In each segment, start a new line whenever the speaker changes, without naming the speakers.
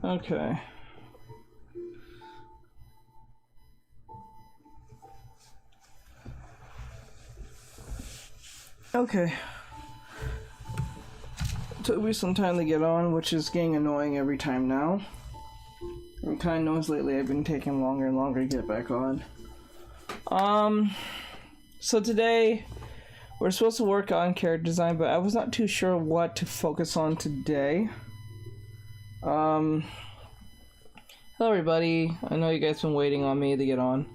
Okay. Okay. Took me some time to get on, which is getting annoying every time now. And kind of knows lately I've been taking longer and longer to get back on. So today we're supposed to work on character design, but I was not too sure what to focus on today. Hello everybody. I know you guys been waiting on me to get on.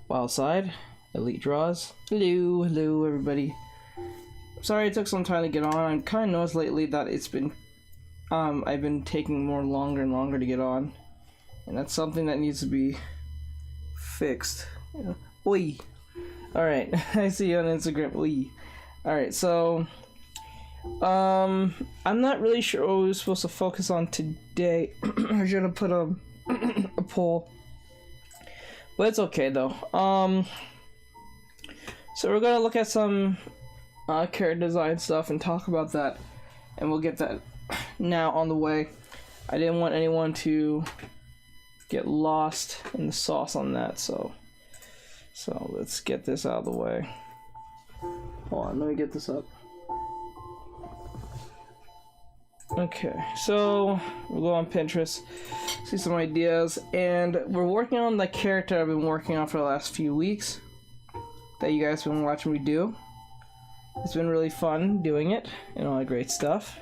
Wildside, Elite Draws. Hello everybody. Sorry it took some time to get on. I kind of noticed lately that it's been, I've been taking longer and longer to get on. And that's something that needs to be fixed. Oi! Alright, I see you on Instagram. Oi! Alright, so, I'm not really sure what we were supposed to focus on today. I should have put a poll. But it's okay though. So we're gonna look at some character design stuff and talk about that, and we'll get that now on the way. I didn't want anyone to get lost in the sauce on that, so let's get this out of the way. Hold on, let me get this up. Okay, so we'll go on Pinterest, see some ideas, and we're working on the character I've been working on for the last few weeks that you guys have been watching me do. It's been really fun doing it and all that great stuff.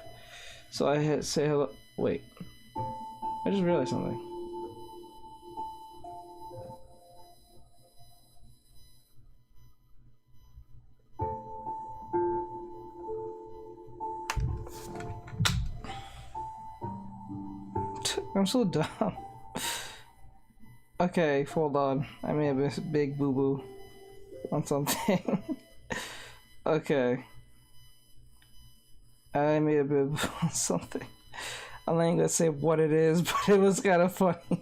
So I had to say hello. Wait, I just realized something. I'm so dumb. Okay, hold on. I made a big boo-boo on something. Okay. I made a boo-boo on something. I'm not even gonna say what it is, but it was kind of funny.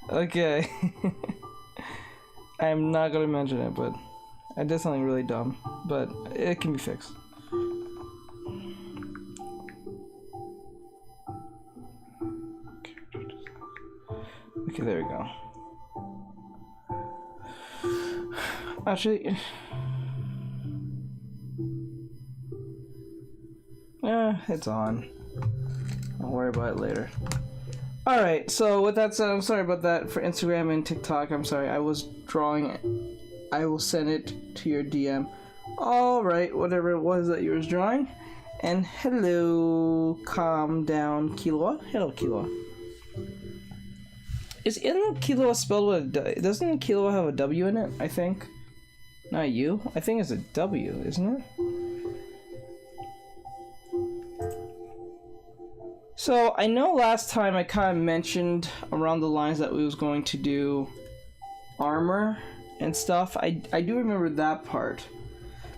Okay. I'm not gonna mention it, but I did something really dumb, but it can be fixed. Okay, there we go. Actually, yeah, it's on. I'll worry about it later. Alright, so with that said, I'm sorry about that for Instagram and TikTok. I'm sorry, I was drawing it. I will send it to your DM. Alright, whatever it was that you were drawing. And hello, calm down, Killua. Hello, Killua. Isn't Killua spelled with a W? Doesn't Killua have a W in it, I think? Not you? I think it's a W, isn't it? So, I know last time I kind of mentioned around the lines that we was going to do armor and stuff. I do remember that part.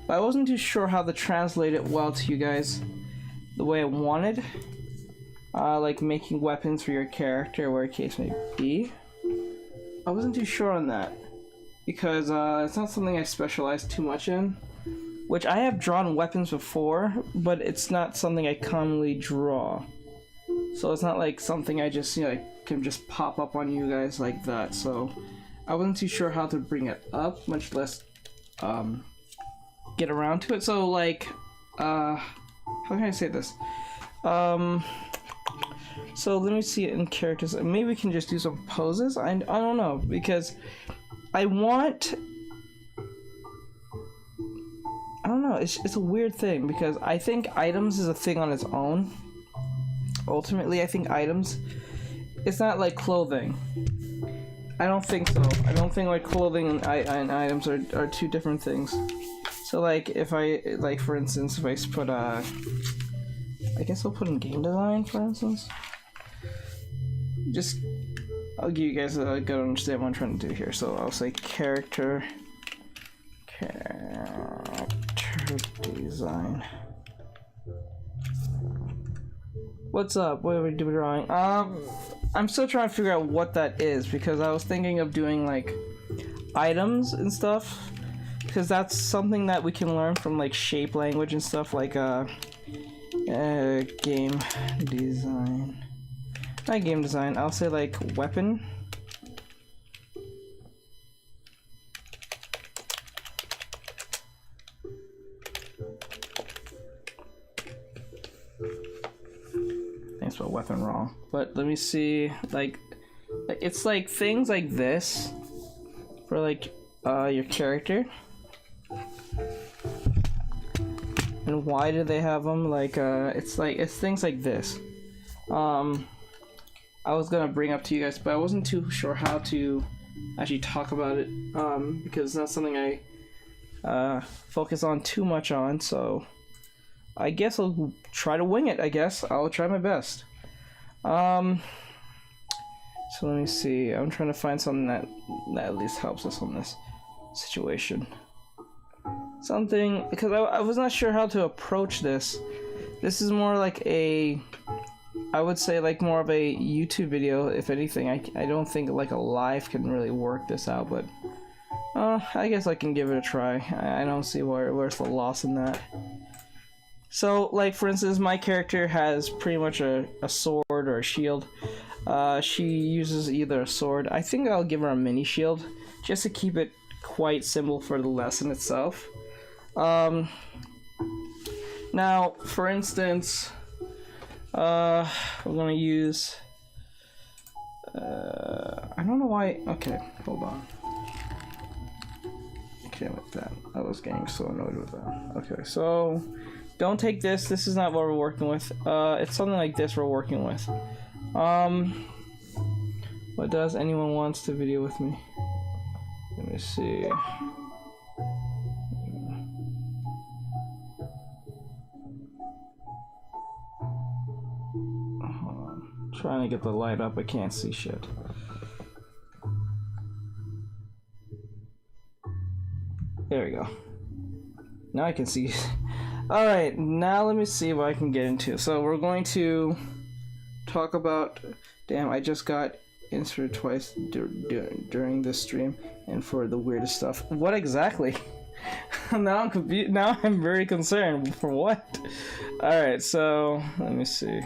But I wasn't too sure how to translate it well to you guys the way I wanted. Like making weapons for your character, where case may be. I wasn't too sure on that. Because it's not something I specialize too much in. Which I have drawn weapons before, but it's not something I commonly draw. So it's not like something I just, you know, can just pop up on you guys like that. So I wasn't too sure how to bring it up, much less get around to it. So like, how can I say this? So let me see it in characters. Maybe we can just do some poses. I don't know, because I don't know, it's a weird thing, because I think items is a thing on its own. Ultimately, I think items, it's not like clothing. I don't think so. I don't think like clothing and items are two different things. So like if I, like for instance, if I put I guess I'll put in game design, for instance. Just, I'll give you guys a good understand what I'm trying to do here. So I'll say character design. What's up? What are we drawing? I'm still trying to figure out what that is, because I was thinking of doing like items and stuff, because that's something that we can learn from like shape language and stuff, like game design. Not game design, I'll say like weapon. I spelled weapon wrong. But let me see, like it's like things like this for like your character. And why do they have them? Like it's things like this. I was gonna bring up to you guys, but I wasn't too sure how to actually talk about it because it's not something I focus on too much on. So I guess I'll try to wing it. I guess I'll try my best. So let me see. I'm trying to find something that at least helps us on this situation. Something, because I was not sure how to approach this. This is more like I would say like more of a YouTube video, if anything. I don't think like a live can really work this out, but I guess I can give it a try. I don't see where's the loss in that. So, like for instance, my character has pretty much a sword or a shield. She uses either a sword. I think I'll give her a mini shield, just to keep it quite simple for the lesson itself. Now, for instance, we're gonna use, I don't know why, okay, hold on. Okay, with that, I was getting so annoyed with that. Okay, so, don't take this is not what we're working with. It's something like this we're working with. What does anyone wants to video with me? Let me see. Trying to get the light up, I can't see shit. There we go. Now I can see. Alright, now let me see what I can get into. So we're going to talk about... Damn, I just got inserted twice during this stream and for the weirdest stuff. What exactly? Now I'm confused. Now I'm very concerned. For what? Alright, so let me see.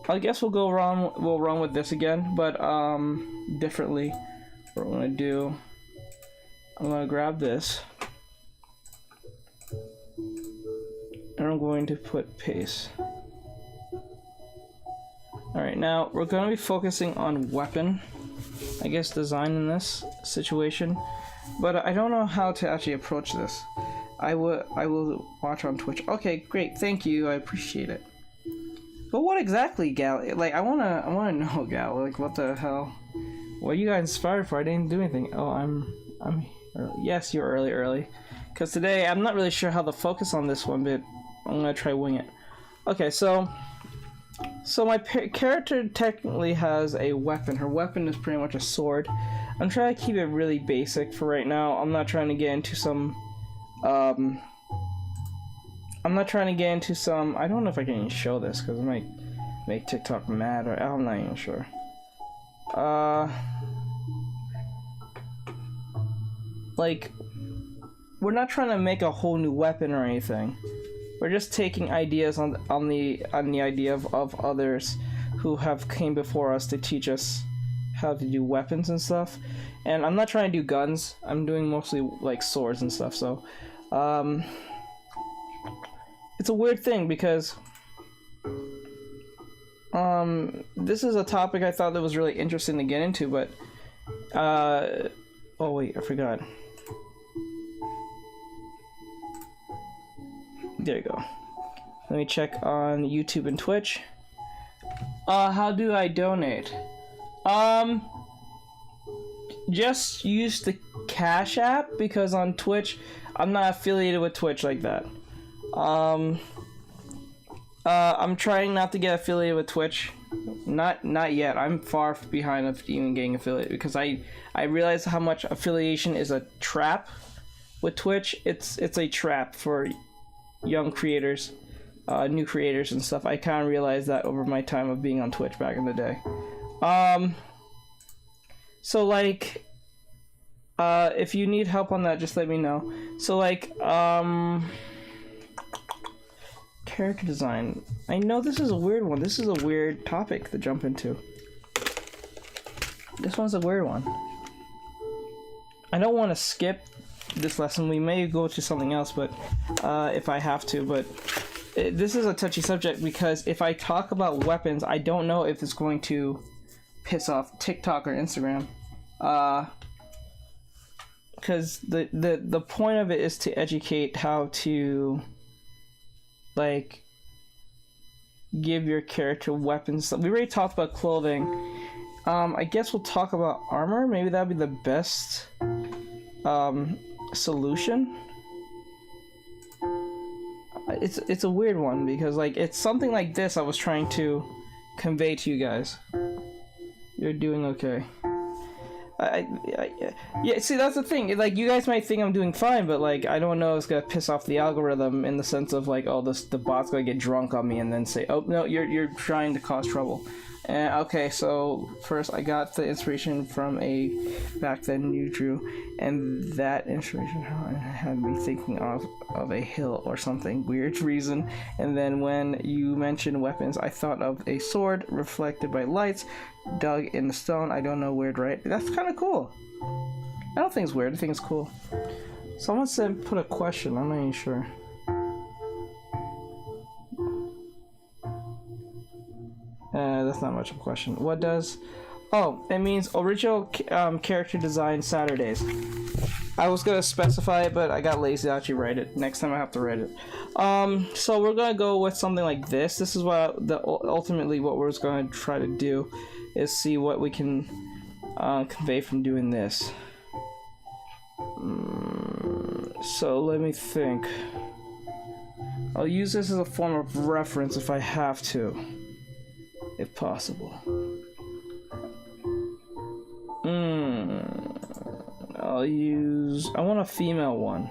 I guess we'll run with this again, but differently. What I'm gonna do, I'm gonna grab this and I'm going to put paste. Alright, now we're gonna be focusing on weapon, I guess, design in this situation, but I don't know how to actually approach this. I will watch on Twitch. Okay, great, thank you, I appreciate it. But what exactly, Gal? Like, I wanna know, Gal. Like, what the hell? What are you guys inspired for? I didn't do anything. Oh, I'm early. Yes, you're early. Because today, I'm not really sure how to focus on this one, but I'm gonna try wing it. Okay, so my character technically has a weapon. Her weapon is pretty much a sword. I'm trying to keep it really basic for right now. I'm not trying to get into some, I don't know if I can even show this because it might make TikTok mad, or I'm not even sure. Like, we're not trying to make a whole new weapon or anything. We're just taking ideas on the idea of others who have came before us to teach us how to do weapons and stuff. And I'm not trying to do guns. I'm doing mostly like swords and stuff. So, it's a weird thing because this is a topic I thought that was really interesting to get into, but oh wait, I forgot. There you go. Let me check on YouTube and Twitch. How do I donate? Just use the Cash App, because on Twitch, I'm not affiliated with Twitch like that. I'm trying not to get affiliated with Twitch. Not yet. I'm far behind of even getting affiliated, because I realize how much affiliation is a trap with Twitch. It's a trap for young creators, new creators and stuff. I kind of realized that over my time of being on Twitch back in the day. So like, if you need help on that, just let me know. So like, character design. I know this is a weird one. This is a weird topic to jump into. This one's a weird one. I don't want to skip this lesson. We may go to something else, but if I have to. But this is a touchy subject because if I talk about weapons, I don't know if it's going to piss off TikTok or Instagram. Because the point of it is to educate how to, like, give your character weapons. We already talked about clothing. I guess we'll talk about armor. Maybe that'd be the best solution. It's a weird one because, like, it's something like this I was trying to convey to you guys. You're doing okay. Yeah, see, that's the thing. Like, you guys might think I'm doing fine, but, like, I don't know, it's gonna piss off the algorithm in the sense of, like, oh, the bot's gonna get drunk on me and then say, oh, no, you're trying to cause trouble. Okay, so first I got the inspiration from a back then you drew, and that inspiration had me thinking of a hill or something weird reason. And then when you mentioned weapons, I thought of a sword reflected by lights dug in the stone. I don't know weird, right? That's kind of cool. I don't think it's weird. I think it's cool. Someone said put a question. I'm not even sure. That's not much of a question. What does... Oh, it means original character design Saturdays. I was gonna specify it, but I got lazy to actually write it. Next time I have to write it. So we're gonna go with something like this. This is what ultimately what we're gonna try to do is see what we can convey from doing this. So let me think. I'll use this as a form of reference if I have to. If possible. I want a female one.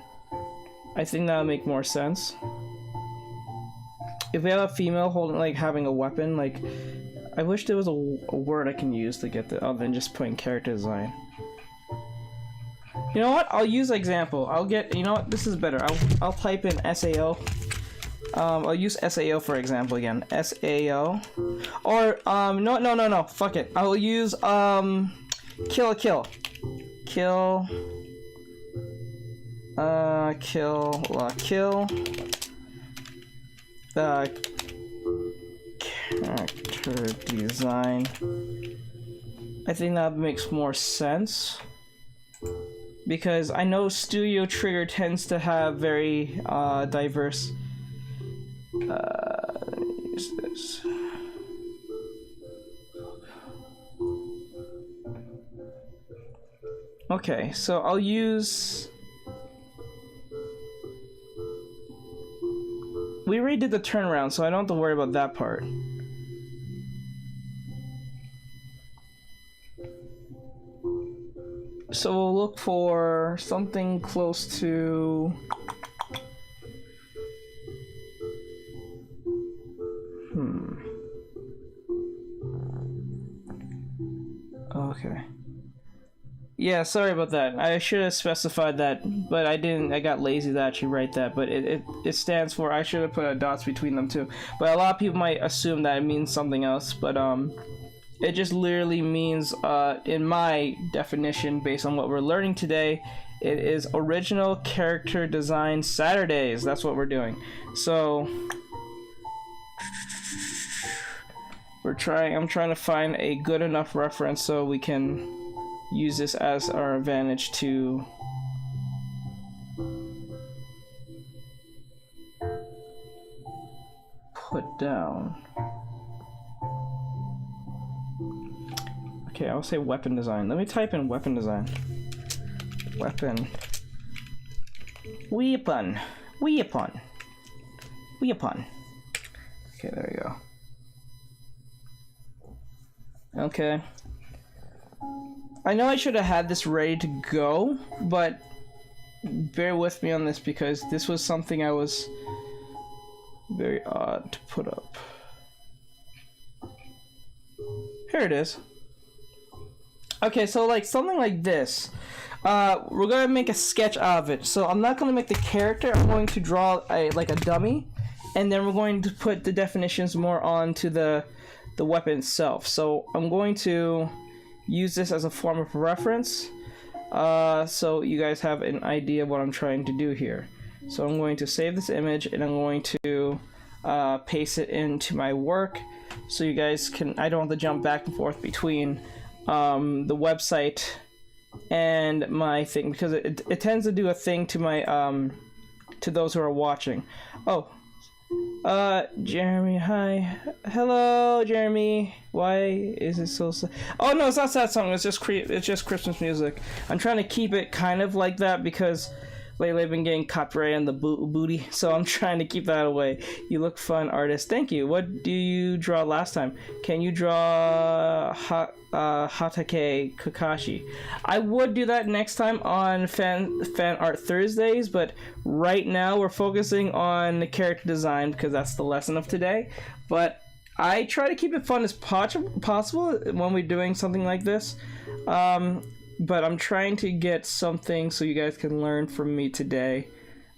I think that would make more sense. If we have a female holding, like, having a weapon, like, I wish there was a word I can use to get the, other than just putting character design. You know what? I'll use example. I'll get, you know what? This is better. I'll type in SAO. I'll use SAO for example again. SAO. Or, no. Fuck it. I'll use, kill. Kill. The character design. I think that makes more sense. Because I know Studio Trigger tends to have very, diverse... use this. Okay, so I'll use... We already did the turnaround, so I don't have to worry about that part. So we'll look for something close to... Okay. Yeah, sorry about that. I should have specified that, but I didn't. I got lazy to actually write that, but it stands for... I should have put a dots between them too. But a lot of people might assume that it means something else, but it just literally means, in my definition, based on what we're learning today, it is original character design Saturdays. That's what we're doing. So... I'm trying to find a good enough reference so we can use this as our advantage to put down. Okay, I'll say weapon design. Let me type in weapon design. Weapon. Weapon. Okay, there we go. Okay. I know I should have had this ready to go, but bear with me on this because this was something I was very odd to put up. Here it is. Okay, so like something like this. We're gonna make a sketch out of it. So I'm not gonna make the character. I'm going to draw a dummy, and then we're going to put the definitions more onto the weapon itself. So I'm going to use this as a form of reference, so you guys have an idea of what I'm trying to do here. So I'm going to save this image, and I'm going to paste it into my work, so you guys can, I don't have to jump back and forth between the website and my thing, because it tends to do a thing to my to those who are watching. Oh, Jeremy, hi. Hello, Jeremy. Why is it so sad? Oh no, it's not that song. It's just Christmas music. I'm trying to keep it kind of like that because lately I've been getting copyright on the booty, so I'm trying to keep that away. You look fun, artist. Thank you. What do you draw last time? Can you draw Hatake Kakashi? I would do that next time on fan art Thursdays, but right now we're focusing on the character design because that's the lesson of today. But I try to keep it fun as possible when we're doing something like this. But I'm trying to get something so you guys can learn from me today.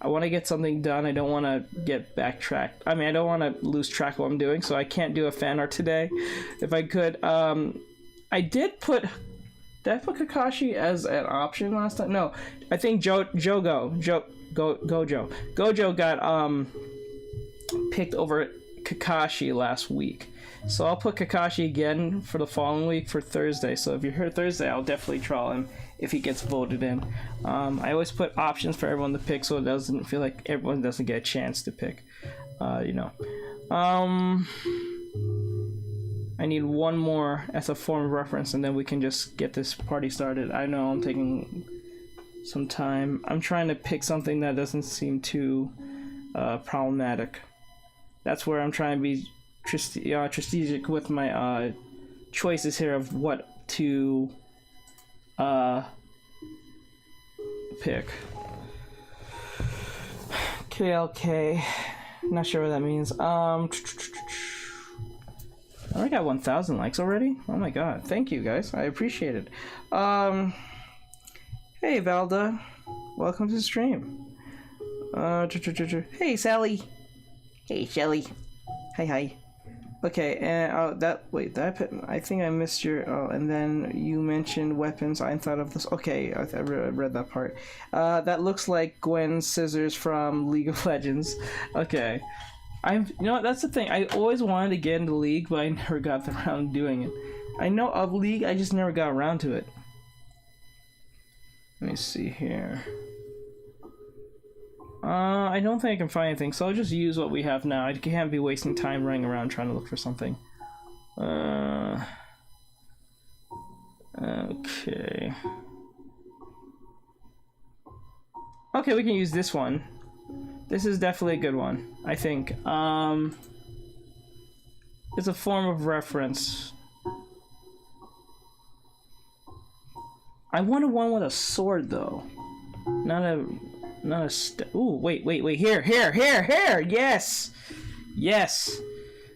I want to get something done. I don't want to get backtracked. I mean, I don't want to lose track of what I'm doing, so I can't do a fan art today. If I could, did I put Kakashi as an option last time? No, I think Gojo got picked over Kakashi last week. So I'll put Kakashi again for the following week for Thursday. So if you're here Thursday, I'll definitely draw him if he gets voted in. I always put options for everyone to pick so it doesn't feel like everyone doesn't get a chance to pick. You know. I need one more as a form of reference, and then we can just get this party started. I know I'm taking some time. I'm trying to pick something that doesn't seem too problematic. That's where I'm trying to be strategic with my choices here of what to pick. KLK, not sure what that means. I already got 1,000 likes already. Oh my god, thank you guys, I appreciate it. Hey Valda, welcome to the stream. Hey Sally. Hey Shelly. Hi. Okay, and wait, I think I missed your, and then you mentioned weapons. I thought of this. Okay, I read that part. That looks like Gwen's scissors from League of Legends. Okay, you know what, that's the thing. I always wanted to get into League, but I never got around doing it. I know of League, I just never got around to it. Let me see here. I don't think I can find anything, so I'll just use what we have now. I can't be wasting time running around trying to look for something. Okay. Okay, we can use this one. This is definitely a good one, I think. It's a form of reference. I wanted one with a sword, though. Not a ooh, wait, here, yes! Yes!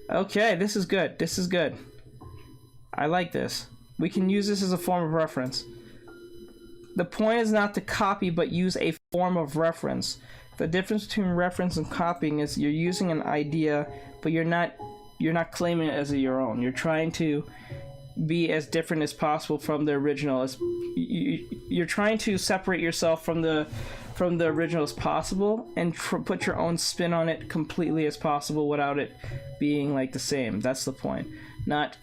Okay, this is good. I like this. We can use this as a form of reference. The point is not to copy, but use a form of reference. The difference between reference and copying is you're using an idea, but you're not claiming it as your own. You're trying to be as different as possible from the original. You're trying to separate yourself from the original as possible and put your own spin on it completely as possible without it being like the same. That's the point. Not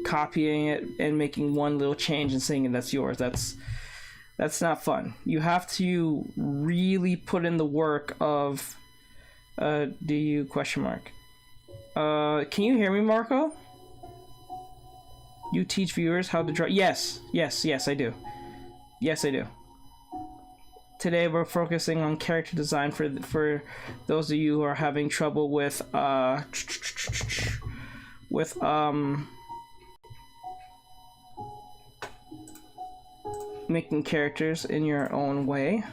copying it and making one little change and saying that's yours. That's not fun. You have to really put in the work of do you question mark. Can you hear me, Marco? You teach viewers how to draw. Yes, I do. Yes, I do. Today we're focusing on character design for those of you who are having trouble with making characters in your own way.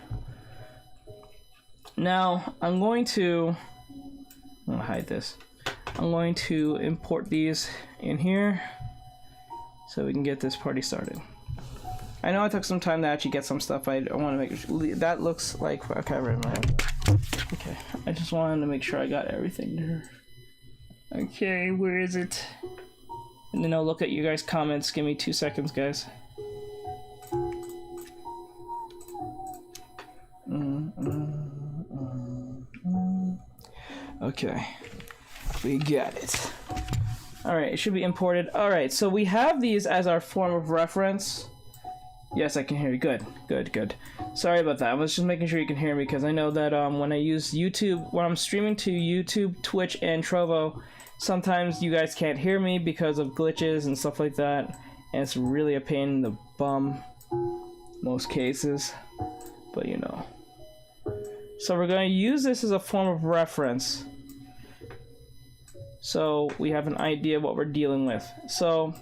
Now I'm going to hide this. I'm going to import these in here so we can get this party started. I know it took some time to actually get some stuff. I want to make that looks like okay. I read my Okay, I just wanted to make sure I got everything there. Okay, where is it? And then I'll look at you guys' comments. Give me 2 seconds, guys. Okay, we got it. Alright, it should be imported. Alright, so we have these as our form of reference. Yes, I can hear you. Good, good, good. Sorry about that. I was just making sure you can hear me because I know that when I use YouTube, when I'm streaming to YouTube, Twitch, and Trovo, sometimes you guys can't hear me because of glitches and stuff like that. And it's really a pain in the bum, most cases. But you know. So we're going to use this as a form of reference. So we have an idea of what we're dealing with. So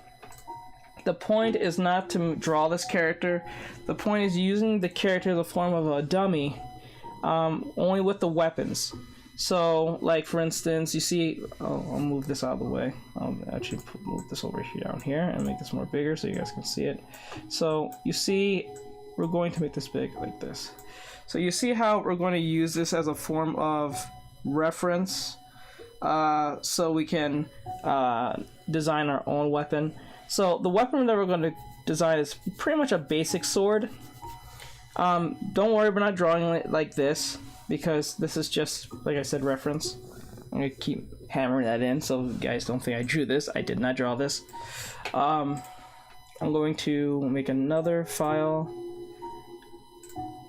the point is not to draw this character. The point is using the character as a form of a dummy, only with the weapons. So, like for instance, you see, I'll move this out of the way. I'll actually move this over here, down here, and make this more bigger so you guys can see it. So you see, we're going to make this big like this. So you see how we're going to use this as a form of reference, so we can design our own weapon. So the weapon that we're going to design is pretty much a basic sword. Don't worry, we're not drawing it like this because this is just, like I said, reference. I'm going to keep hammering that in so you guys don't think I drew this. I did not draw this. I'm going to make another file.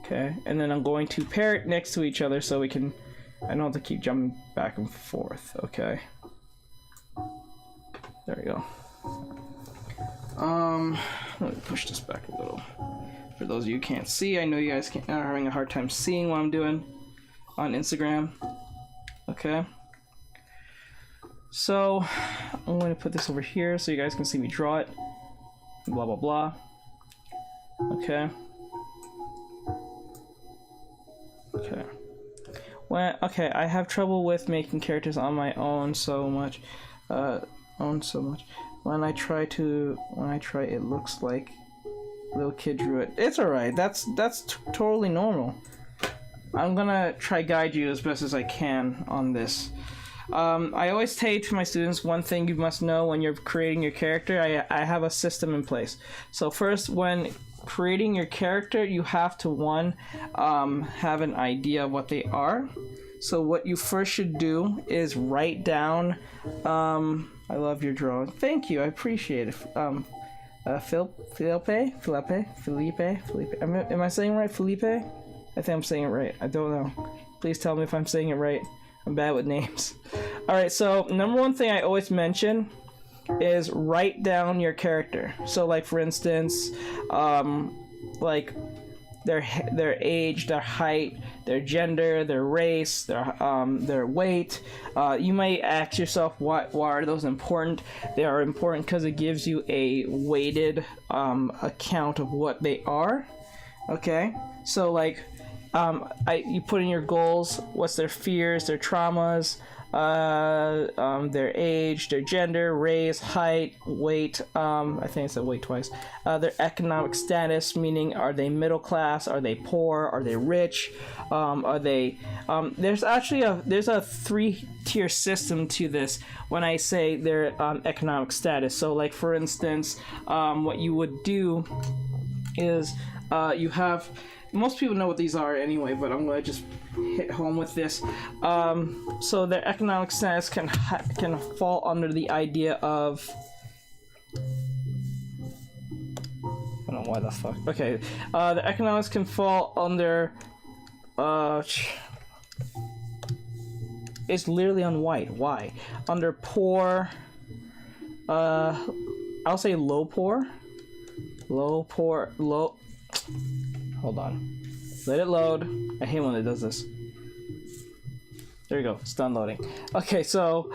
Okay, and then I'm going to pair it next to each other so we can, I don't have to keep jumping back and forth. Okay. There we go. Let me push this back a little. For those of you who can't see, I know you guys are having a hard time seeing what I'm doing on Instagram. Okay. So, I'm going to put this over here so you guys can see me draw it. Blah, blah, blah. Okay. Okay. Well, okay, I have trouble with making characters on my own so much. When I try, it looks like little kid drew it. It's alright. That's totally normal. I'm gonna try guide you as best as I can on this. I always say to my students, one thing you must know when you're creating your character, I have a system in place. So first, when creating your character, you have to have an idea of what they are. So what you first should do is write down, I love your drawing. Thank you, I appreciate it. Felipe. Am I saying right, Felipe? I think I'm saying it right. I don't know. Please tell me if I'm saying it right. I'm bad with names. Alright, so number one thing I always mention is write down your character. So like for instance, like their age, their height, their gender, their race, their weight. You might ask yourself, why are those important? They are important because it gives you a weighted account of what they are. Okay, so like you put in your goals, what's their fears, their traumas, their age, their gender, race, height, weight, I think I said weight twice, their economic status, meaning are they middle class, are they poor, are they rich, are they, there's actually a 3-tier system to this when I say their economic status. So like for instance, what you would do is you have, most people know what these are anyway, but I'm going to just hit home with this. So their economic status can fall under the idea of, I don't know why the fuck. Okay, the economics can fall under it's literally on white. Why? Under poor, I'll say low poor. Hold on. Let it load. I hate when it does this. There you go. It's done loading. Okay, so...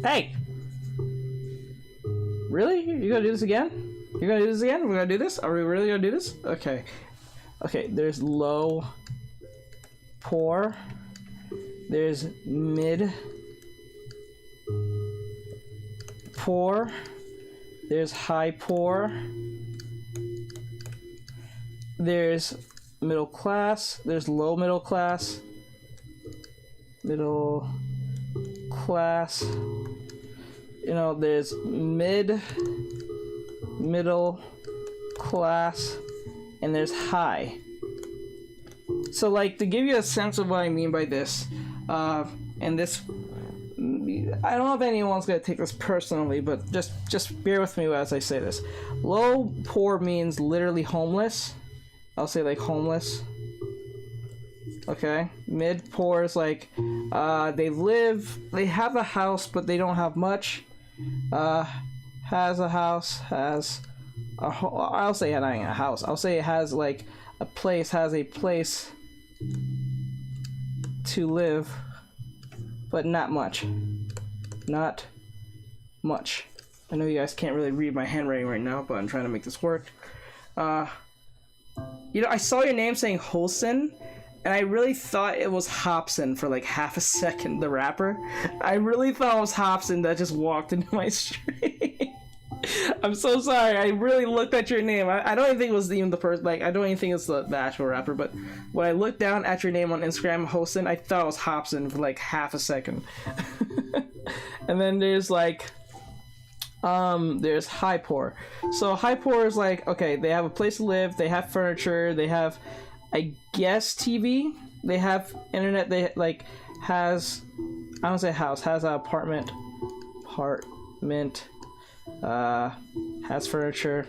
Hey! Really? You gonna do this again? You're gonna do this again? We're gonna do this? Are we really gonna do this? Okay. Okay, there's low... Poor. There's mid... Poor. There's high poor. There's middle class, there's low middle class, middle class. You know, there's middle class, and there's high. So, like, to give you a sense of what I mean by this, and this, I don't know if anyone's gonna take this personally, but just bear with me as I say this. Low poor means literally homeless. I'll say like homeless. Okay. Mid poor is like they have a house but they don't have much. Has a house, I'll say not a house. I'll say it has like a place, has a place to live, but not much. Not much. I know you guys can't really read my handwriting right now, but I'm trying to make this work. You know, I saw your name saying Holson, and I really thought it was Hobson for like half a second, the rapper. I really thought it was Hobson that just walked into my stream. I'm so sorry. I really looked at your name. I don't even think it was even the person. Like, I don't even think it's the actual rapper. But when I looked down at your name on Instagram, Holson, I thought it was Hobson for like half a second. And then there's like, there's high poor. So high poor is like, okay, they have a place to live, they have furniture, they have, I guess, TV, they have internet, they like has, I don't say house, has an apartment, has furniture,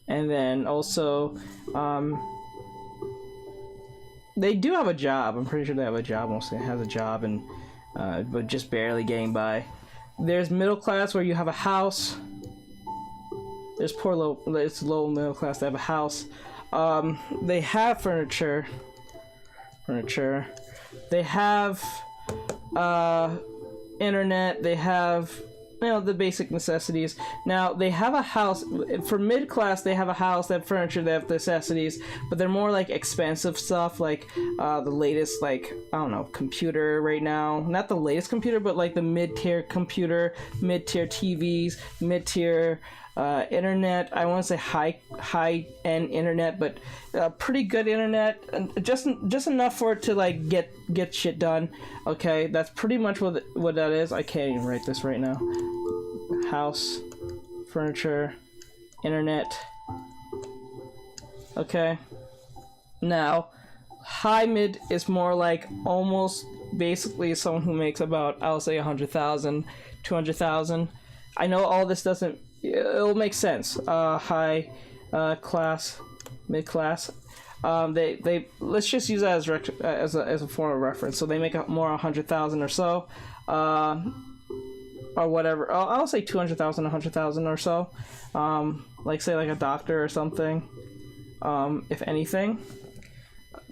and then also, they do have a job. I'm pretty sure they have a job. Mostly has a job, and but just barely getting by. There's middle class where you have a house. There's it's low middle class. They have a house. They have furniture. They have internet. They have, you know, the basic necessities. Now they have a house. For mid class, they have a house, they have furniture, they have necessities, but they're more like expensive stuff, like the latest, like, I don't know, computer right now. Not the latest computer, but like the mid-tier computer, mid-tier TVs, mid-tier internet. I want to say high-end internet, but pretty good internet, just enough for it to like get shit done. Okay, that's pretty much what that is. I can't even write this right now. House, furniture, internet. Okay. Now, high mid is more like almost basically someone who makes about, I'll say 100,000, 200,000. I know all this doesn't. It'll make sense. High class, mid class. They let's just use that as a form of reference. So they make more 100,000 or so, or whatever. I'll say 200,000, 100,000 or so. Like say like a doctor or something. If anything,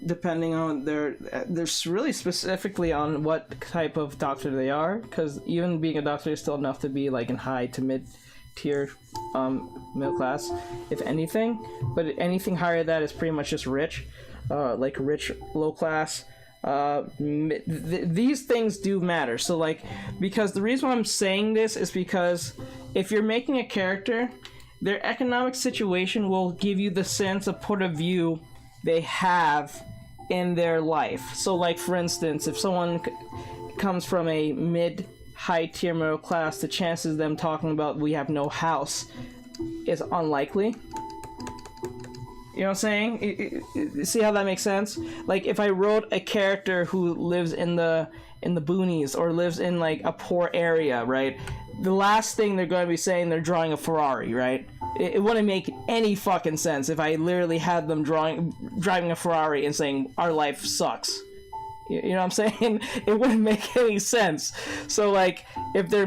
depending on there's really specifically on what type of doctor they are, because even being a doctor is still enough to be like in high to mid tier middle class, if anything. But anything higher than that is pretty much just rich, like rich low class. These things do matter. So like, because the reason why I'm saying this is because if you're making a character, their economic situation will give you the sense of point of view they have in their life. So like, for instance, if someone comes from a high tier middle class, the chances of them talking about we have no house is unlikely. You know what I'm saying? See how that makes sense? Like, if I wrote a character who lives in the boonies or lives in like a poor area, right? The last thing they're going to be saying, they're drawing a Ferrari, right? It wouldn't make any fucking sense if I literally had them driving a Ferrari and saying our life sucks. You know what I'm saying? It wouldn't make any sense. So like, if they're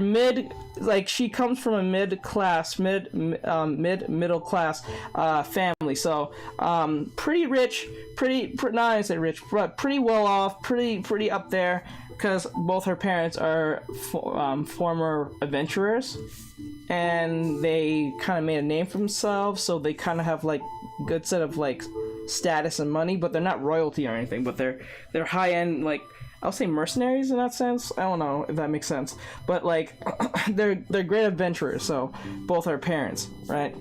like she comes from a middle class family, so pretty rich, not I say rich, but pretty well off, pretty up there, because both her parents are former adventurers, and they kind of made a name for themselves, so they kind of have like good set of like status and money, but they're not royalty or anything, but they're high end, like I'll say mercenaries in that sense. I don't know if that makes sense, but like they're great adventurers. So both are parents, right?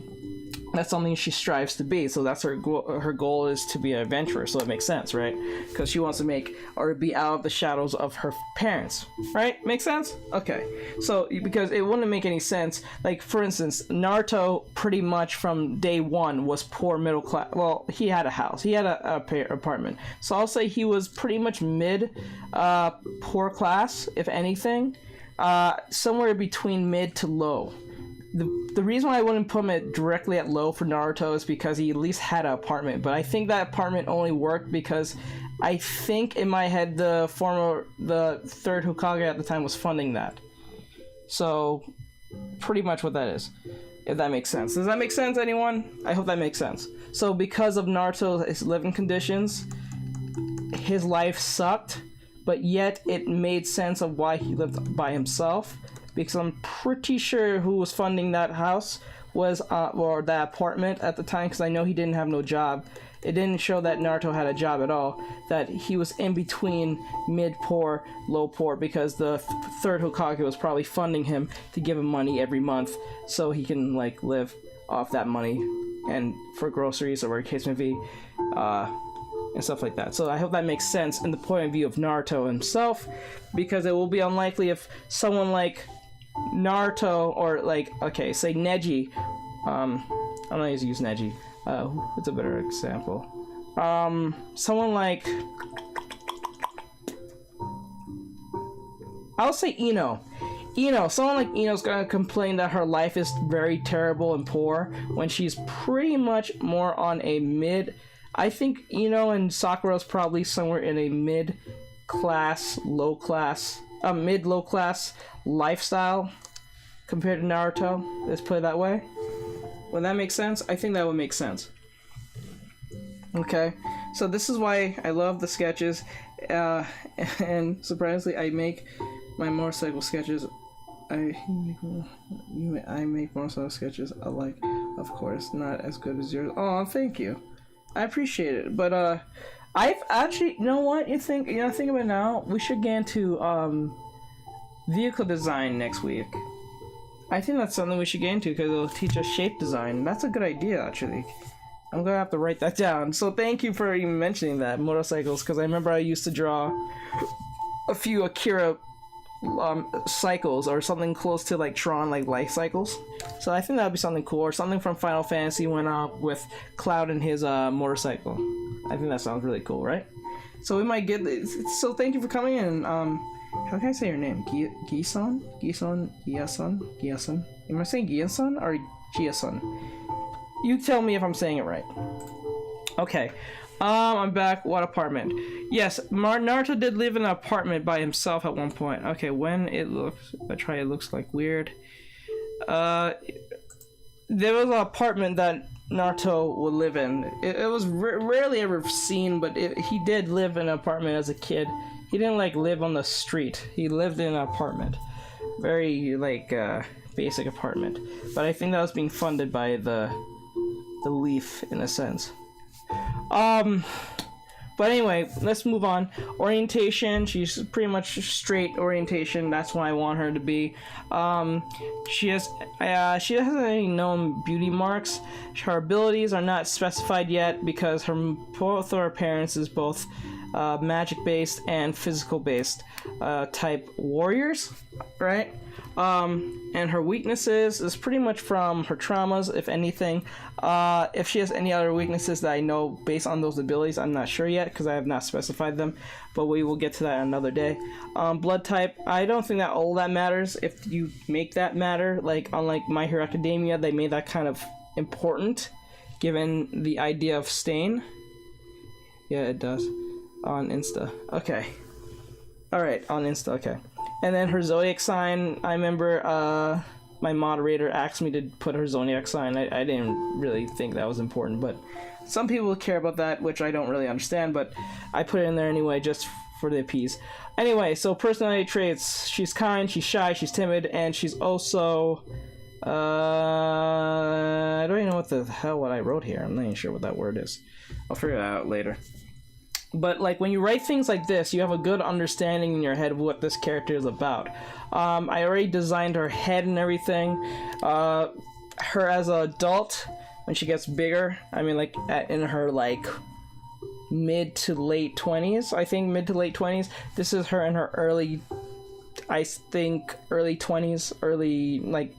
that's something she strives to be. So that's her goal is to be an adventurer. So it makes sense, right? Because she wants to make or be out of the shadows of her parents, right? Makes sense? Okay. So because it wouldn't make any sense, like for instance, Naruto pretty much from day one was poor middle class. Well, he had a house, he had a apartment, so I'll say he was pretty much mid poor class, if anything, somewhere between mid to low. The reason why I wouldn't put him directly at low for Naruto is because he at least had an apartment, but I think that apartment only worked because I think in my head the third Hokage at the time was funding that. So pretty much what that is, if that makes sense. Does that make sense, anyone? I hope that makes sense. So because of Naruto's living conditions, his life sucked, but yet it made sense of why he lived by himself. Because I'm pretty sure who was funding that house was, or that apartment at the time, because I know he didn't have no job. It didn't show that Naruto had a job at all, that he was in between mid-poor, low-poor, because the third Hokage was probably funding him to give him money every month so he can, like, live off that money and for groceries or whatever the case may be, and stuff like that. So I hope that makes sense in the point of view of Naruto himself, because it will be unlikely if someone like Naruto or like, okay, say Neji, I'm not going to use Neji, what's a better example? Someone like, I'll say Ino. Someone like Ino's gonna complain that her life is very terrible and poor when she's pretty much more on a mid. I think Ino and Sakura's probably somewhere in a mid-class, low-class, mid-low-class lifestyle compared to Naruto. Let's put it that way. Would that make sense? I think that would make sense. Okay, so this is why I love the sketches, and surprisingly, I make my motorcycle sketches. I make motorcycle sketches alike, of course, not as good as yours. Oh, thank you. I appreciate it, but I've actually, you know what? Think about it now. We should get into vehicle design next week. I think that's something we should get into because it'll teach us shape design. That's a good idea, actually. I'm gonna have to write that down. So thank you for even mentioning that, motorcycles, because I remember I used to draw a few Akira cycles or something close to like Tron, like life cycles. So I think that would be something cool, or something from Final Fantasy went up with Cloud and his motorcycle. I think that sounds really cool, right? So we might get this. So thank you for coming in. How can I say your name? Gisan? Am I saying Giasan or Giasan? You tell me if I'm saying it right. Okay. I'm back. What apartment? Yes, Naruto did live in an apartment by himself at one point. Okay, when it looks... it looks like weird. There was an apartment that Naruto would live in. It was rarely ever seen, but he did live in an apartment as a kid. He didn't, like, live on the street. He lived in an apartment. Very, like, basic apartment. But I think that was being funded by the Leaf, in a sense. But anyway, let's move on. Orientation, she's pretty much straight orientation. That's what I want her to be. She doesn't have any known beauty marks. Her abilities are not specified yet because both her parents is both magic based and physical based type warriors, right? And her weaknesses is pretty much from her traumas, if anything. If she has any other weaknesses that I know based on those abilities, I'm not sure yet because I have not specified them, but we will get to that another day. Blood type, I don't think that all that matters if you make that matter. Like, unlike My Hero Academia, they made that kind of important given the idea of stain. Yeah, it does. On Insta. Okay. Alright, on Insta, okay. And then her zodiac sign, I remember my moderator asked me to put her zodiac sign. I didn't really think that was important, but some people care about that, which I don't really understand, but I put it in there anyway just for the appease. Anyway, so personality traits. She's kind, she's shy, she's timid, and she's also... I don't even know what I wrote here. I'm not even sure what that word is. I'll figure it out later. But, like, when you write things like this, you have a good understanding in your head of what this character is about. I already designed her head and everything. Her as an adult, when she gets bigger. I mean, like in her like mid to late 20s. I think mid to late 20s. This is her in her early, I think early 20s, early like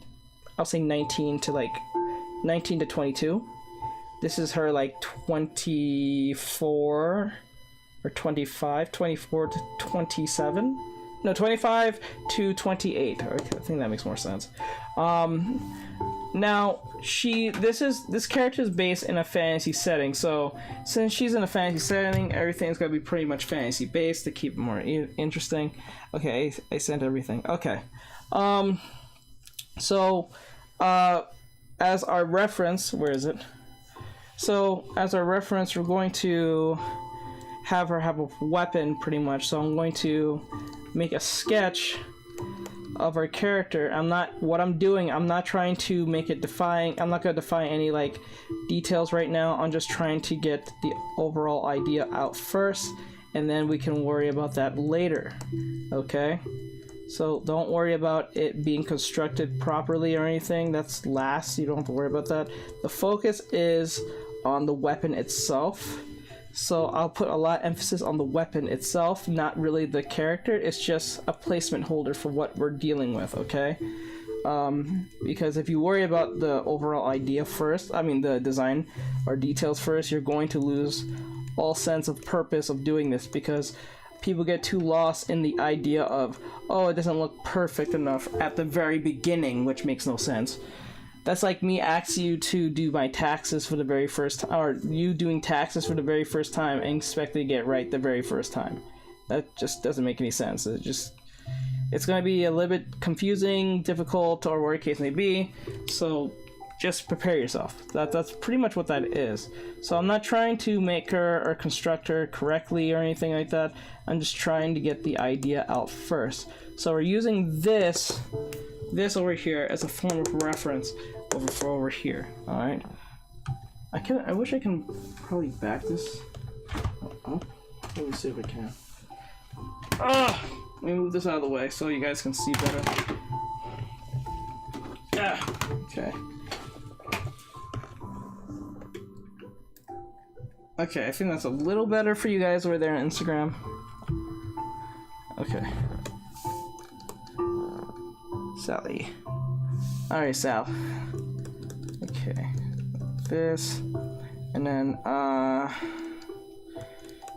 I'll say 19 to 22. This is her like 24 or 25, 24 to 27. No, 25 to 28. Okay, I think that makes more sense. Now this character is based in a fantasy setting, so since she's in a fantasy setting, everything's gonna be pretty much fantasy based to keep it more interesting. Okay, I sent everything. Okay, so as our reference, where is it? So as our reference, we're going to have her have a weapon pretty much. So I'm going to make a sketch of our character. I'm not trying to make it define. I'm not going to define any like details right now. I'm just trying to get the overall idea out first, and then we can worry about that later. Okay? So don't worry about it being constructed properly or anything. That's last. You don't have to worry about that. The focus is on the weapon itself. So I'll put a lot of emphasis on the weapon itself, not really the character. It's just a placement holder for what we're dealing with, okay? Because if you worry about the overall idea first, I mean the design or details first, you're going to lose all sense of purpose of doing this, because people get too lost in the idea of, oh, it doesn't look perfect enough at the very beginning, which makes no sense. That's like me asking you to do my taxes for the very first time, or you doing taxes for the very first time and expecting to get right the very first time. That just doesn't make any sense. It's going to be a little bit confusing, difficult, or whatever the case may be. So just prepare yourself. That's pretty much what that is. So I'm not trying to make her or construct her correctly or anything like that. I'm just trying to get the idea out first. So we're using this over here as a form of reference over here. All right. I wish I can probably back this. Oh, let me see if I can. Let me move this out of the way so you guys can see better. Okay. Okay, I think that's a little better for you guys over there on Instagram. Okay. Sally. Alright, Sal. Okay. This. And then,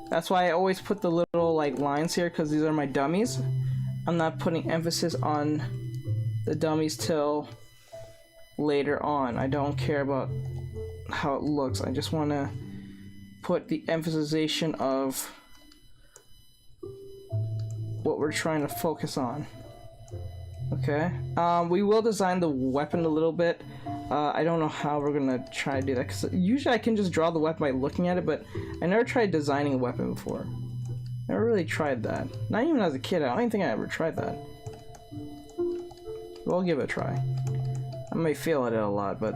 that's why I always put the little, like, lines here, because these are my dummies. I'm not putting emphasis on the dummies till later on. I don't care about how it looks. I just want to put the emphasization of what we're trying to focus on. Okay. We will design the weapon a little bit. I don't know how we're gonna try to do that, because usually I can just draw the weapon by looking at it, but I never tried designing a weapon before. Never really tried that. Not even as a kid. I don't even think I ever tried that. We'll give it a try. I may fail at it a lot, but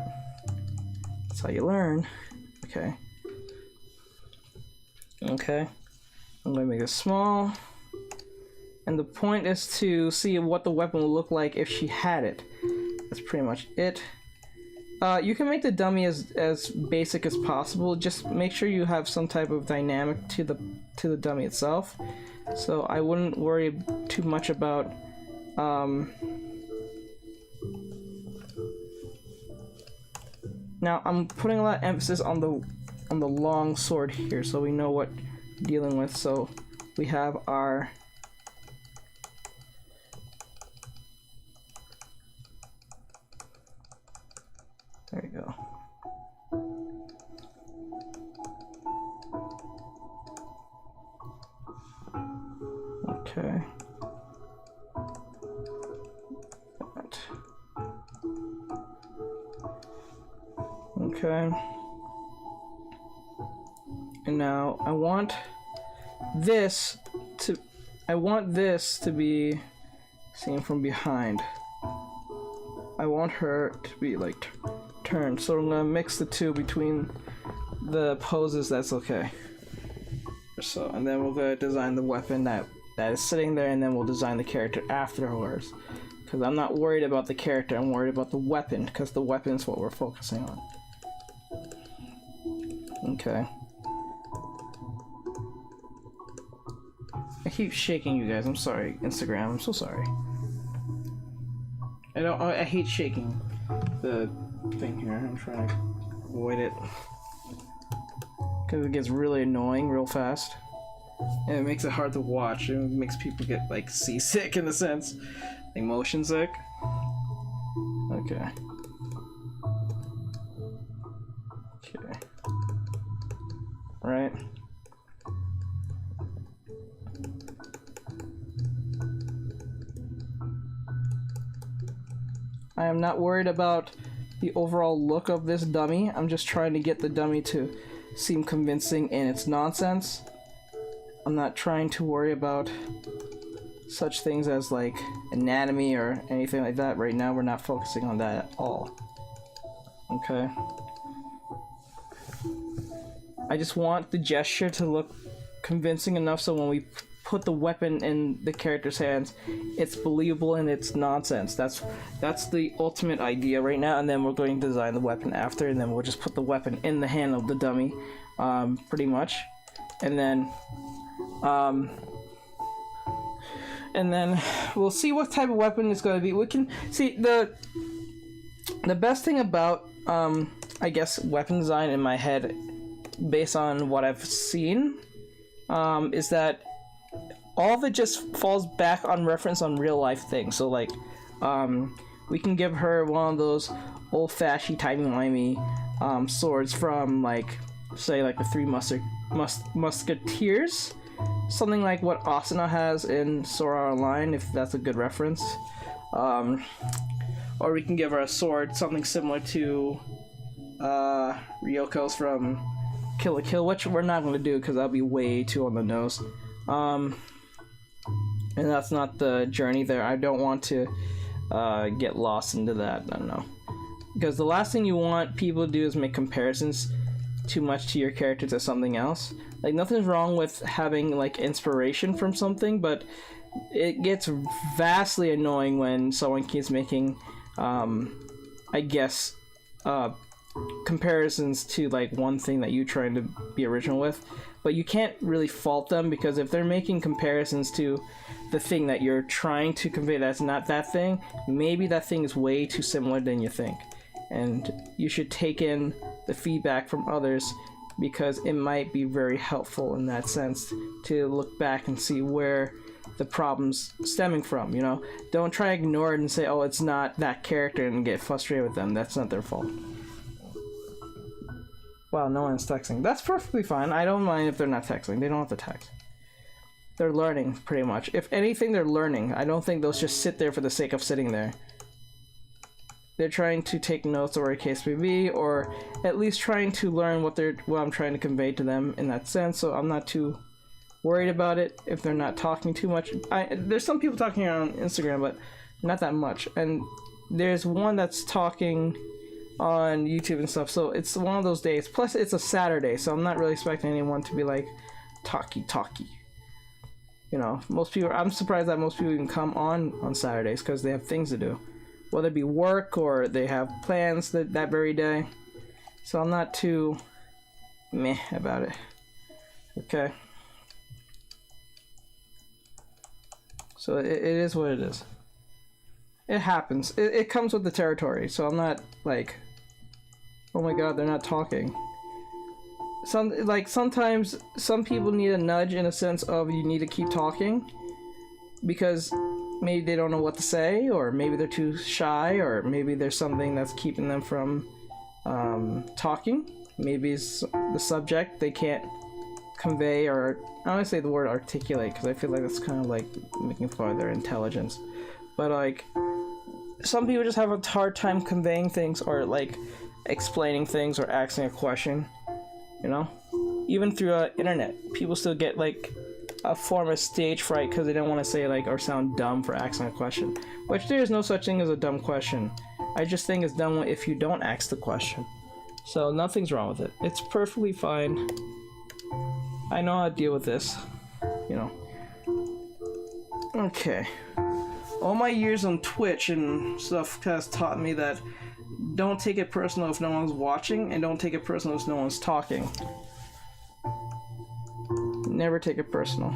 that's how you learn. Okay. Okay. I'm gonna make it small. And the point is to see what the weapon would look like if she had it. That's pretty much it. You can make the dummy as basic as possible. Just make sure you have some type of dynamic to the dummy itself. So I wouldn't worry too much about now I'm putting a lot of emphasis on the long sword here, so we know what we're dealing with. So we have our there you go. Okay. That. Okay. And now I want this to be seen from behind. I want her to be like turned, so I'm gonna mix the two between the poses. That's okay. So, and then we're gonna design the weapon that is sitting there, and then we'll design the character afterwards. Because I'm not worried about the character, I'm worried about the weapon, because the weapon is what we're focusing on. Okay. I keep shaking you guys. I'm sorry, Instagram. I'm so sorry. I hate shaking the thing here. I'm trying to avoid it because it gets really annoying real fast, and it makes it hard to watch. It makes people get like seasick in a sense, like motion sick. Okay. Okay. Right. I am not worried about the overall look of this dummy. I'm just trying to get the dummy to seem convincing in its nonsense. I'm not trying to worry about such things as like anatomy or anything like that. Right now we're not focusing on that at all. Okay. I just want the gesture to look convincing enough so when we put the weapon in the character's hands, it's believable in its nonsense. That's the ultimate idea right now, and then we're going to design the weapon after, and then we'll just put the weapon in the hand of the dummy, pretty much, and then we'll see what type of weapon it's going to be. We can see the best thing about I guess weapon design in my head, based on what I've seen, is that all of it just falls back on reference on real life things. So like, we can give her one of those old-fashioned timey-wimey swords from like, say like the Three Musketeers, something like what Asuna has in Sword Art Online, if that's a good reference. Or we can give her a sword, something similar to Ryoko's from Kill la Kill, which we're not going to do because that'll be way too on the nose. And that's not the journey there. I don't want to get lost into that. I don't know. Because the last thing you want people to do is make comparisons too much to your character to something else. Like, nothing's wrong with having like inspiration from something, but it gets vastly annoying when someone keeps making, I guess, comparisons to like one thing that you're trying to be original with. But you can't really fault them, because if they're making comparisons to the thing that you're trying to convey that's not that thing, maybe that thing is way too similar than you think. And you should take in the feedback from others, because it might be very helpful in that sense to look back and see where the problem's stemming from, you know? Don't try to ignore it and say, oh, it's not that character, and get frustrated with them. That's not their fault. Wow, no one's texting. That's perfectly fine. I don't mind if they're not texting. They don't have to text. They're learning, pretty much. If anything, they're learning. I don't think they'll just sit there for the sake of sitting there. They're trying to take notes, or a case may be, or at least trying to learn what I'm trying to convey to them in that sense, so I'm not too worried about it if they're not talking too much. There's some people talking on Instagram, but not that much. And there's one that's talking on YouTube and stuff, so it's one of those days. Plus, it's a Saturday, so I'm not really expecting anyone to be like talky. You know, most people. I'm surprised that most people even come on Saturdays because they have things to do, whether it be work or they have plans that very day. So I'm not too meh about it. Okay. So it is what it is. It happens. It comes with the territory. So I'm not like, oh my god, they're not talking. Sometimes some people need a nudge in a sense of you need to keep talking, because maybe they don't know what to say, or maybe they're too shy, or maybe there's something that's keeping them from talking. Maybe it's the subject they can't convey, or I don't want to say the word articulate, because I feel like that's kind of like making fun of their intelligence. But like, some people just have a hard time conveying things, or like explaining things, or asking a question. You know, even through internet, people still get like a form of stage fright because they don't want to say like or sound dumb for asking a question. Which there is no such thing as a dumb question. I just think it's dumb if you don't ask the question. So nothing's wrong with it. It's perfectly fine. I know how to deal with this. You know. Okay. All my years on Twitch and stuff has taught me that don't take it personal if no one's watching, and don't take it personal if no one's talking. Never take it personal.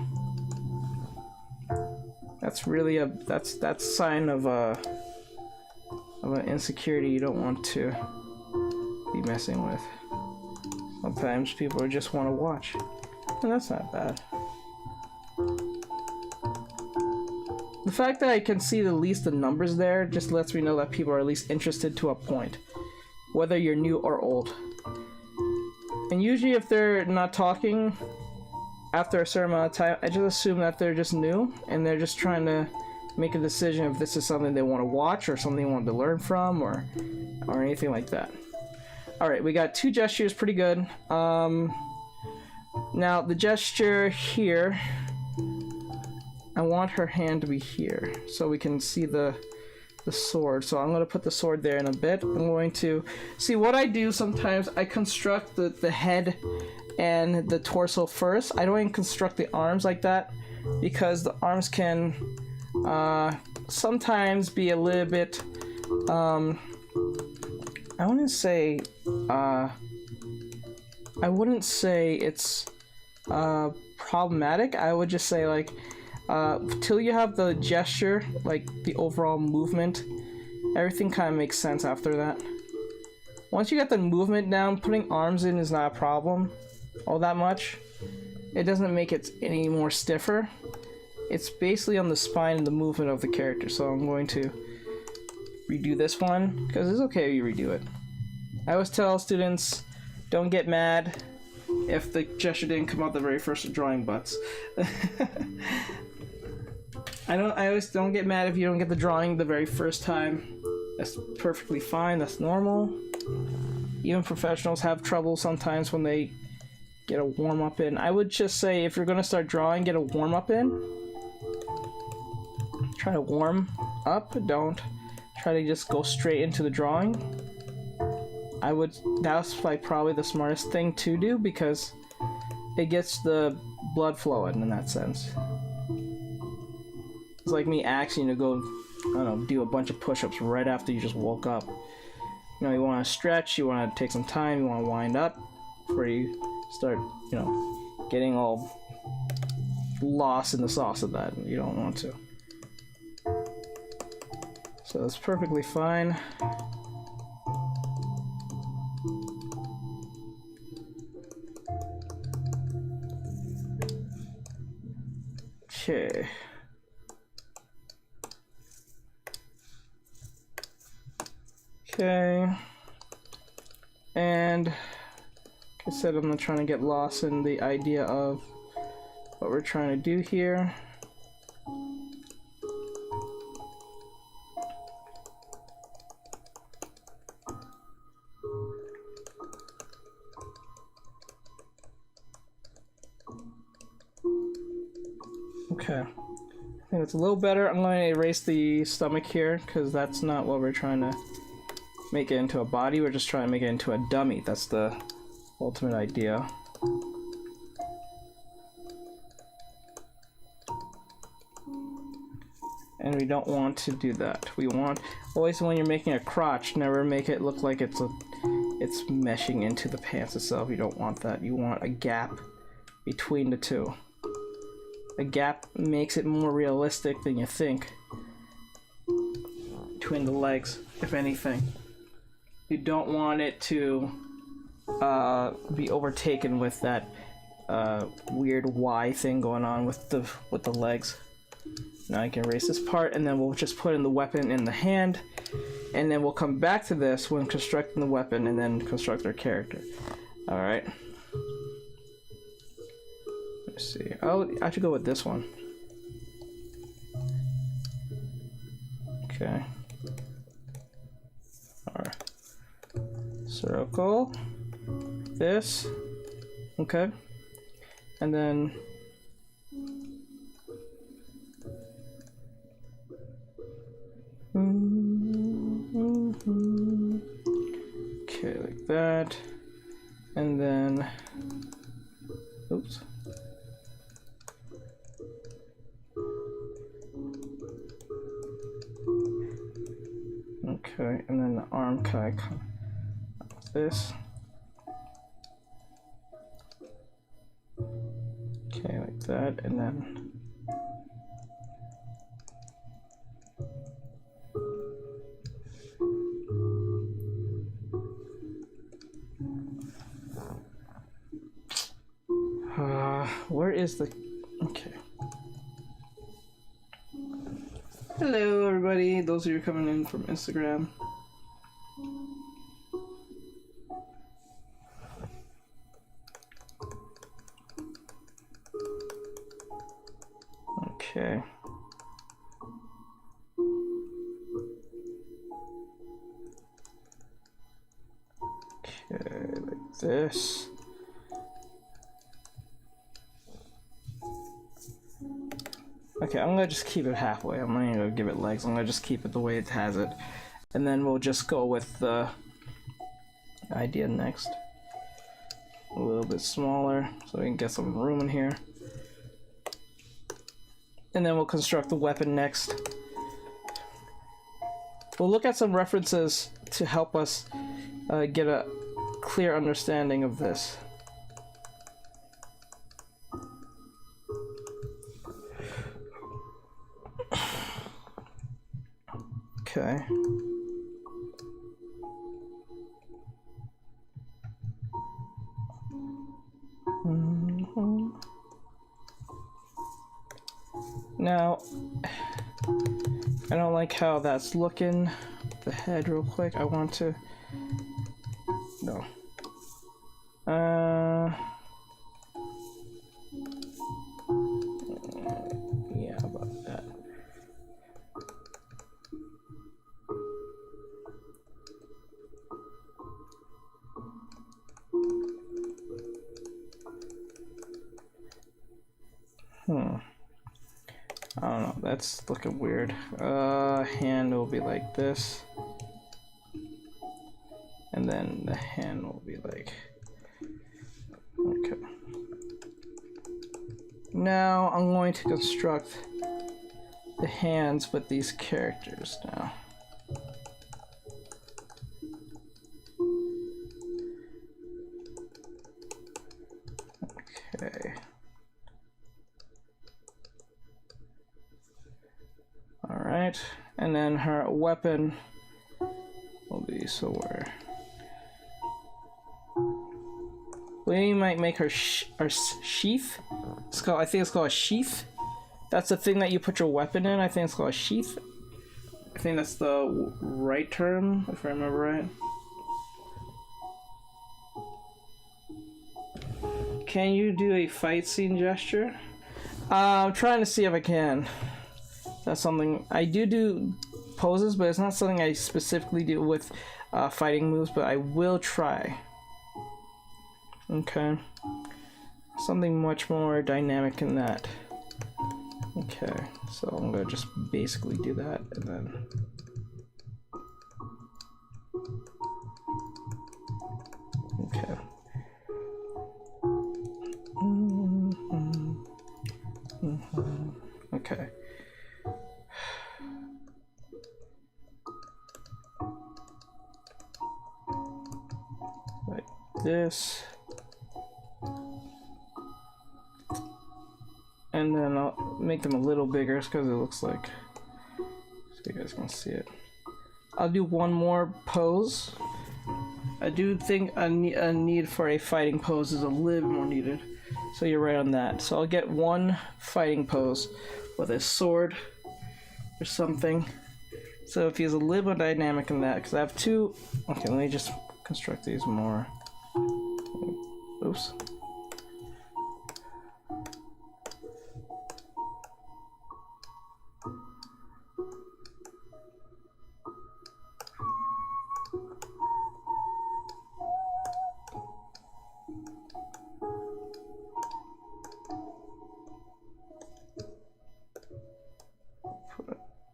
That's really that's a sign of an insecurity you don't want to be messing with. Sometimes people just want to watch, and that's not bad. The fact that I can see at least the numbers there just lets me know that people are at least interested to a point, whether you're new or old. And usually if they're not talking after a certain amount of time, I just assume that they're just new and they're just trying to make a decision if this is something they want to watch or something they want to learn from or anything like that. Alright, we got 2 gestures, pretty good. Now the gesture here, I want her hand to be here so we can see the sword. So I'm going to put the sword there in a bit. I'm going to see what I do sometimes. I construct the head and the torso first. I don't even construct the arms like that because the arms can sometimes be a little bit I wouldn't say it's problematic. I would just say like till you have the gesture, like the overall movement, everything kind of makes sense after that. Once you get the movement down, putting arms in is not a problem all that much. It doesn't make it any more stiffer. It's basically on the spine and the movement of the character. So I'm going to redo this one because it's okay if you redo it. I always tell students, don't get mad if the gesture didn't come out the very first drawing butts. I always don't get mad if you don't get the drawing the very first time. That's perfectly fine, that's normal. Even professionals have trouble sometimes when they get a warm-up in. I would just say if you're gonna start drawing, get a warm-up in. Try to warm up, don't try to just go straight into the drawing. That's like probably the smartest thing to do because it gets the blood flowing in that sense. It's like me asking you to go, I don't know, do a bunch of push-ups right after you just woke up. You know, you want to stretch, you want to take some time, you want to wind up before you start, you know, getting all lost in the sauce of that. You don't want to. So that's perfectly fine. Okay. Okay. And like I said, I'm not trying to get lost in the idea of what we're trying to do here. Okay, I think it's a little better. I'm going to erase the stomach here because that's not what we're trying to make it into a body. We're just trying to make it into a dummy. That's the ultimate idea. And we don't want to do that. We want, always when you're making a crotch, never make it look like it's meshing into the pants itself. You don't want that. You want a gap between the two. A gap makes it more realistic than you think between the legs, if anything. You don't want it to be overtaken with that weird Y thing going on with the legs. Now I can erase this part, and then we'll just put in the weapon in the hand, and then we'll come back to this when constructing the weapon, and then construct our character. All right. Let's see. I should go with this one. Okay. Alright. Circle. This. Okay. And then okay, like that. And then oops. Okay. Okay, and then the arm kind of come like this. Okay, like that, and then where is the... Okay. Hello everybody, those of you coming in from Instagram. Okay. Okay, like this. Okay, I'm gonna just keep it halfway. I'm not gonna give it legs. I'm gonna just keep it the way it has it. And then we'll just go with the idea next. A little bit smaller so we can get some room in here. And then we'll construct the weapon next. We'll look at some references to help us get a clear understanding of this. Okay. Now, I don't like how that's looking. The head real quick. I want to... No. Yeah, about that. I don't know, that's looking weird. Hand will be like this. And then the hand will be like... Okay. Now I'm going to construct the hands with these characters now. Okay. Alright, and then her weapon will be somewhere. We might make her sheath. It's called, I think it's called a sheath. That's the thing that you put your weapon in. I think it's called a sheath. I think that's the right term, if I remember right. Can you do a fight scene gesture? I'm trying to see if I can. That's something I do poses, but it's not something I specifically do with fighting moves, but I will try. Okay. Something much more dynamic than that. Okay, so I'm gonna just basically do that and then... Okay. Okay. Like this. And then I'll make them a little bigger because it looks like, so you guys can see it. I'll do one more pose. I do think a need for a fighting pose is a little more needed. So you're right on that. So I'll get one fighting pose with a sword or something. So if he's a little more dynamic in that, because I have two. Okay, let me just construct these more. Oops.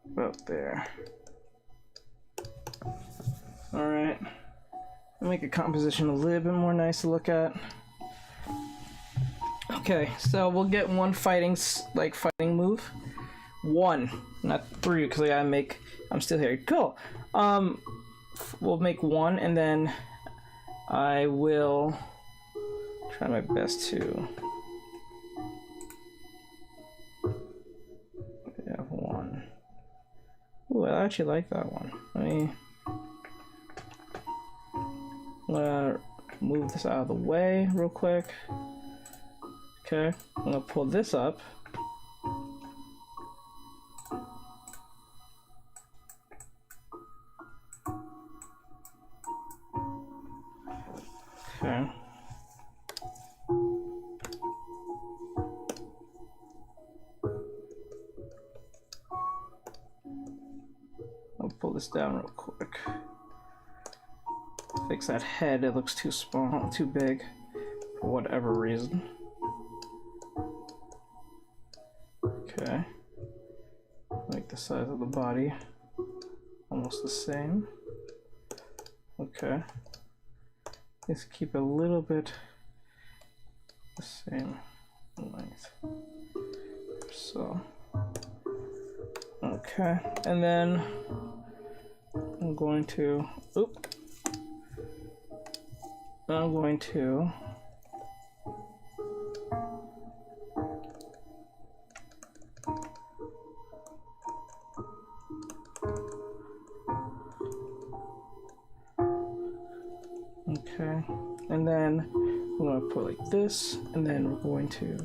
About there. Alright. Make a composition a little bit more nice to look at. Okay, so we'll get one fighting move 1, not 3, because I gotta make. I'm still here. Cool. We'll make 1, and then I will try my best to. Yeah, 1. Ooh, I actually like that one. I'm gonna move this out of the way real quick. Okay, I'm gonna pull this up. Okay. I'll pull this down real quick. Fix that head, it looks too small, too big, for whatever reason. Okay. Make the size of the body almost the same. Okay. Let's keep a little bit the same length. So. Okay, and then I'm going to, okay, and then I'm going to put like this, and then we're going to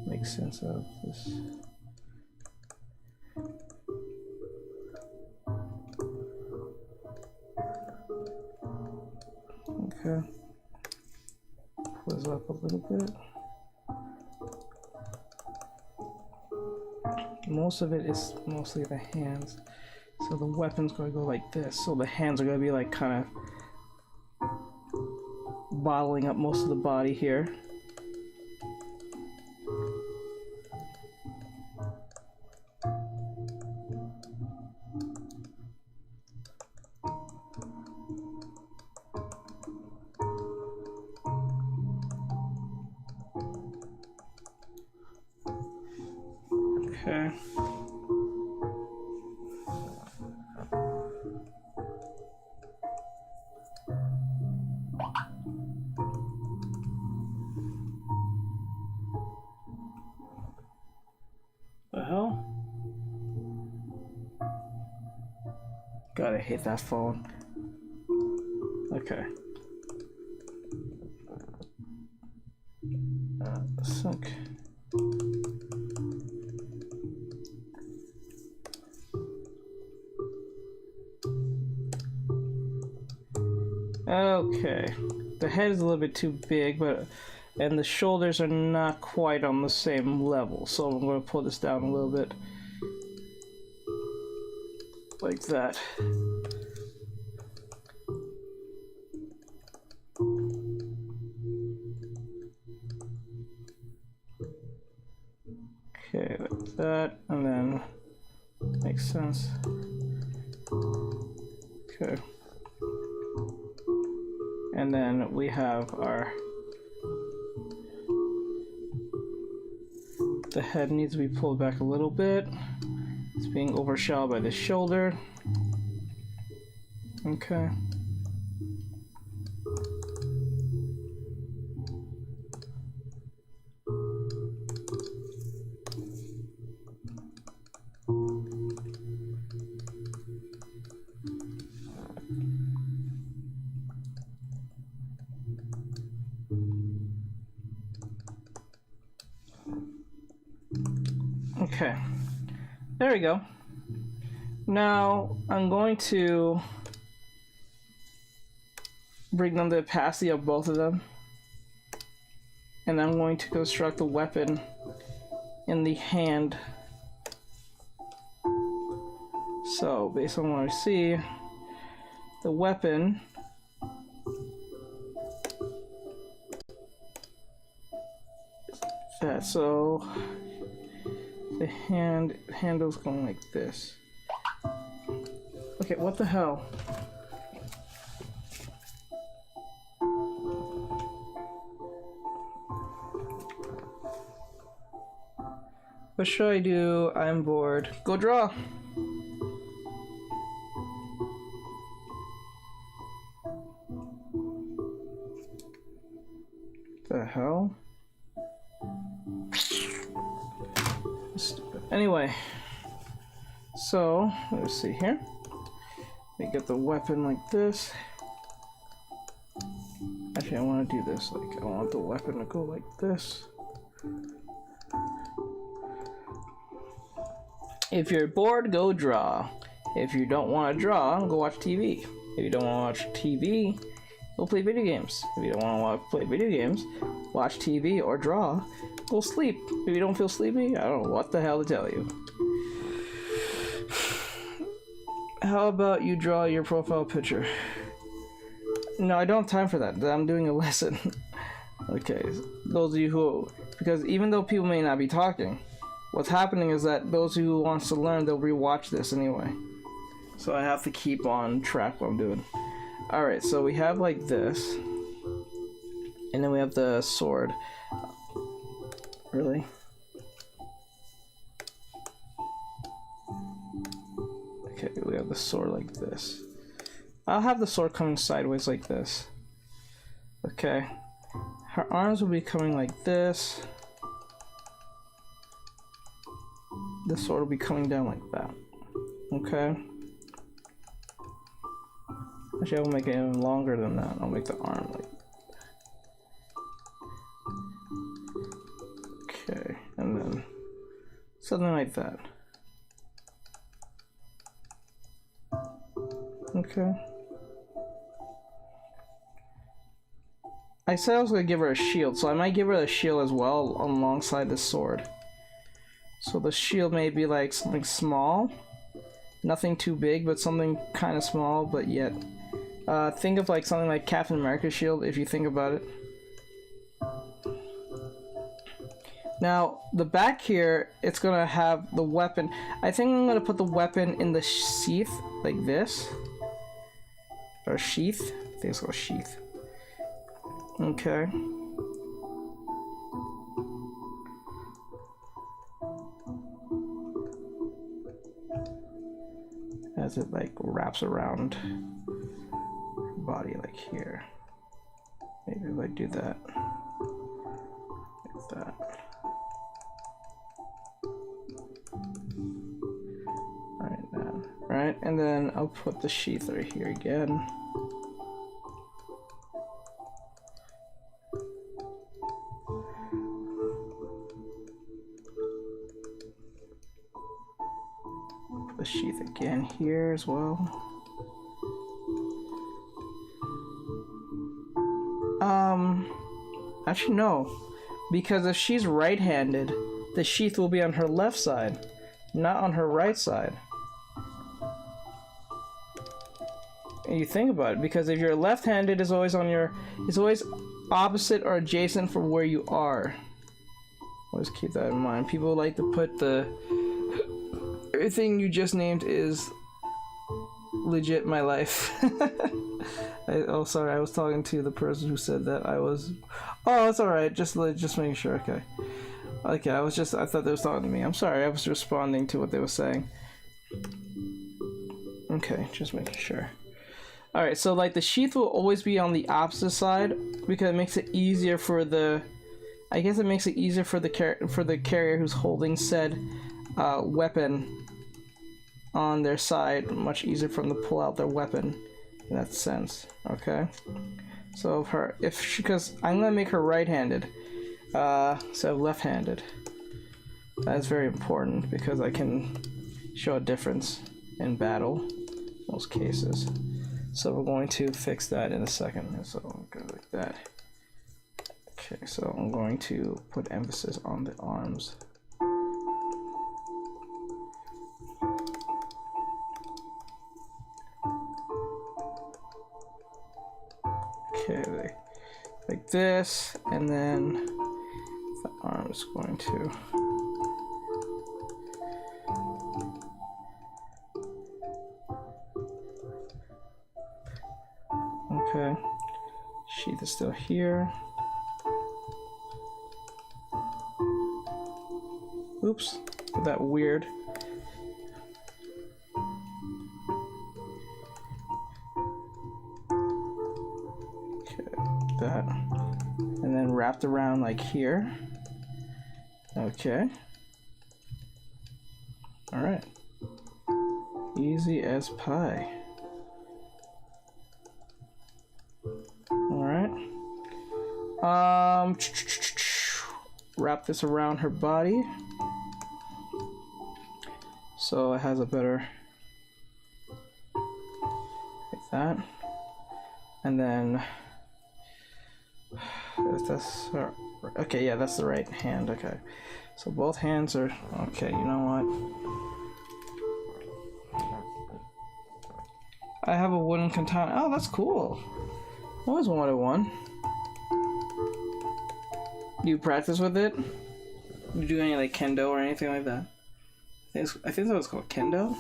make sense of this. Okay, pull this up a little bit. Most of it is mostly the hands, so the weapon's going to go like this, so the hands are going to be like kind of bottling up most of the body here. Okay. The hell? God, I hate that phone. Okay. Sunk. Okay, the head is a little bit too big, and the shoulders are not quite on the same level, so I'm going to pull this down a little bit, like that. Okay, like that, and then makes sense. Okay. And then we have the head needs to be pulled back a little bit. It's being overshadowed by the shoulder. Okay. Okay, there we go. Now I'm going to bring down the opacity of both of them, and I'm going to construct the weapon in the hand. So based on what I see, the weapon that, so the handle's going like this. Okay, what the hell? What should I do? I'm bored. Go draw. The hell? Stupid. Anyway, so let's see here. We get the weapon like this. Actually, I want to do this. Like, I want the weapon to go like this. If you're bored, go draw. If you don't want to draw, go watch TV. If you don't want to watch TV, go play video games. If you don't want to play video games, watch TV or draw. Go sleep. If you don't feel sleepy, I don't know what the hell to tell you. How about you draw your profile picture? No, I don't have time for that. I'm doing a lesson. Okay, those of you who... Because even though people may not be talking, what's happening is that those who wants to learn, they'll rewatch this anyway. So I have to keep on track what I'm doing. Alright, so we have like this. And then we have the sword. Really? Okay, we have the sword like this. I'll have the sword coming sideways like this. Okay. Her arms will be coming like this. The sword will be coming down like that. Okay. Actually, I will make it even longer than that. I'll make the arm like... Okay, and then something like that. Okay. I said I was gonna give her a shield, so I might give her a shield as well alongside the sword. So the shield may be like something small, nothing too big, but something kind of small, but yet. Think of like something like Captain America's shield, if you think about it. Now, the back here, it's gonna have the weapon. I think I'm gonna put the weapon in the sheath, like this. Or sheath? I think it's called sheath. Okay. As it like wraps around her body like here. Maybe if I do that. Like that. Alright, then. Right, and then I'll put the sheath right here again. The sheath again here as well. Actually no, because if she's right-handed, the sheath will be on her left side, not on her right side. And you think about it, because if you're left-handed, it's always opposite or adjacent from where you are. Always keep that in mind. People like to put the everything you just named is legit my life. Oh, sorry, I was talking to the person who said that I was... Oh, it's alright, just making sure, okay. Okay, I thought they was talking to me. I'm sorry, I was responding to what they were saying. Okay, just making sure. Alright, so like the sheath will always be on the opposite side, because it makes it easier for the... I guess it makes it easier for the carrier who's holding said weapon on their side, much easier for them to pull out their weapon in that sense. Okay, so because I'm gonna make her right-handed instead of left-handed. That is very important because I can show a difference in battle in most cases. So we're going to fix that in a second. So I'll go like that. Okay, so I'm going to put emphasis on the arms. Okay, like this, and then the arm is going to okay. Sheath is still here. Oop. Oops, did that weird. Okay, that. And then wrapped around like here. Okay. Alright. Easy as pie. Alright. Wrap this around her body. So it has a better, like that. And then, is this, okay, yeah, that's the right hand, okay. So both hands are, okay, you know what? I have a wooden katana. Oh, that's cool. I always wanted one. Do you practice with it? Do you do any like kendo or anything like that? I think that was called kendo.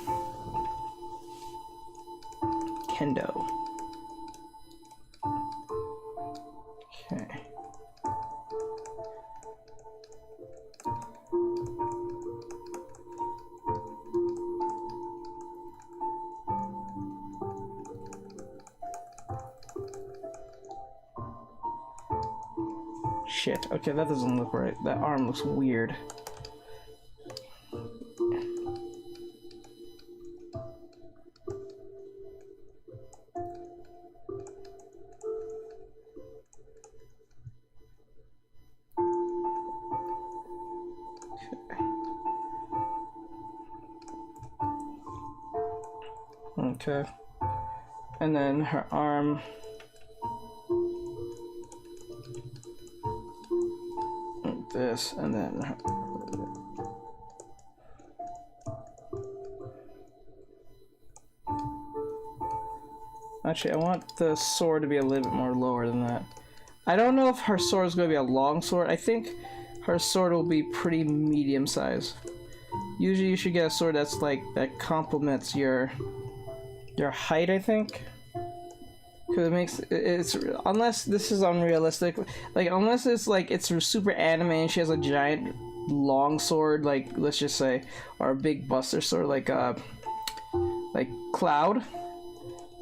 Kendo. Okay. Shit. Okay, that doesn't look right. That arm looks weird. Okay. And then her arm. This, and then actually I want the sword to be a little bit more lower than that. I don't know if her sword is going to be a long sword. I think her sword will be pretty medium size. Usually you should get a sword that's like that complements your height, I think. Because it makes it's unless this is unrealistic, like unless it's like it's super anime and she has a giant long sword, like let's just say, or a big buster sword like Cloud.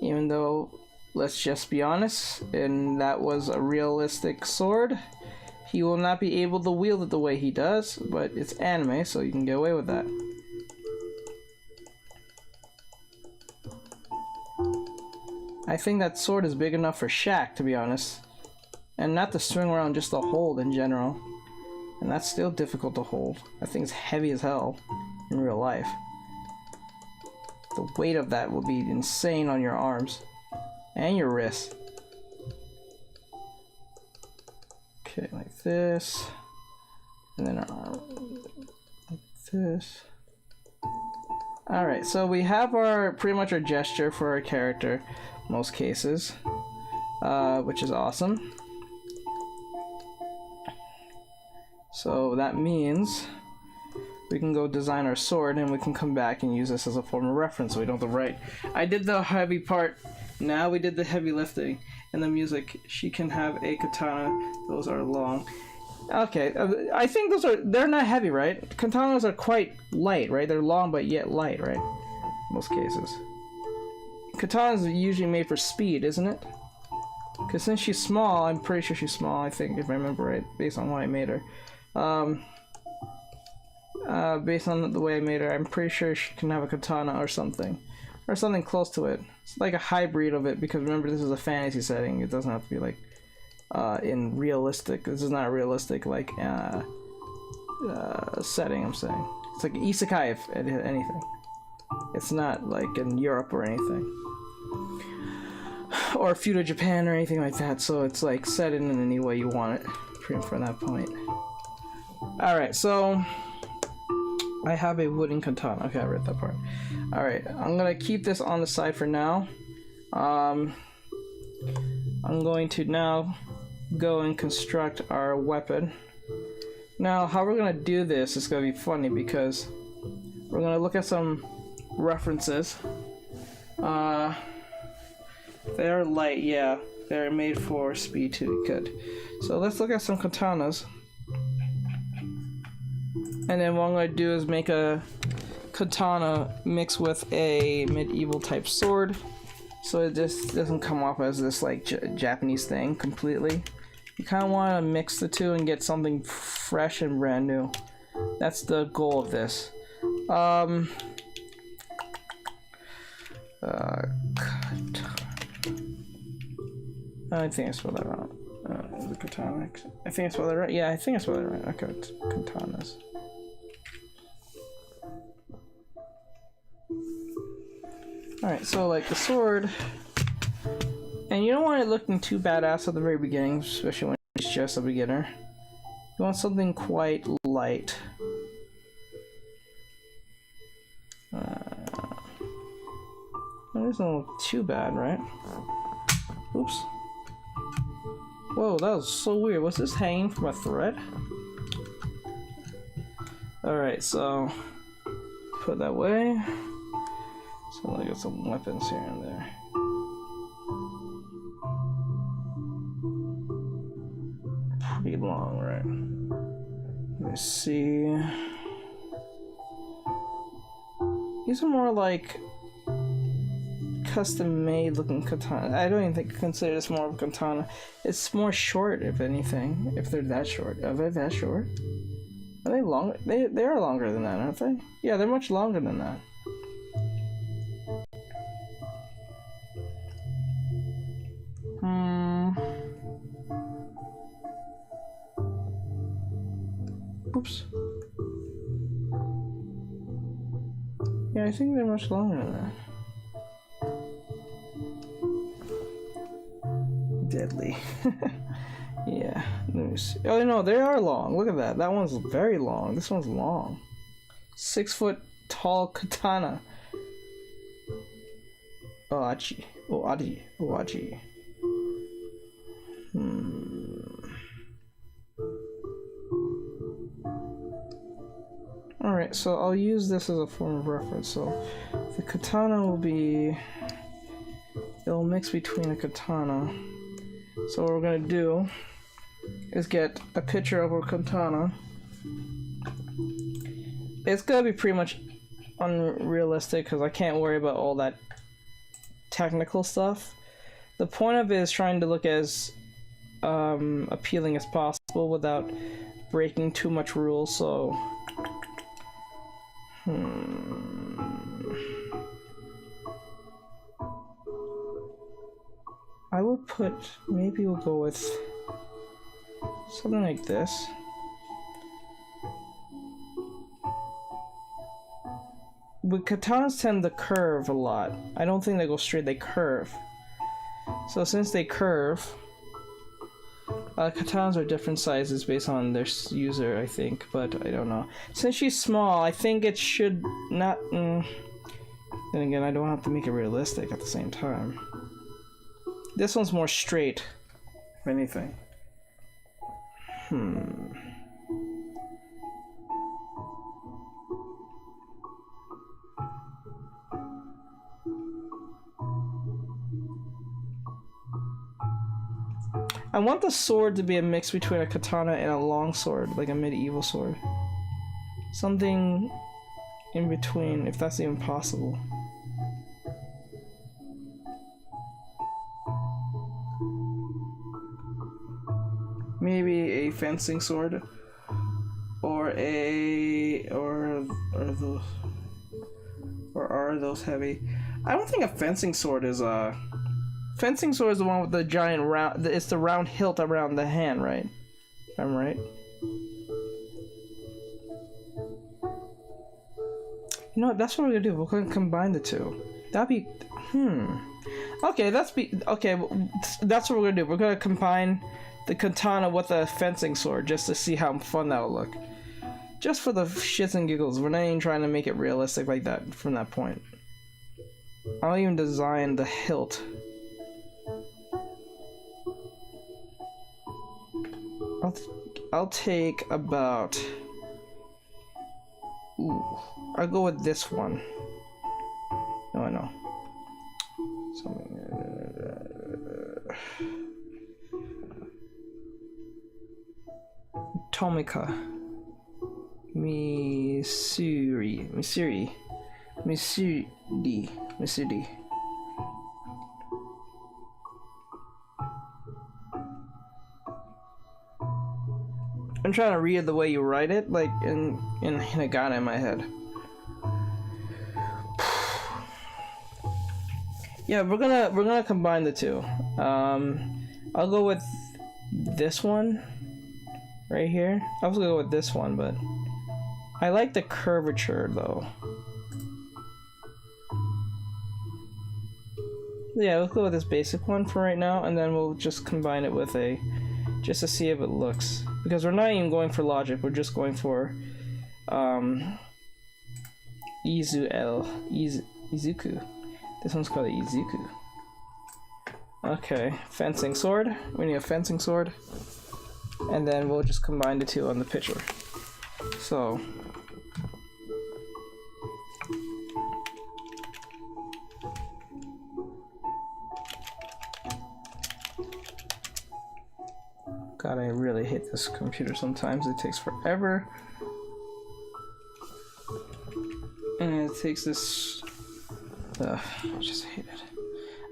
Even though, let's just be honest, and that was a realistic sword, he will not be able to wield it the way he does. But it's anime, so you can get away with that. I think that sword is big enough for Shaq, to be honest. And not to swing around, just to hold in general. And that's still difficult to hold. That thing's heavy as hell in real life. The weight of that will be insane on your arms. And your wrists. Okay, like this. And then our arm like this. Alright, so we have our pretty much our gesture for our character. Most cases, which is awesome. So that means we can go design our sword and we can come back and use this as a form of reference so we don't have to write. I did the heavy part, now we did the heavy lifting. And the music, she can have a katana, those are long. Okay, I think they're not heavy, right? Katanas are quite light, right? They're long but yet light, right? Most cases. Katana's usually made for speed, isn't it? Because since she's small, I'm pretty sure she's small, I think, if I remember right, based on what I made her. Based on the way I made her, I'm pretty sure she can have a katana or something. Or something close to it. It's like a hybrid of it, because remember, this is a fantasy setting. It doesn't have to be like, in realistic, this is not a realistic, like, setting, I'm saying. It's like isekai, if anything. It's not like in Europe or anything. Or feudal Japan or anything like that, so it's like set in any way you want it from that point. Alright, so I have a wooden katana. Okay, I read that part. Alright, I'm gonna keep this on the side for now. I'm going to now go and construct our weapon. Now, how we're gonna do this is gonna be funny because we're gonna look at some references. They're light, yeah. They're made for speed too, good. So let's look at some katanas. And then what I'm gonna do is make a katana mix with a medieval type sword, so it just doesn't come off as this like Japanese thing completely. You kind of want to mix the two and get something fresh and brand new. That's the goal of this. I think I spelled that wrong. The katana. I think I spelled that right. Yeah, I think I spelled that right. Okay, it's katanas. Alright, so like the sword, and you don't want it looking too badass at the very beginning, especially when it's just a beginner. You want something quite light. It doesn't look too bad, right? Oops. Whoa, that was so weird. Was this hanging from a thread? Alright, so put that away. So I got some weapons here and there. Pretty long, right? Let me see. These are more like custom made looking katana. I don't even think I consider this more of a katana. It's more short, if anything. If they're that short. Are they that short? Are they longer? They are longer than that, aren't they? Yeah, they're much longer than that. Oops. Yeah, I think they're much longer than that. Deadly. Yeah, let me see. Oh no, they are long. Look at that. That one's very long. This one's long. 6 foot tall katana. Oachi. Oachi. Oachi. Alright, so I'll use this as a form of reference. So the katana will be... it'll mix between a katana. So what we're gonna do is get a picture of a katana. It's gonna be pretty much unrealistic because I can't worry about all that technical stuff. The point of it is trying to look as appealing as possible without breaking too much rules, so... I would put... maybe we'll go with something like this. But katanas tend to curve a lot. I don't think they go straight, they curve. So since they curve, katanas are different sizes based on their user, I think, but I don't know. Since she's small, I think it should not... then again, I don't have to make it realistic at the same time. This one's more straight, if anything. I want the sword to be a mix between a katana and a long sword, like a medieval sword. Something in between, if that's even possible. Maybe a fencing sword, or are those heavy? I don't think a fencing sword is a... Fencing sword is the one with the giant round... It's the round hilt around the hand, right? If I'm right. You know what? That's what we're gonna do. We're gonna combine the two. That'd be... Okay, that's what we're gonna do. We're gonna combine the katana with a fencing sword just to see how fun that'll look. Just for the shits and giggles. We're not even trying to make it realistic like that from that point. I'll even design the hilt. I'll take about... Ooh, I'll go with this one. No, I know. Something... Tomika. Missouri. I'm trying to read the way you write it, like in Hinagana in my head. Yeah, we're gonna combine the two. I'll go with this one right here. I was gonna go with this one, but I like the curvature though. Yeah, let's go with this basic one for right now, and then we'll just combine it with a, just to see if it looks. Because we're not even going for logic, we're just going for Izuku. This one's called Izuku. Okay, fencing sword. We need a fencing sword. And then we'll just combine the two on the picture. So God, I really hate this computer sometimes. It takes forever. And it takes this... I just hate it.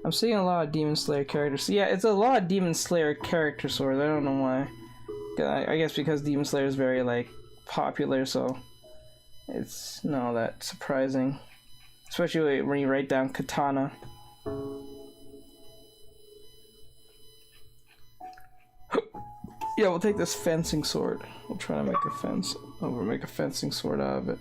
I'm seeing a lot of Demon Slayer characters. Yeah, it's a lot of Demon Slayer character swords. I don't know why. I guess because Demon Slayer is very, like, popular, so it's not that surprising. Especially when you write down katana. Yeah, we'll take this fencing sword. We'll try to make a fence. Oh, we'll make a fencing sword out of it.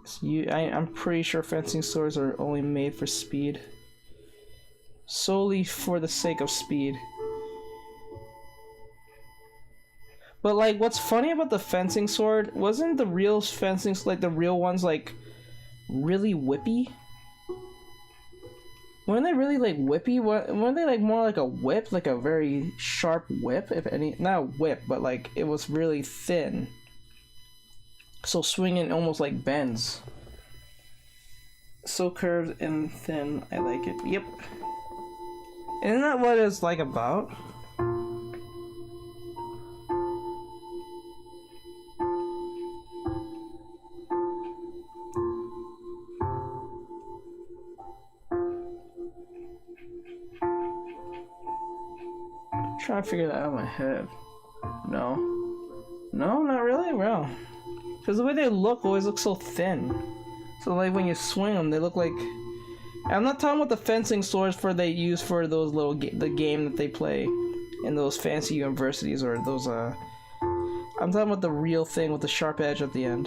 So I'm pretty sure fencing swords are only made for speed. Solely for the sake of speed. But like, what's funny about the fencing sword, wasn't the real fencing, like the real ones, like really whippy? Weren't they really like whippy? Weren't they like more like a whip, like a very sharp whip, if any? Not a whip, but like it was really thin. So swinging almost like bends. So curved and thin, I like it. Yep. Isn't that what it's like about? I'm trying to figure that out in my head. No. No, not really? Well. Because the way they look always look so thin. So like when you swing them, they look like... I'm not talking about the fencing swords for they use for those little the game that they play in those fancy universities or those I'm talking about the real thing with the sharp edge at the end.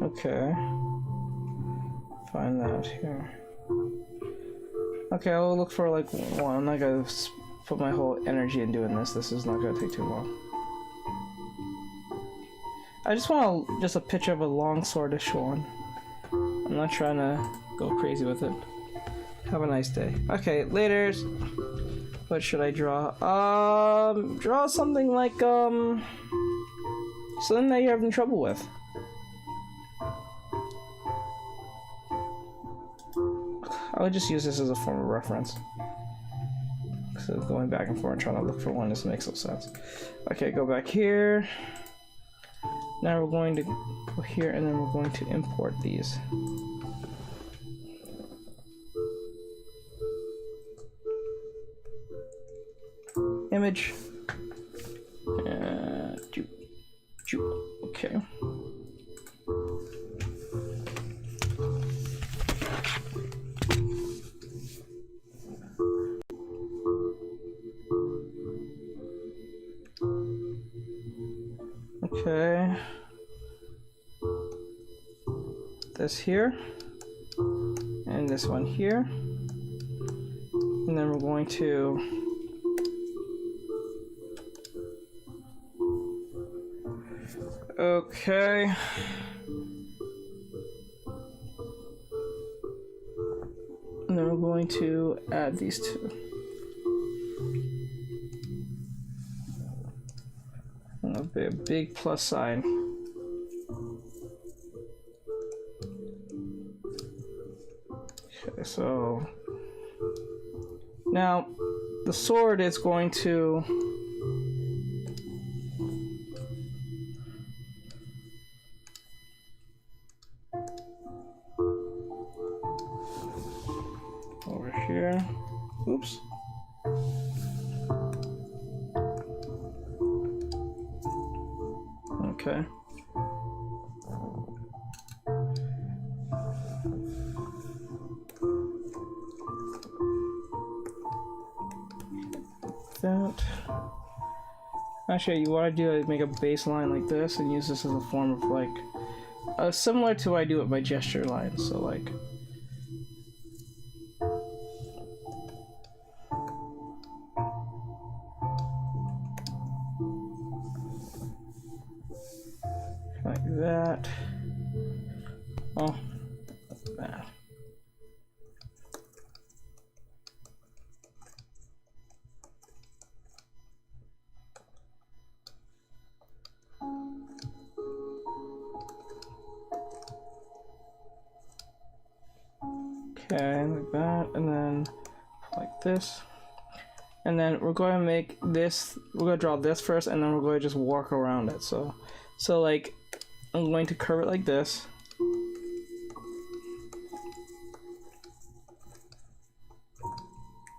Okay. Find that here. Okay, I'll look for like one. I'm not gonna put my whole energy in doing this. This is not gonna take too long. I just want just a picture of a long swordish one. I'm not trying to go crazy with it. Have a nice day. Okay, later. What should I draw? Draw something like something that you're having trouble with. I'll just use this as a form of reference. So going back and forth and trying to look for one, this makes no sense. Okay, go back here. Now we're going to go here and then we're going to import these. Image. Okay. Okay. This here. And this one here. And then we're going to Okay. And then we're going to add these two. And a big plus sign. Okay, so now the sword is going to over here. Oops. Okay. That. Actually, you want to do is make a baseline like this and use this as a form of like, similar to what I do with my gesture lines. So like. Like that. Oh, that. Okay, like that, and then like this. And then we're going to make this, we're going to draw this first, and then we're going to just work around it. So like, I'm going to curve it like this.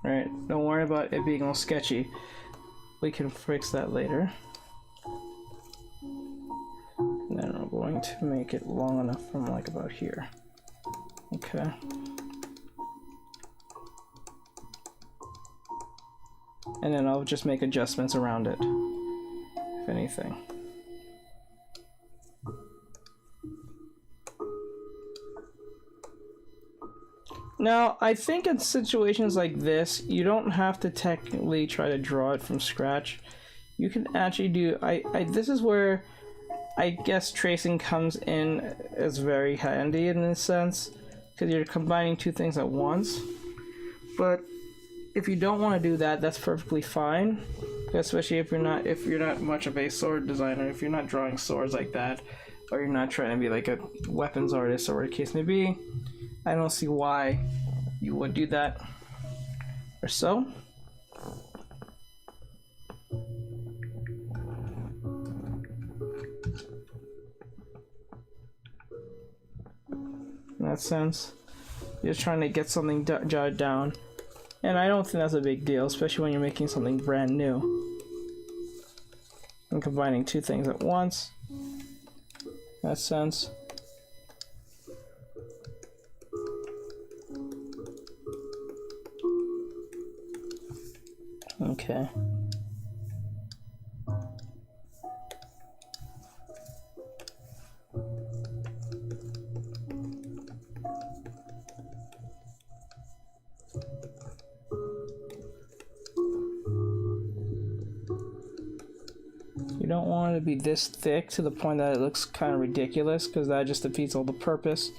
Right, don't worry about it being all sketchy. We can fix that later. And then we're going to make it long enough from like about here. Okay. And then I'll just make adjustments around it, if anything. Now, I think in situations like this, you don't have to technically try to draw it from scratch. You can actually do, this is where I guess tracing comes in as very handy in this sense, because you're combining two things at once. But if you don't want to do that, that's perfectly fine. Especially if you're not much of a sword designer, if you're not drawing swords like that, or you're not trying to be like a weapons artist or whatever the case may be, I don't see why you would do that. Or so. In that sense, you're just trying to get something jotted down. And I don't think that's a big deal, especially when you're making something brand new. And combining two things at once. In that sense. Okay. You don't want it to be this thick to the point that it looks kind of ridiculous, because that just defeats all the purpose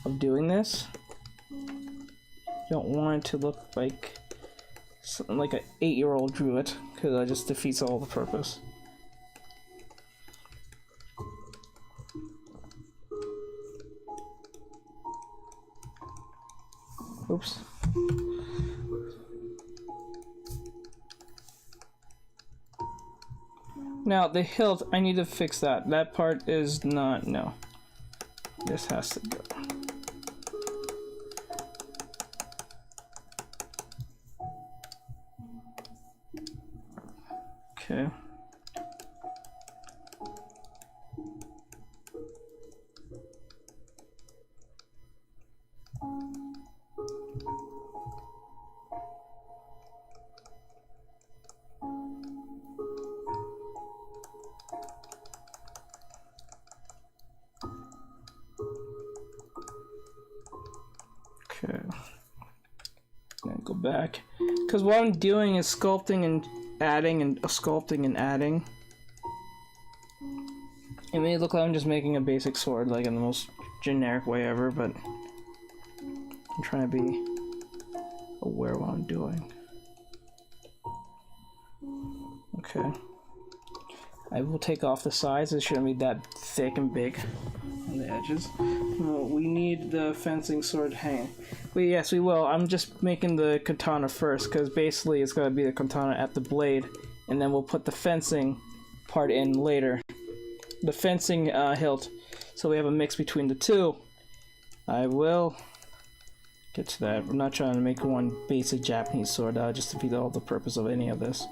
of doing this. You don't want it to look like something like an 8-year-old drew it, because that just defeats all the purpose. Oops. Now, the hilt, I need to fix that. That part is not, no. This has to go. Okay. Okay. Then go back. Because what I'm doing is sculpting and adding and sculpting and adding. may look like I'm just making a basic sword, like in the most generic way ever, but I'm trying to be aware of what I'm doing. Okay. I will take off the sides. It shouldn't be that thick and big on the edges. Well, we need the fencing sword hang. But yes, we will. I'm just making the katana first, because basically it's going to be the katana at the blade, and then we'll put the fencing part in later. The fencing hilt, so we have a mix between the two. I will get to that. We're not trying to make one basic Japanese sword. That would just defeat all the purpose of any of this.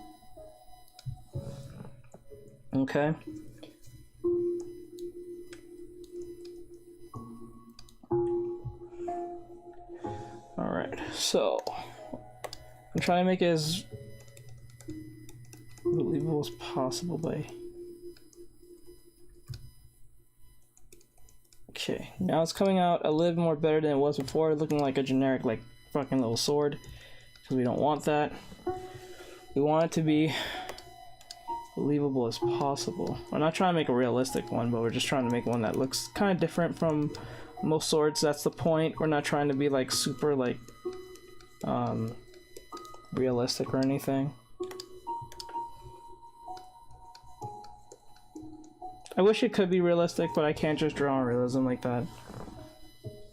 Okay. Alright, so I'm trying to make it as believable as possible by... Okay, now it's coming out a little more better than it was before, looking like a generic, like, fucking little sword. Because we don't want that. We want it to be believable as possible. We're not trying to make a realistic one, but we're just trying to make one that looks kind of different from most swords. That's the point. We're not trying to be like super like realistic or anything. I wish it could be realistic, but I can't just draw on realism like that.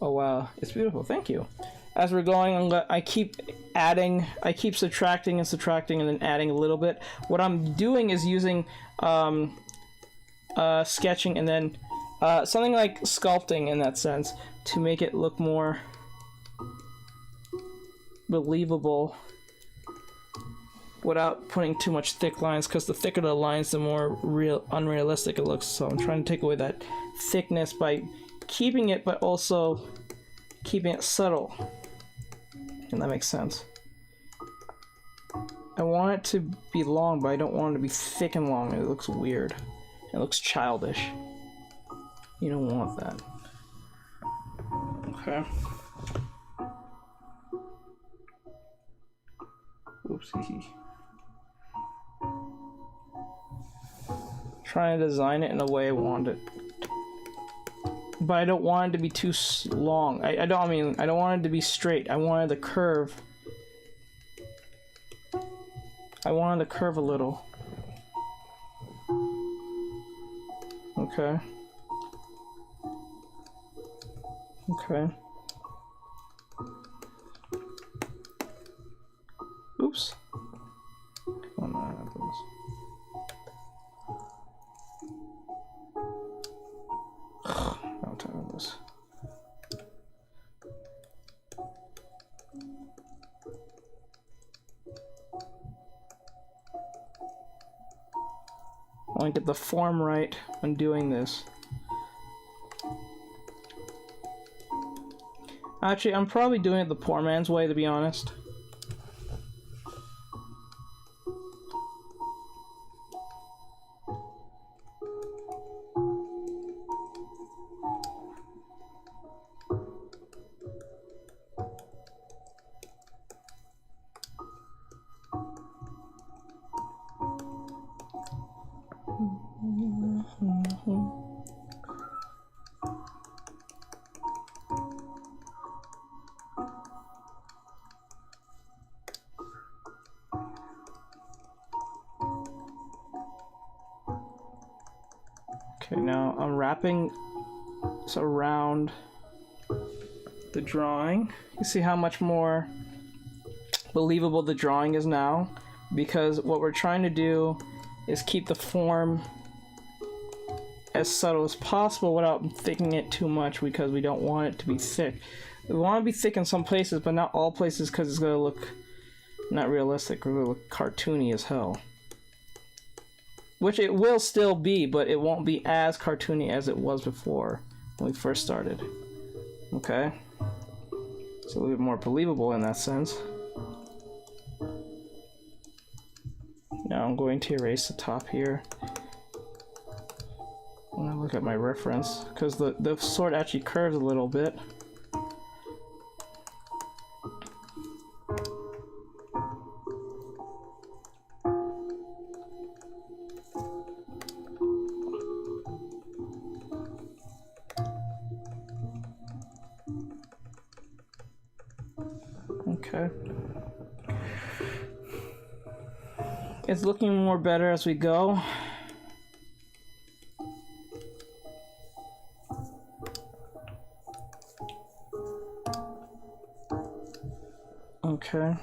Oh wow, it's beautiful. Thank you. As we're going, I keep adding, I keep subtracting and subtracting and then adding a little bit. What I'm doing is using sketching and then something like sculpting in that sense to make it look more believable without putting too much thick lines, because the thicker the lines, the more unrealistic it looks. So I'm trying to take away that thickness by keeping it, but also keeping it subtle. And that makes sense. I want it to be long, but I don't want it to be thick and long. It looks weird. It looks childish. You don't want that. Okay. Oopsie. Trying to design it in a way I want it. But I don't want it to be too long. I don't want it to be straight. I wanted to curve. I wanted to curve a little. Okay. Okay. Oops. Oh no, that happens. I'll time this. I want to get the form right when doing this. Actually, I'm probably doing it the poor man's way, to be honest. Okay, now I'm wrapping this around the drawing. You see how much more believable the drawing is now? Because what we're trying to do is keep the form as subtle as possible without thickening it too much, because we don't want it to be thick. We want to be thick in some places, but not all places, because it's going to look not realistic. It's going to look cartoony as hell. Which it will still be, but it won't be as cartoony as it was before when we first started. Okay? It's a little bit more believable in that sense. Now I'm going to erase the top here. I'm gonna look at my reference, because the sword actually curves a little bit. Okay. It's looking more better as we go. Okay.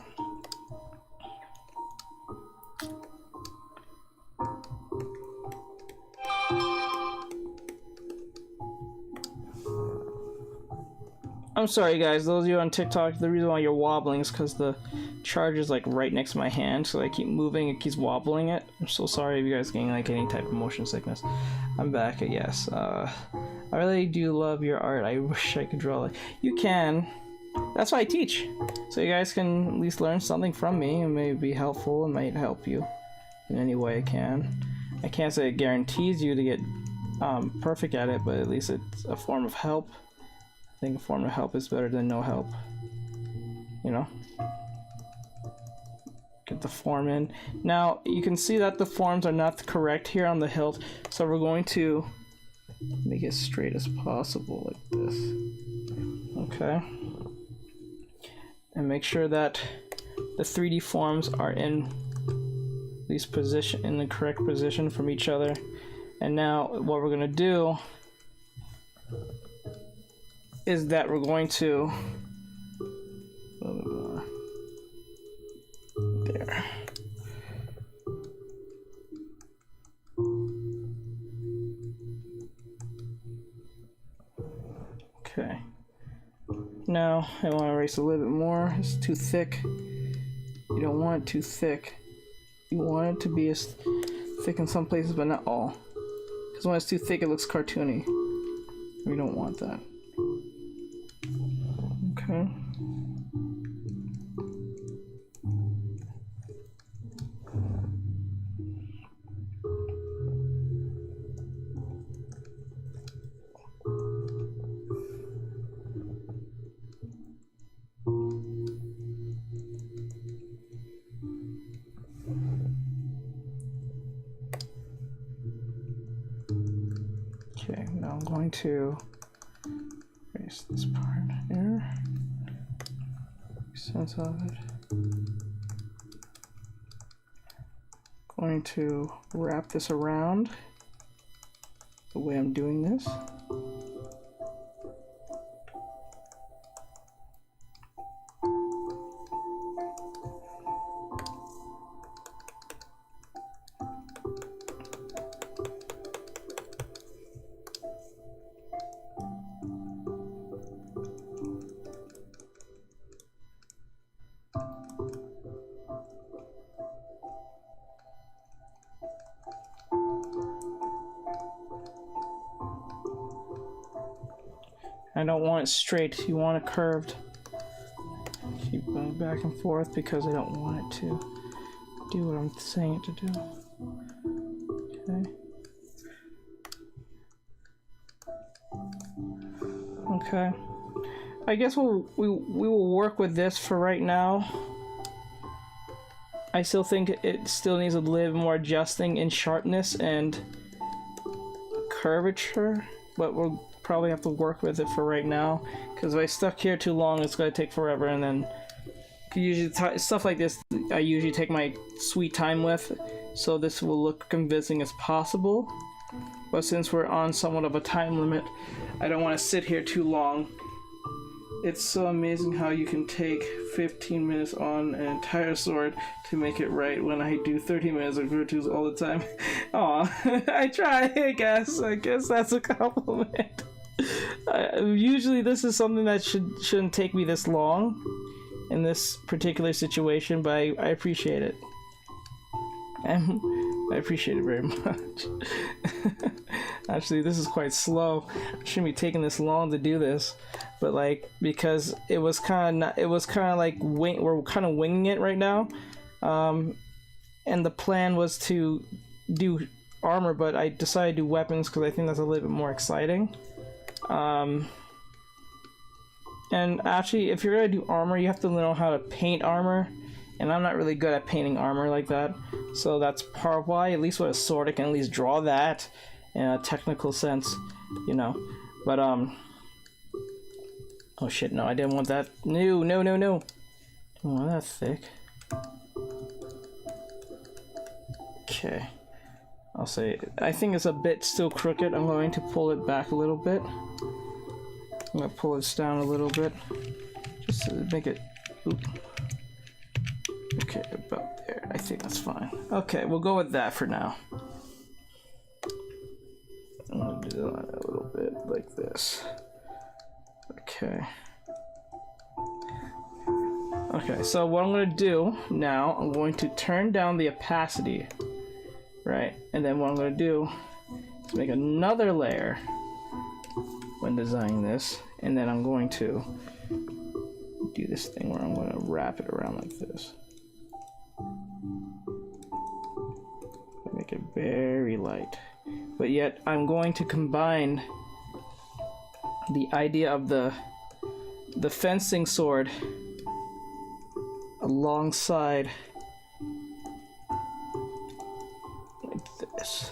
I'm sorry guys, those of you on TikTok, the reason why you're wobbling is because the charger's like right next to my hand, so I keep moving, it keeps wobbling it. I'm so sorry if you guys getting like any type of motion sickness. I'm back, yes. I really do love your art. I wish I could draw like you can. That's why I teach. So you guys can at least learn something from me. It may be helpful, it might help you in any way I can. I can't say it guarantees you to get perfect at it, but at least it's a form of help. I think a form of help is better than no help. You know? Get the form in. Now, you can see that the forms are not correct here on the hilt, so we're going to make it straight as possible like this. Okay. And make sure that the 3D forms are in these position, in the correct position from each other. And now what we're gonna do is that we're going to there. Okay. Now I want to erase a little bit more. It's too thick. You don't want it too thick. You want it to be as thick in some places, but not all. Because when it's too thick, it looks cartoony. We don't want that. Okay. Okay, now I'm going to erase this part here. Sense of it. Going to wrap this around the way I'm doing this. I don't want it straight, you want it curved. Keep going back and forth because I don't want it to do what I'm saying it to do. Okay. Okay. I guess we will work with this for right now. I still think it still needs a little more adjusting in sharpness and curvature, but we'll probably have to work with it for right now, because if I stuck here too long it's going to take forever, and then usually stuff like this I usually take my sweet time with, so this will look convincing as possible. But since we're on somewhat of a time limit, I don't want to sit here too long. It's so amazing how you can take 15 minutes on an entire sword to make it right when I do 30 minutes of virtues all the time. Aw, I try, I guess. I guess that's a compliment. Usually this is something that shouldn't take me this long in this particular situation, but I appreciate it. And I appreciate it very much. Actually, this is quite slow. I shouldn't be taking this long to do this, but like, because it was kind of like we're kind of winging it right now, and the plan was to do armor, but I decided to do weapons because I think that's a little bit more exciting. And actually, if you're gonna do armor, you have to know how to paint armor, and I'm not really good at painting armor like that, so that's part of why. At least with a sword I can at least draw that in a technical sense, you know. But oh shit, no, I didn't want that. No. Oh, that's thick. Okay. I'll say, I think it's a bit still crooked. I'm going to pull it back a little bit. I'm gonna pull this down a little bit. Just to make it, oop. Okay, about there. I think that's fine. Okay, we'll go with that for now. I'm gonna do that a little bit like this. Okay. Okay, so what I'm gonna do now, I'm going to turn down the opacity, right? And then what I'm gonna do is make another layer when designing this, and then I'm going to do this thing where I'm gonna wrap it around like this. Make it very light, but yet I'm going to combine the idea of the fencing sword alongside like this.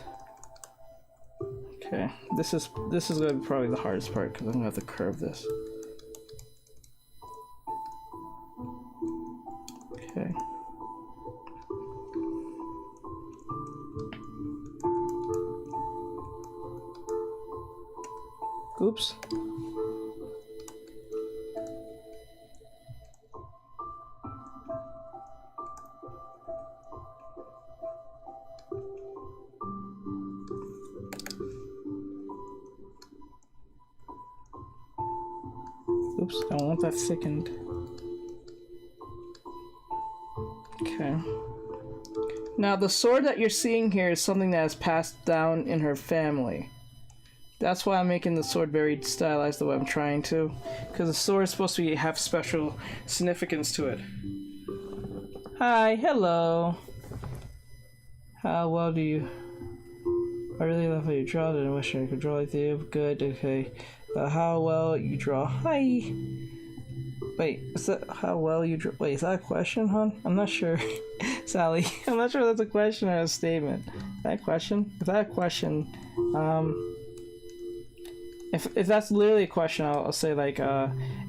Okay, this is gonna be probably the hardest part because I'm gonna have to curve this. Okay. Oops. Oops, I don't want that thickened. Okay. Now the sword that you're seeing here is something that is passed down in her family. That's why I'm making the sword very stylized the way I'm trying to, because the sword is supposed to have special significance to it. Hi, hello. How well do you... I really love how you draw it. I wish I could draw like you. Good, okay. How well you draw. Hi. Wait, is that how well you draw? Wait, is that a question, hon? I'm not sure. Sally, I'm not sure if that's a question or a statement. Is that a question? If that's a question, if that's literally a question, I'll say like,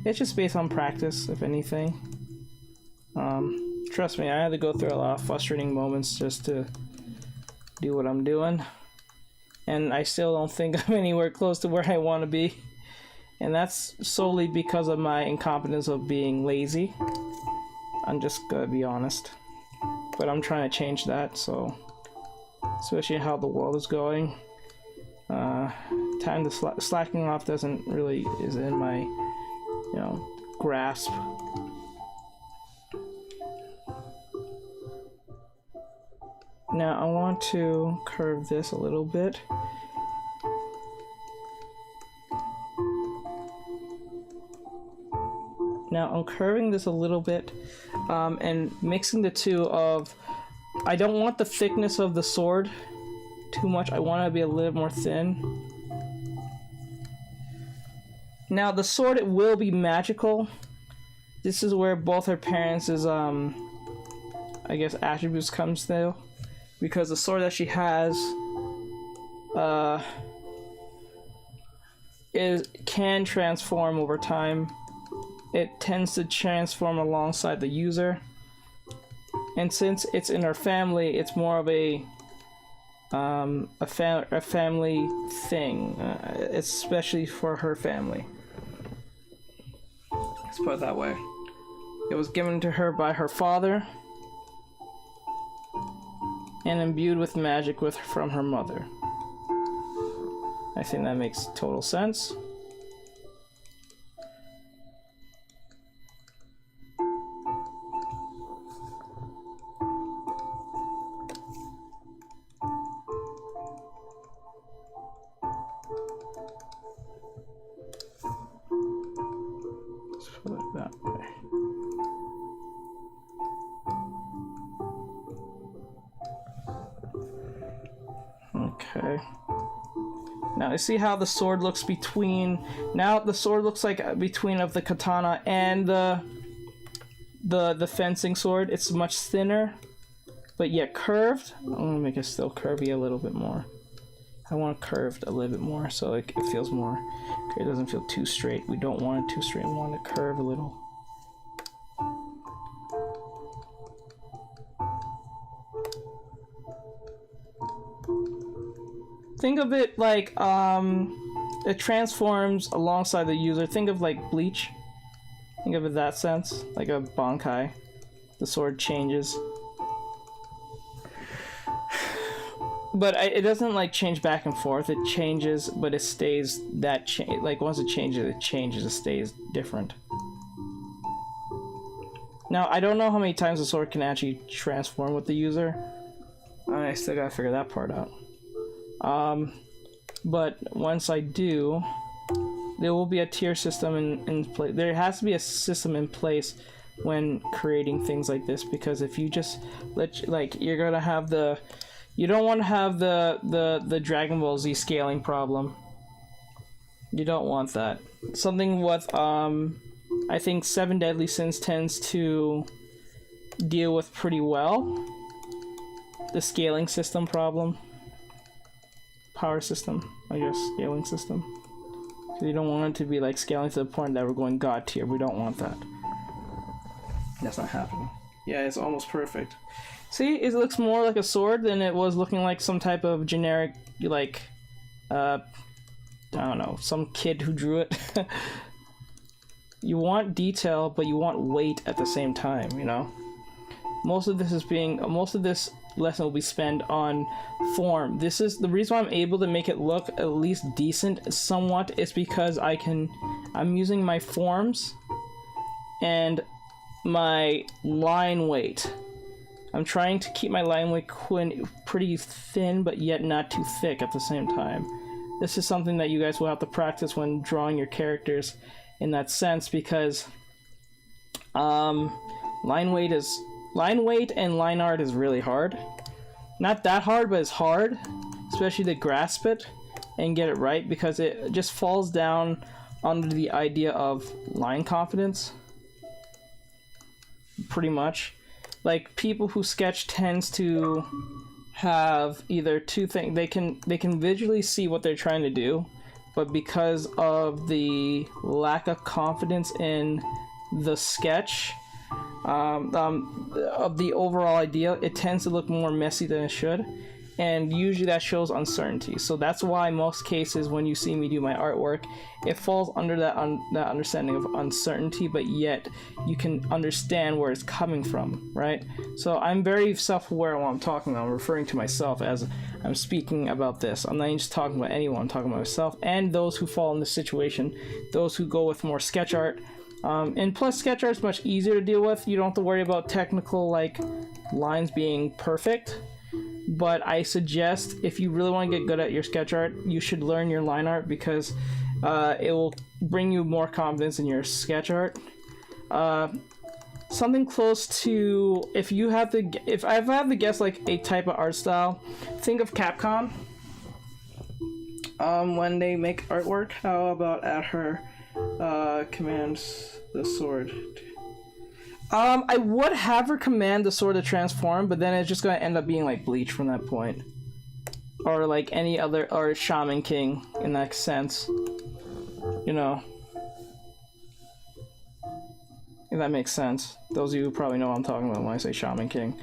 it's just based on practice, if anything. Trust me, I had to go through a lot of frustrating moments just to do what I'm doing. And I still don't think I'm anywhere close to where I want to be. And that's solely because of my incompetence of being lazy. I'm just gonna be honest. But I'm trying to change that, so... Especially how the world is going. Time to slacking off is in my, grasp. Now I want to curve this a little bit. Now I'm curving this a little bit and mixing the two of, I don't want the thickness of the sword too much, I want it to be a little more thin. Now the sword, it will be magical. This is where both her parents' I guess attributes comes through, because the sword that she has can transform over time. It tends to transform alongside the user, and since it's in her family, it's more of a family thing, especially for her family. Let's put it that way. It was given to her by her father and imbued with magic from her mother. I think that makes total sense. Let's put it that way. Okay. Now you see how the sword looks between. Now the sword looks like between of the katana and the fencing sword. It's much thinner, but yet curved. I'm gonna make it still curvy a little bit more. I want it curved a little bit more so it feels more. Okay, it doesn't feel too straight. We don't want it too straight. We want it to curve a little. think of it like it transforms alongside the user. Think of like Bleach. Think of it that sense, like a Bankai. The sword changes. But it doesn't like change back and forth. It changes, but it stays that like once it changes, it stays different. Now, I don't know how many times the sword can actually transform with the user. I still gotta figure that part out. But once I do, there will be a tier system in place. There has to be a system in place when creating things like this, because if you just you're gonna have you don't want to have the Dragon Ball Z scaling problem. You don't want that. Something with I think 7 Deadly Sins tends to deal with pretty well. The scaling system problem. Power system, I guess, scaling system. Because you don't want it to be like scaling to the point that we're going God tier. We don't want that. That's not happening. Yeah, it's almost perfect. See, it looks more like a sword than it was looking like some type of generic, like, I don't know, some kid who drew it. You want detail, but you want weight at the same time, you know? Most of this lesson will be spent on form. This is the reason why I'm able to make it look at least decent somewhat, is because I'm using my forms and my line weight. I'm trying to keep my line weight pretty thin, but yet not too thick at the same time. This is something that you guys will have to practice when drawing your characters in that sense, because line weight and line art is really hard. Not that hard, but it's hard, especially to grasp it and get it right, because it just falls down under the idea of line confidence. Pretty much. Like, people who sketch tends to have either two things. They can visually see what they're trying to do, but because of the lack of confidence in the sketch, of the overall idea, it tends to look more messy than it should, and usually that shows uncertainty. So that's why most cases when you see me do my artwork, it falls under that understanding of uncertainty, but yet you can understand where it's coming from, right? So I'm very self-aware when I'm talking. I'm referring to myself as I'm speaking about this. I'm not just talking about anyone. I'm talking about myself and those who fall in this situation, those who go with more sketch art. And plus, sketch art is much easier to deal with. You don't have to worry about technical like lines being perfect. But I suggest, if you really want to get good at your sketch art, you should learn your line art, because it will bring you more confidence in your sketch art. Something close to, if I have to guess like a type of art style, think of Capcom. When they make artwork, how about at her commands the sword? I would have her command the sword to transform, but then it's just gonna end up being like Bleach from that point. Or like any other, or Shaman King in that sense. You know. If that makes sense. Those of you who probably know what I'm talking about when I say Shaman King.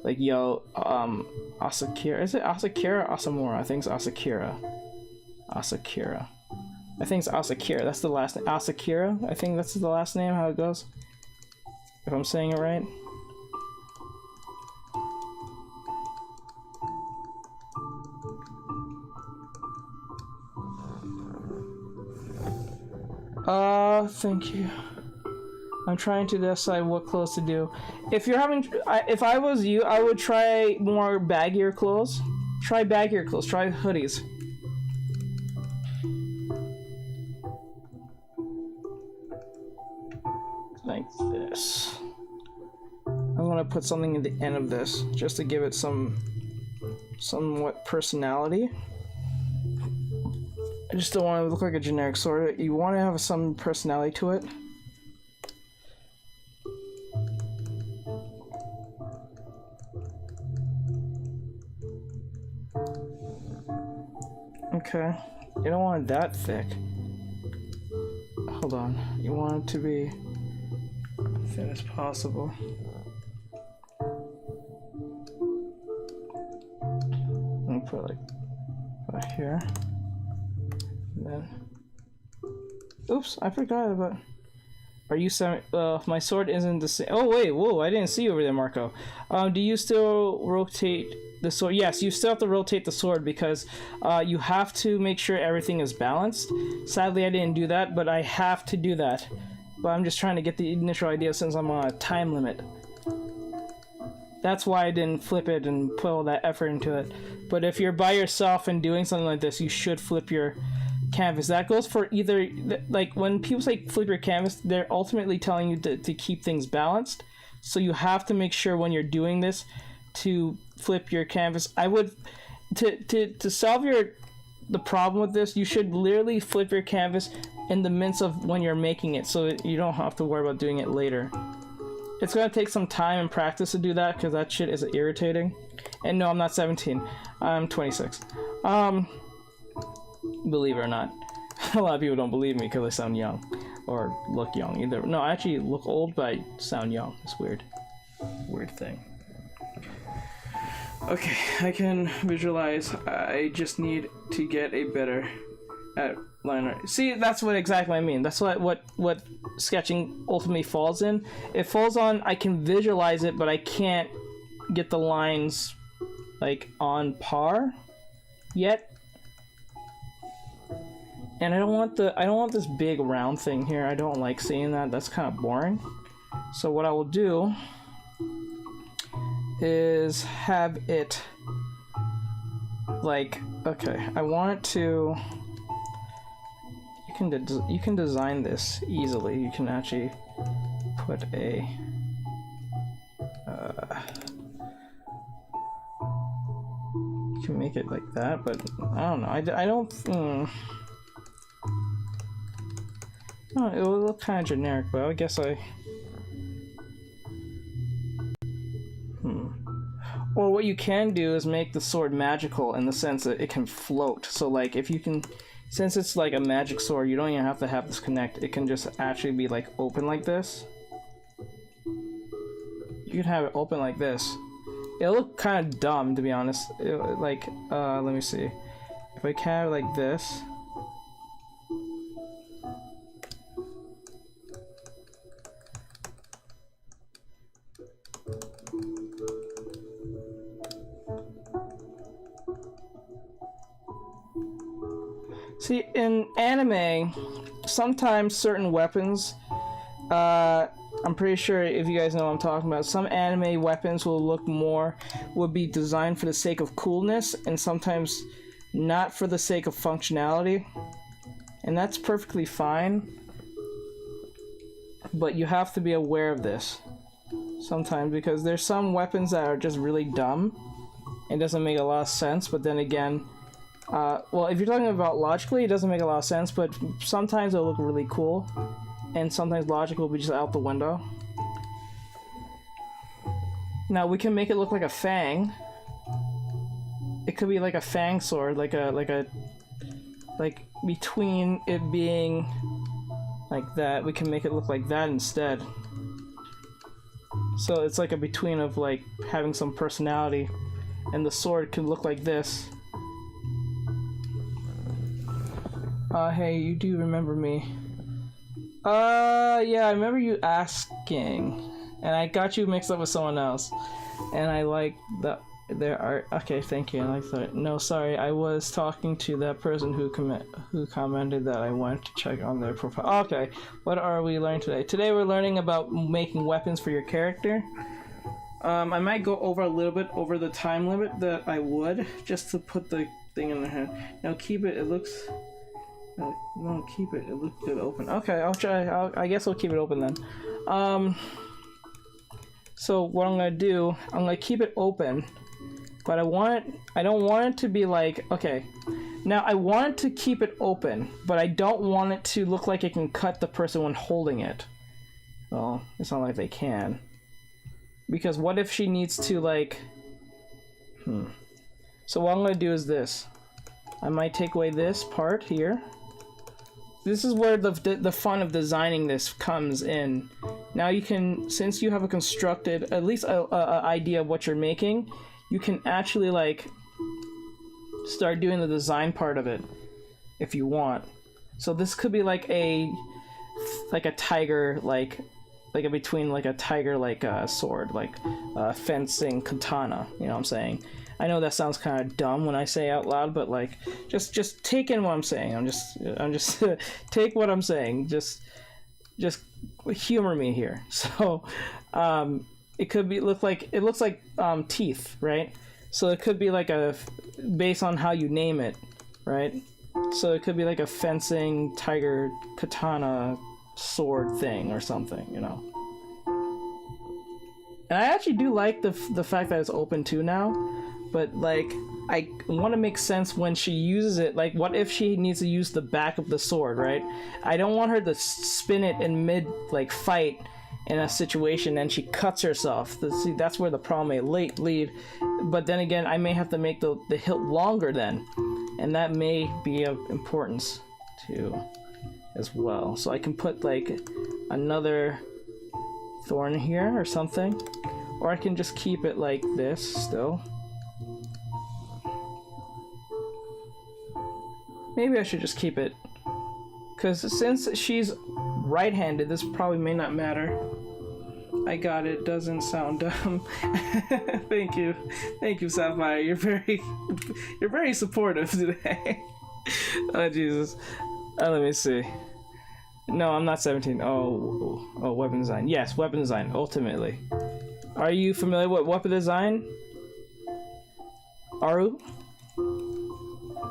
Like, Asakura. Is it Asakura or Asamura? I think it's Asakura. Asakura. I think it's Asakura. That's the last name. Asakura? I think that's the last name, how it goes. If I'm saying it right. Thank you. I'm trying to decide what clothes to do. If I was you, I would try more baggier clothes. Try baggier clothes. Try hoodies. Like this. I want to put something at the end of this just to give it somewhat personality. I just don't want to look like a generic sword. You want to have some personality to it. Okay. You don't want it that thick. Hold on. You want it to be thin as possible. Let me put like here. And then, oops, I forgot about. Are you my sword isn't the same. Oh wait, whoa! I didn't see you over there, Marco. Do you still rotate the sword? Yes, you still have to rotate the sword because you have to make sure everything is balanced. Sadly, I didn't do that, but I have to do that. But I'm just trying to get the initial idea since I'm on a time limit. That's why I didn't flip it and put all that effort into it. But if you're by yourself and doing something like this, you should flip your canvas. That goes for either, like when people say flip your canvas, they're ultimately telling you to keep things balanced. So you have to make sure when you're doing this to flip your canvas. I would, to solve the problem with this, you should literally flip your canvas in the midst of when you're making it, so you don't have to worry about doing it later. It's gonna take some time and practice to do that because that shit is irritating. And no, I'm not 17. I'm 26. Believe it or not. A lot of people don't believe me because I sound young. Or look young either. No, I actually look old, but I sound young. It's weird. Weird thing. Okay, I can visualize. I just need to get a better at line art. See, that's what exactly I mean. That's what sketching ultimately falls in. It falls on I can visualize it, but I can't get the lines like on par yet. And I don't want this big round thing here. I don't like seeing that. That's kind of boring. So what I will do is have it like, okay, I want it to, you can design this easily. You can actually put a you can make it like that, but I don't know. I don't oh, it will look kind of generic, but I guess Or what you can do is make the sword magical in the sense that it can float. So like if you can, since it's like a magic sword, you don't even have to have this connect. It can just actually be like open like this. You can have it open like this. It'll look kind of dumb, to be honest. Let me see. If I have it like this. See, in anime, sometimes certain weapons, I'm pretty sure if you guys know what I'm talking about, some anime weapons would be designed for the sake of coolness, and sometimes not for the sake of functionality. And that's perfectly fine, but you have to be aware of this sometimes, because there's some weapons that are just really dumb. It doesn't make a lot of sense, but then again, well, if you're talking about logically, it doesn't make a lot of sense, but sometimes it'll look really cool, and sometimes logic will be just out the window. Now, we can make it look like a fang. It could be like a fang sword, like between it being like that, we can make it look like that instead. So it's like a between of like having some personality, and the sword can look like this. Hey, you do remember me. Yeah, I remember you asking. And I got you mixed up with someone else. And I like their art. Okay, thank you. I like that. No, sorry, I was talking to that person who commented that I wanted to check on their profile. Okay, what are we learning today? Today we're learning about making weapons for your character. I might go over a little bit over the time limit that I would, just to put the thing in their hand. Now keep it, it looks... No, keep it. It looks good open. Okay, I'll try. I guess I'll keep it open then. So what I'm gonna do, I'm gonna keep it open, but I don't want it to be like, okay. Now I want it to keep it open, but I don't want it to look like it can cut the person when holding it. Well, it's not like they can. Because what if she needs to like, So what I'm gonna do is this. I might take away this part here. This is where the fun of designing this comes in. Now you can, since you have a constructed, at least a idea of what you're making, you can actually like start doing the design part of it if you want. So this could be like a tiger, like a between like a tiger like sword, like fencing katana, you know what I'm saying? I know that sounds kind of dumb when I say it out loud, but like just take in what I'm saying. I'm just take what I'm saying. Just humor me here. So it could be looks like teeth, right? So it could be like based on how you name it, right? So it could be like a fencing tiger katana sword thing or something, you know. And I actually do like the fact that it's open too now, but like I want to make sense when she uses it. Like, what if she needs to use the back of the sword, right? I don't want her to spin it in mid like fight in a situation and she cuts herself. See, that's where the problem may lead. But then again, I may have to make the hilt longer then, and that may be of importance too as well. So I can put like another thorn here or something, or I can just keep it like this still. Maybe I should just keep it, because since she's right-handed, this probably may not matter. I got it. Doesn't sound dumb. Thank you, Sapphire. You're very supportive today. Oh Jesus. Let me see. No, I'm not 17. Oh, weapon design. Yes, weapon design. Ultimately, are you familiar with weapon design? Aru?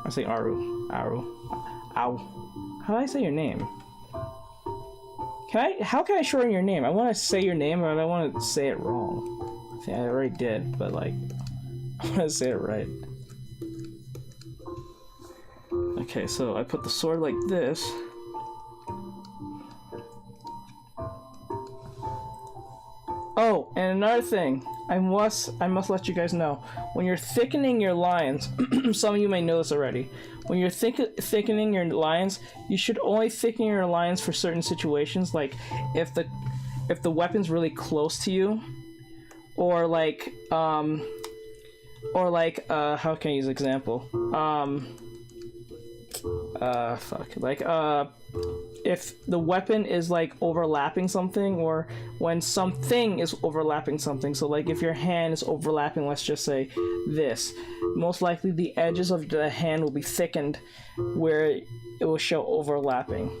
I say Aru. Ow. How do I say your name? How can I shorten your name? I want to say your name, but I don't want to say it wrong. I think I already did, but like, I want to say it right. Okay, so I put the sword like this. Oh, and another thing, I must let you guys know, when you're thickening your lines, some of you may know this already, when you're thickening your lines, you should only thicken your lines for certain situations, like if the weapon's really close to you, or like how can I use an example? If the weapon is like overlapping something, or when something is overlapping something. So like if your hand is overlapping, let's just say this, most likely the edges of the hand will be thickened where it will show overlapping.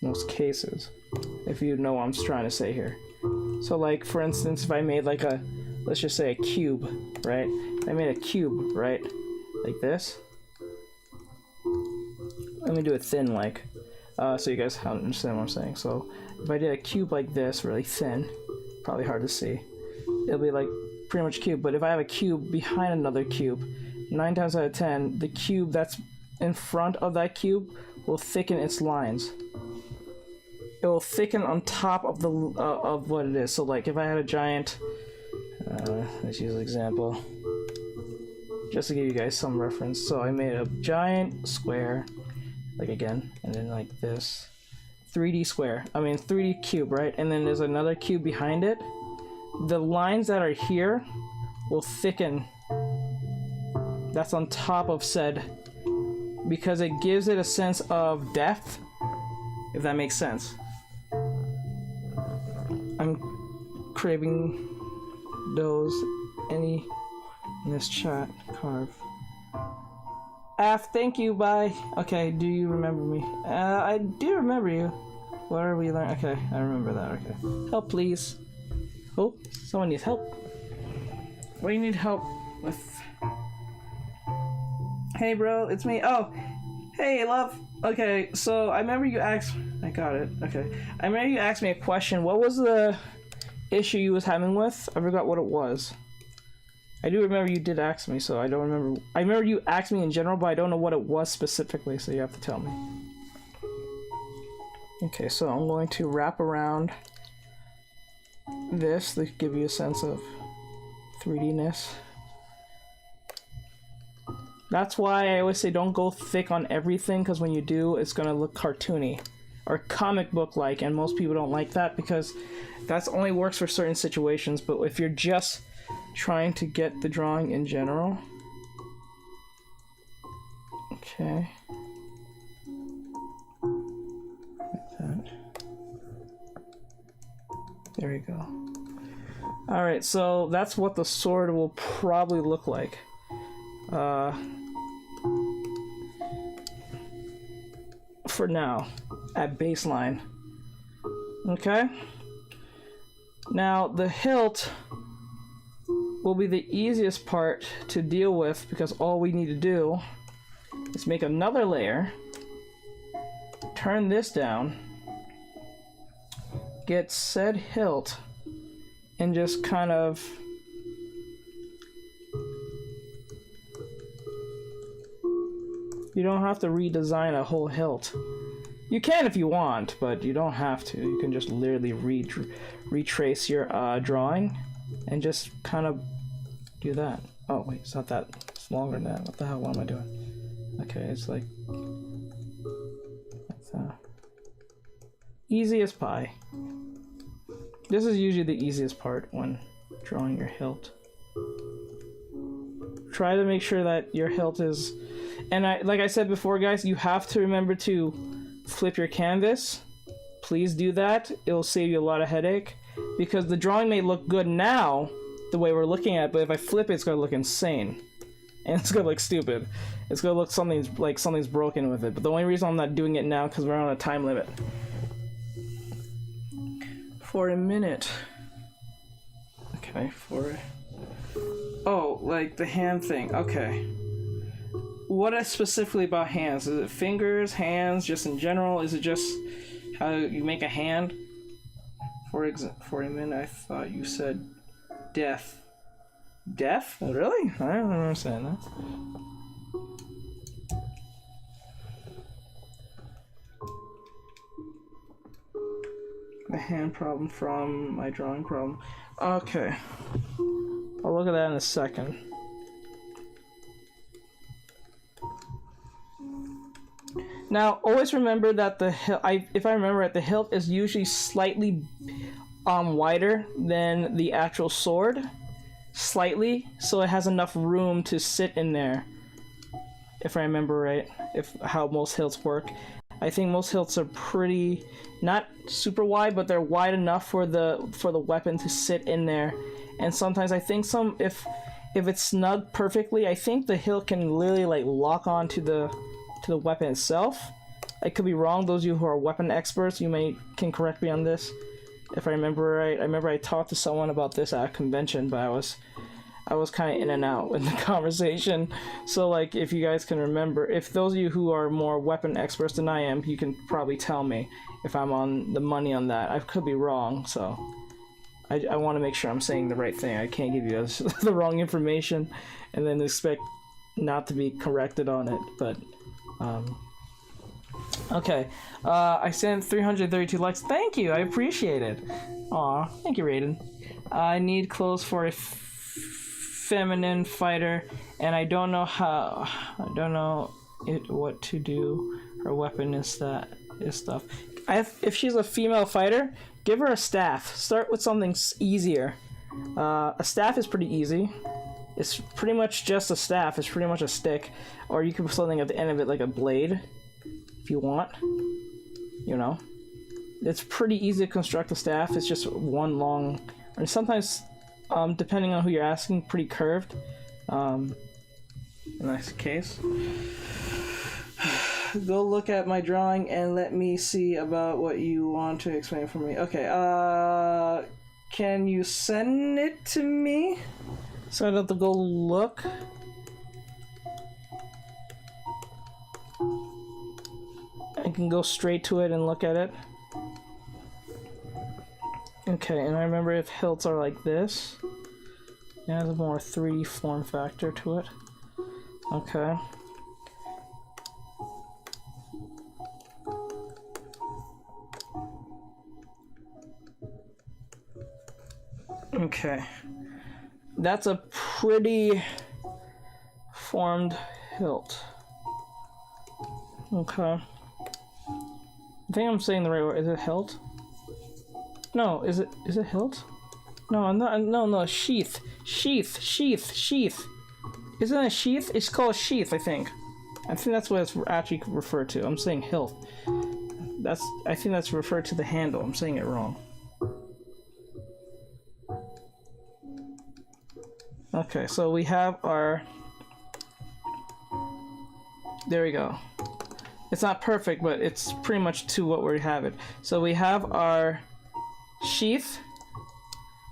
Most cases, if you know what I'm trying to say here. So like for instance, if I made like let's just say a cube, right? If I made a cube, right? Like this. Let me do it thin, like, so you guys understand what I'm saying. So if I did a cube like this, really thin, probably hard to see, it'll be like pretty much cube. But if I have a cube behind another cube, 9 times out of 10, the cube that's in front of that cube will thicken its lines. It will thicken on top of the of what it is. So like if I had a giant, let's use an example, just to give you guys some reference. So I made a giant square, like again, and then like this 3D square, 3D cube, right? And then there's another cube behind it. The lines that are here will thicken. That's on top of said, because it gives it a sense of depth, if that makes sense. I'm craving those. Any in this chat, carve. Thank you, bye. Okay, do you remember me? I do remember you. What are we learning? Okay, I remember that, okay. Help, please. Oh, someone needs help. What do you need help with? Hey, bro, it's me. Oh, hey, love. Okay, so I remember you asked... I got it, okay. I remember you asked me a question. What was the issue you was having with? I forgot what it was. I do remember you did ask me, so I don't remember. I remember you asked me in general, but I don't know what it was specifically, so you have to tell me. Okay, so I'm going to wrap around this to give you a sense of 3D-ness. That's why I always say don't go thick on everything, because when you do, it's going to look cartoony or comic book-like, and most people don't like that because that only works for certain situations. But if you're just trying to get the drawing in general, Okay. Like that. There we go. Alright, so that's what the sword will probably look like. For now, at baseline. Okay? Now, the hilt will be the easiest part to deal with because all we need to do is make another layer, turn this down, get said hilt, and just kind of you don't have to redesign a whole hilt. You can if you want, but you don't have to. You can just literally retrace your drawing and just kind of do that. Oh wait, it's not that. It's longer than that. What the hell? What am I doing? Okay, it's like that's easy as pie. This is usually the easiest part when drawing your hilt. Try to make sure that your hilt is, and like I said before, guys, you have to remember to flip your canvas. Please do that. It'll save you a lot of headache because the drawing may look good now the way we're looking at it, but if I flip it, it's gonna look insane and it's gonna look stupid. It's gonna look something's broken with it. But the only reason I'm not doing it now because we're on a time limit. For a minute. Okay, oh, like the hand thing. Okay. What is specifically about hands? Is it fingers, hands, just in general? Is it just how you make a hand? For a minute, I thought you said death. Death? Really? I don't understand that. The hand problem from my drawing problem. Okay. I'll look at that in a second. Now, always remember that the hilt, if I remember right, the hilt is usually slightly wider than the actual sword. Slightly, so it has enough room to sit in there. If I remember right, how most hilts work. I think most hilts are pretty, not super wide, but they're wide enough for the weapon to sit in there. And sometimes I think if it's snug perfectly, I think the hilt can literally like lock onto the weapon itself. I could be wrong. Those of you who are weapon experts, can correct me on this. If I remember right, I remember I talked to someone about this at a convention, but I was kind of in and out in the conversation. So like, if you guys can remember, if those of you who are more weapon experts than I am, you can probably tell me if I'm on the money on that. I could be wrong, so I want to make sure I'm saying the right thing. I can't give you the wrong information and then expect not to be corrected on it, but okay. I sent 332 likes. Thank you, I appreciate it. Aw, thank you, Raiden. I need clothes for a feminine fighter, and I don't know what to do. Her weapon is stuff. If she's a female fighter, give her a staff. Start with something easier. A staff is pretty easy. It's pretty much just a staff. It's pretty much a stick, or you can put something at the end of it like a blade, if you want. You know, it's pretty easy to construct a staff. It's just one long, and sometimes, depending on who you're asking, pretty curved. In this case, go look at my drawing and let me see about what you want to explain for me. Okay, can you send it to me so I don't have to go look? I can go straight to it and look at it. Okay, and I remember if hilts are like this, it has a more 3D form factor to it. Okay. Okay. That's a pretty formed hilt. Okay. I think I'm saying the right word. Is it hilt? No, is it hilt? No, I'm not. No, sheath. Sheath. Isn't it a sheath? It's called a sheath, I think. I think that's what it's actually referred to. I'm saying hilt. I think that's referred to the handle. I'm saying it wrong. Okay, so we have our... There we go. It's not perfect, but it's pretty much to what we have it. So we have our sheath.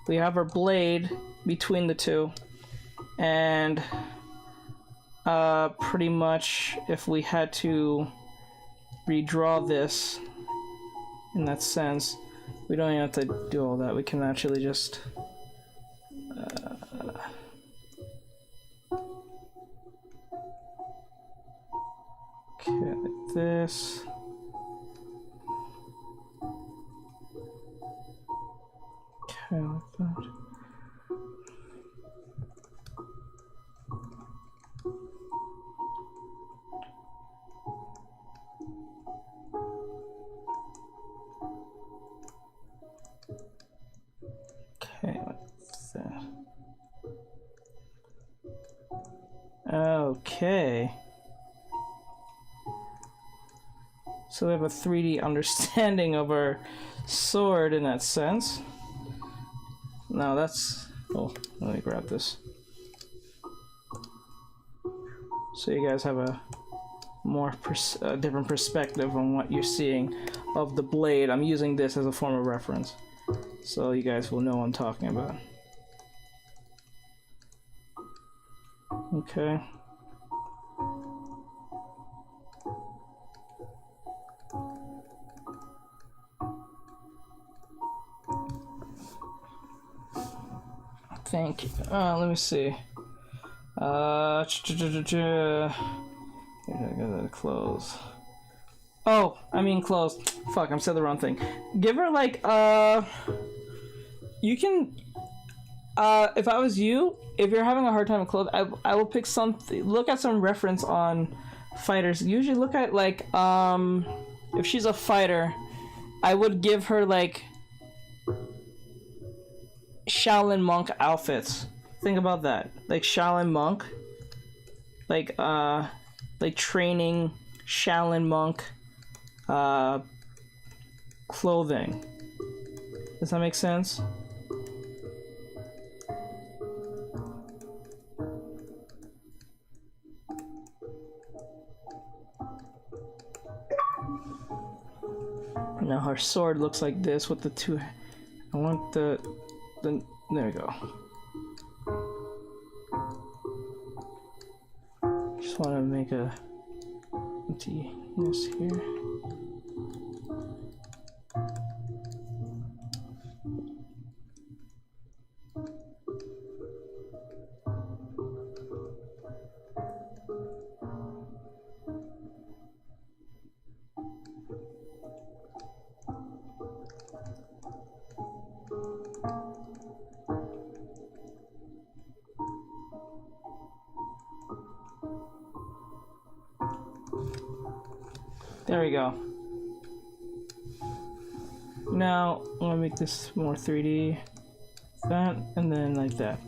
We have our blade between the two. And pretty much if we had to redraw this in that sense, we don't even have to do all that. We can actually just okay, like this. Okay, like that. Okay, like that. Okay. So we have a 3D understanding of our sword in that sense. Now that's... Oh, let me grab this. So you guys have a more different perspective on what you're seeing of the blade. I'm using this as a form of reference, so you guys will know what I'm talking about. Okay. Thank you. Let me see. I gotta close. Oh, I mean close. Fuck, I said the wrong thing. Give her like you can if I was you, if you're having a hard time with clothes, I will pick something. Look at some reference on fighters. Usually look at like if she's a fighter, I would give her like Shaolin monk outfits. Think about that. Like Shaolin monk. Like training Shaolin monk clothing. Does that make sense? Now her sword looks like this with the two. I want the there we go. Just want to make a emptiness here. There we go. Now I'm gonna make this more 3D. That and then like that.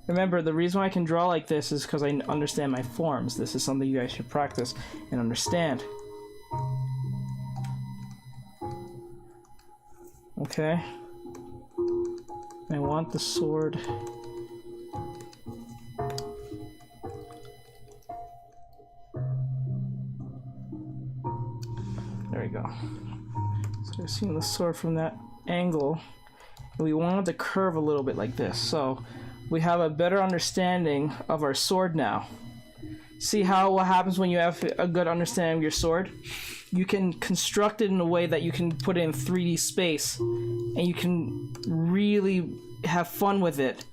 Remember, the reason why I can draw like this is because I understand my forms. This is something you guys should practice and understand. Okay. I want the sword. There we go. So you're seeing the sword from that angle. We want it to curve a little bit like this. So we have a better understanding of our sword now. See how what happens when you have a good understanding of your sword? You can construct it in a way that you can put it in 3D space, and you can really have fun with it.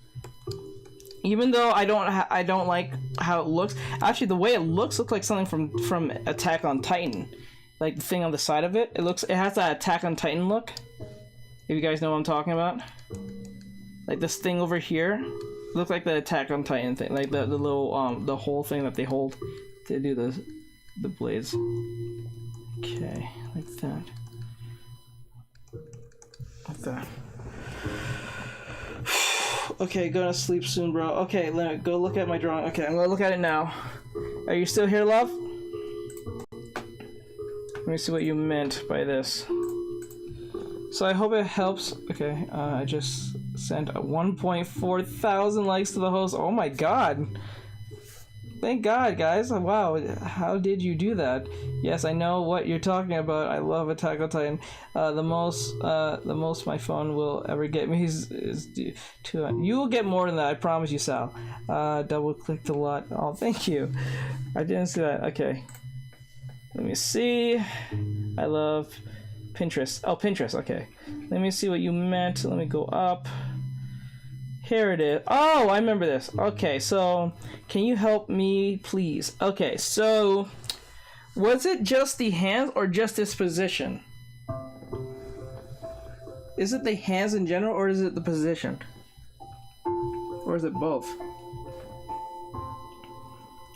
Even though I don't like how it looks. Actually, the way it looks like something from Attack on Titan. Like the thing on the side of it, it has that Attack on Titan look. If you guys know what I'm talking about. Like this thing over here, looks like the Attack on Titan thing, like the little the whole thing that they hold to do the blades. Okay, like that. Like that. Okay, gonna sleep soon, bro. Okay, let me go look at my drawing. Okay, I'm gonna look at it now. Are you still here, love? me see what you meant by this. So I hope it helps. Okay, I just sent 1.4 thousand likes to the host. Oh my god. Thank God, guys. Wow, how did you do that? Yes, I know what you're talking about. I love Attack on Titan. The most my phone will ever get me is two. You will get more than that, I promise you, Sal. Double clicked a lot. Oh, thank you. I didn't see that. Okay. Let me see. I love Pinterest. Oh, Pinterest. Okay. Let me see what you meant. Let me go up. Here it is. Oh, I remember this. Okay, so can you help me, please? Okay, so was it just the hands or just this position? Is it the hands in general or is it the position? Or is it both?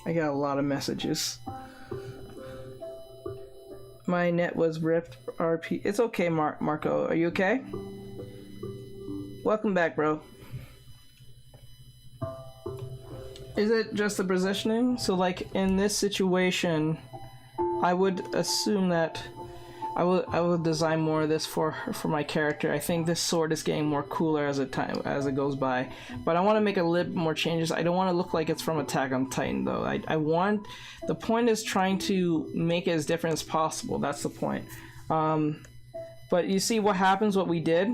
I got a lot of messages. My net was ripped. RP. It's okay, Marco. Are you okay? Welcome back, bro. Is it just the positioning? So like in this situation, I would assume that I will design more of this for my character. I think this sword is getting more cooler as it goes by, but I want to make a little more changes. I don't want to look like it's from Attack on Titan though. The point is trying to make it as different as possible. That's the point. But you see what happens, what we did.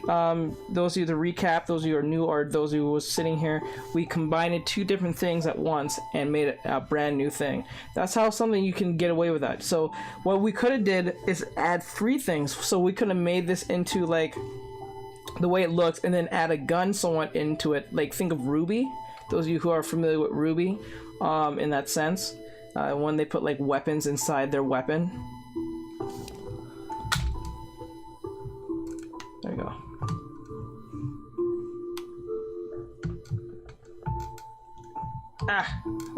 Those of you to recap, those of you who are new or those of you who was sitting here, we combined two different things at once and made it a brand new thing. That's how something you can get away with that. So what we could have did is add 3 things. So we could have made this into like the way it looks and then add a gun somewhat into it. Like think of Ruby. Those of you who are familiar with Ruby, in that sense, when they put like weapons inside their weapon. There you go.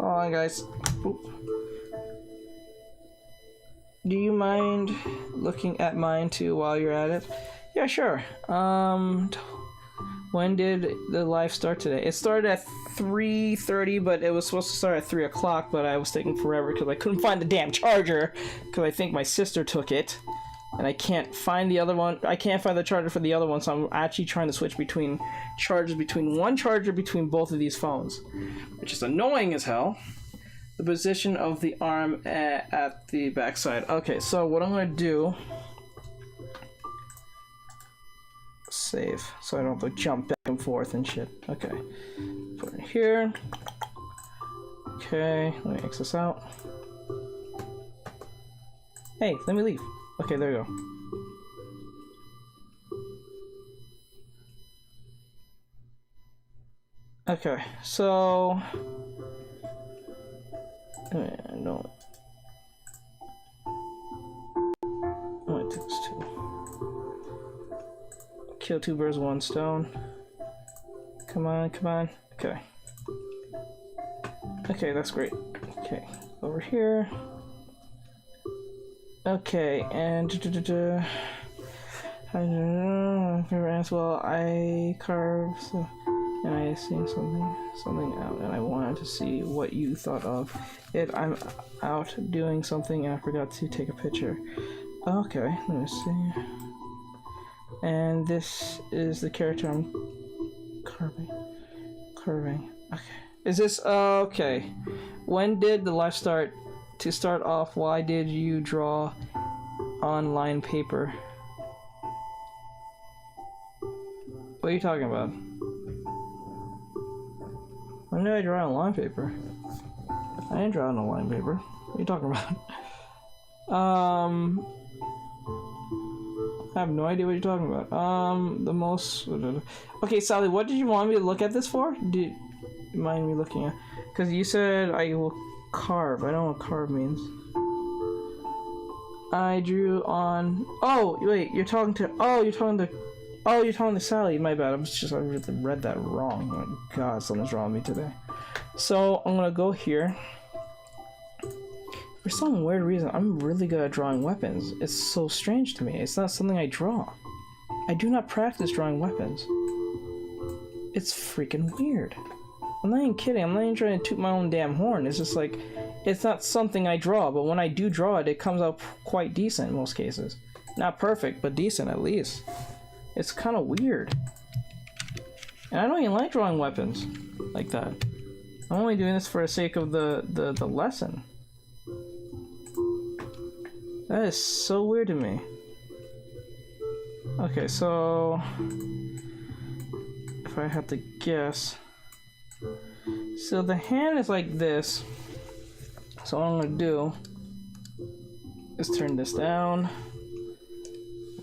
Hold on, guys. Oop. Do you mind looking at mine too while you're at it? Yeah, sure. When did the live start today? It started at 3:30, but it was supposed to start at 3 o'clock, but I was taking forever because I couldn't find the damn charger, because I think my sister took it. And I can't find the other one. I can't find the charger for the other one, so I'm actually trying to switch between chargers, between one charger between both of these phones, which is annoying as hell. The position of the arm at the backside. Okay, so what I'm gonna do, save, so I don't have to jump back and forth and shit. Okay, put it here. Okay, let me X this out. Hey, let me leave. Okay, there you go. Okay, so no. Oh, it takes 2. Kill 2 birds with 1 stone. Come on, come on. Okay. Okay, that's great. Okay, over here. Okay, and well, I carved and I seen something out, and I wanted to see what you thought of it. I'm out doing something and I forgot to take a picture. Okay, let me see. And this is the character I'm carving. Okay, is this okay? When did the live start? To start off, why did you draw on line paper? What are you talking about? When did I draw on line paper? I didn't draw on a line paper. What are you talking about? I have no idea what you're talking about. The most... Okay, Sally, what did you want me to look at this for? Do you mind me looking at... Because you said I will... Carve. I don't know what carve means. I drew on. Oh wait, you're talking to. Oh, you're talking to Sally. My bad. I really read that wrong. Oh my God, something's wrong with me today. So I'm gonna go here. For some weird reason, I'm really good at drawing weapons. It's so strange to me. It's not something I draw. I do not practice drawing weapons. It's freaking weird. I'm not even kidding. I'm not even trying to toot my own damn horn. It's just like, it's not something I draw, but when I do draw it, it comes out quite decent in most cases. Not perfect, but decent at least. It's kind of weird. And I don't even like drawing weapons like that. I'm only doing this for the sake of the lesson. That is so weird to me. Okay, so if I had to guess, so the hand is like this. So what I'm gonna do is turn this down,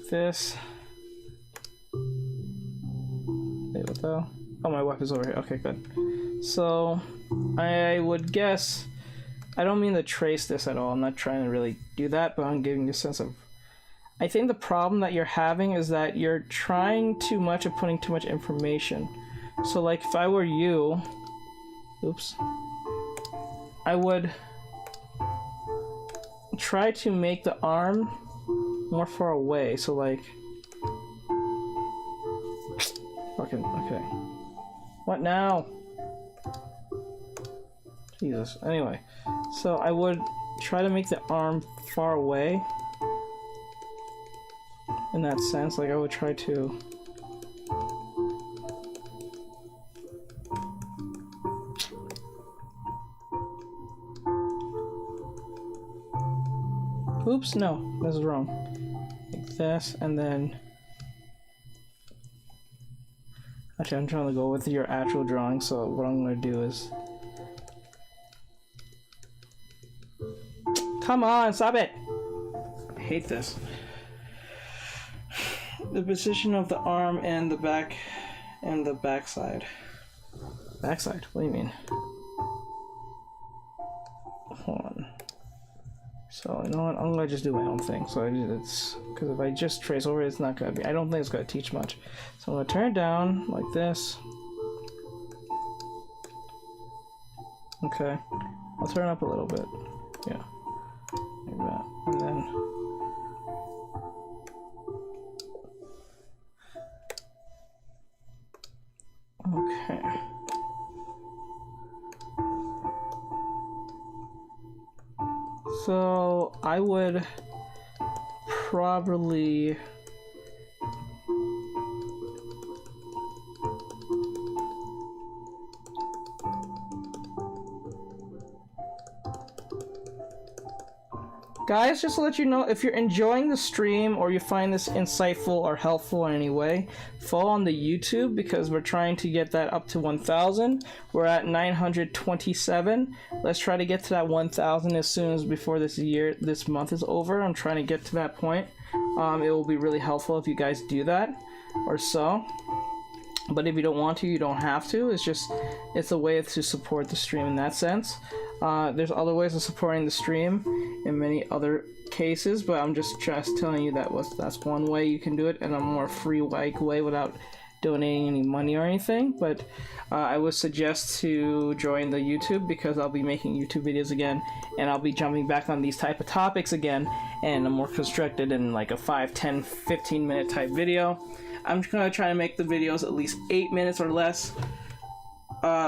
this. Wait, what the hell? Oh, my weapon's over here. Okay, good. So I would guess, I don't mean to trace this at all. I'm not trying to really do that, but I'm giving you a sense of, I think the problem that you're having is that you're trying too much of putting too much information. So like if I were you, oops, I would try to make the arm more far away. So like, fucking, okay. What now? Jesus. Anyway, so I would try to make the arm far away. In that sense, like I would try to. Oops, no, this is wrong. Like this, and then. Actually, I'm trying to go with your actual drawing, so what I'm gonna do is. Come on, stop it! I hate this. The position of the arm and the back and the backside. Backside? What do you mean? Hold on. So you know what? I'm gonna just do my own thing. So it's because if I just trace over it, it's not gonna be. I don't think it's gonna teach much. So I'm gonna turn it down like this. Okay. I'll turn it up a little bit. Yeah. Like that. And then. Okay. So I would probably guys, just to let you know, if you're enjoying the stream or you find this insightful or helpful in any way, follow on the YouTube because we're trying to get that up to 1,000. We're at 927. Let's try to get to that 1,000 as soon as before this month is over. I'm trying to get to that point. It will be really helpful if you guys do that or so. But if you don't want to, you don't have to. It's a way to support the stream in that sense. There's other ways of supporting the stream in many other cases, but I'm just telling you that's one way you can do it, and a more free way without donating any money or anything. But I would suggest to join the YouTube because I'll be making YouTube videos again, and I'll be jumping back on these type of topics again, and a more constructed and like a 5, 10, 15 minute type video. I'm just gonna try to make the videos at least 8 minutes or less,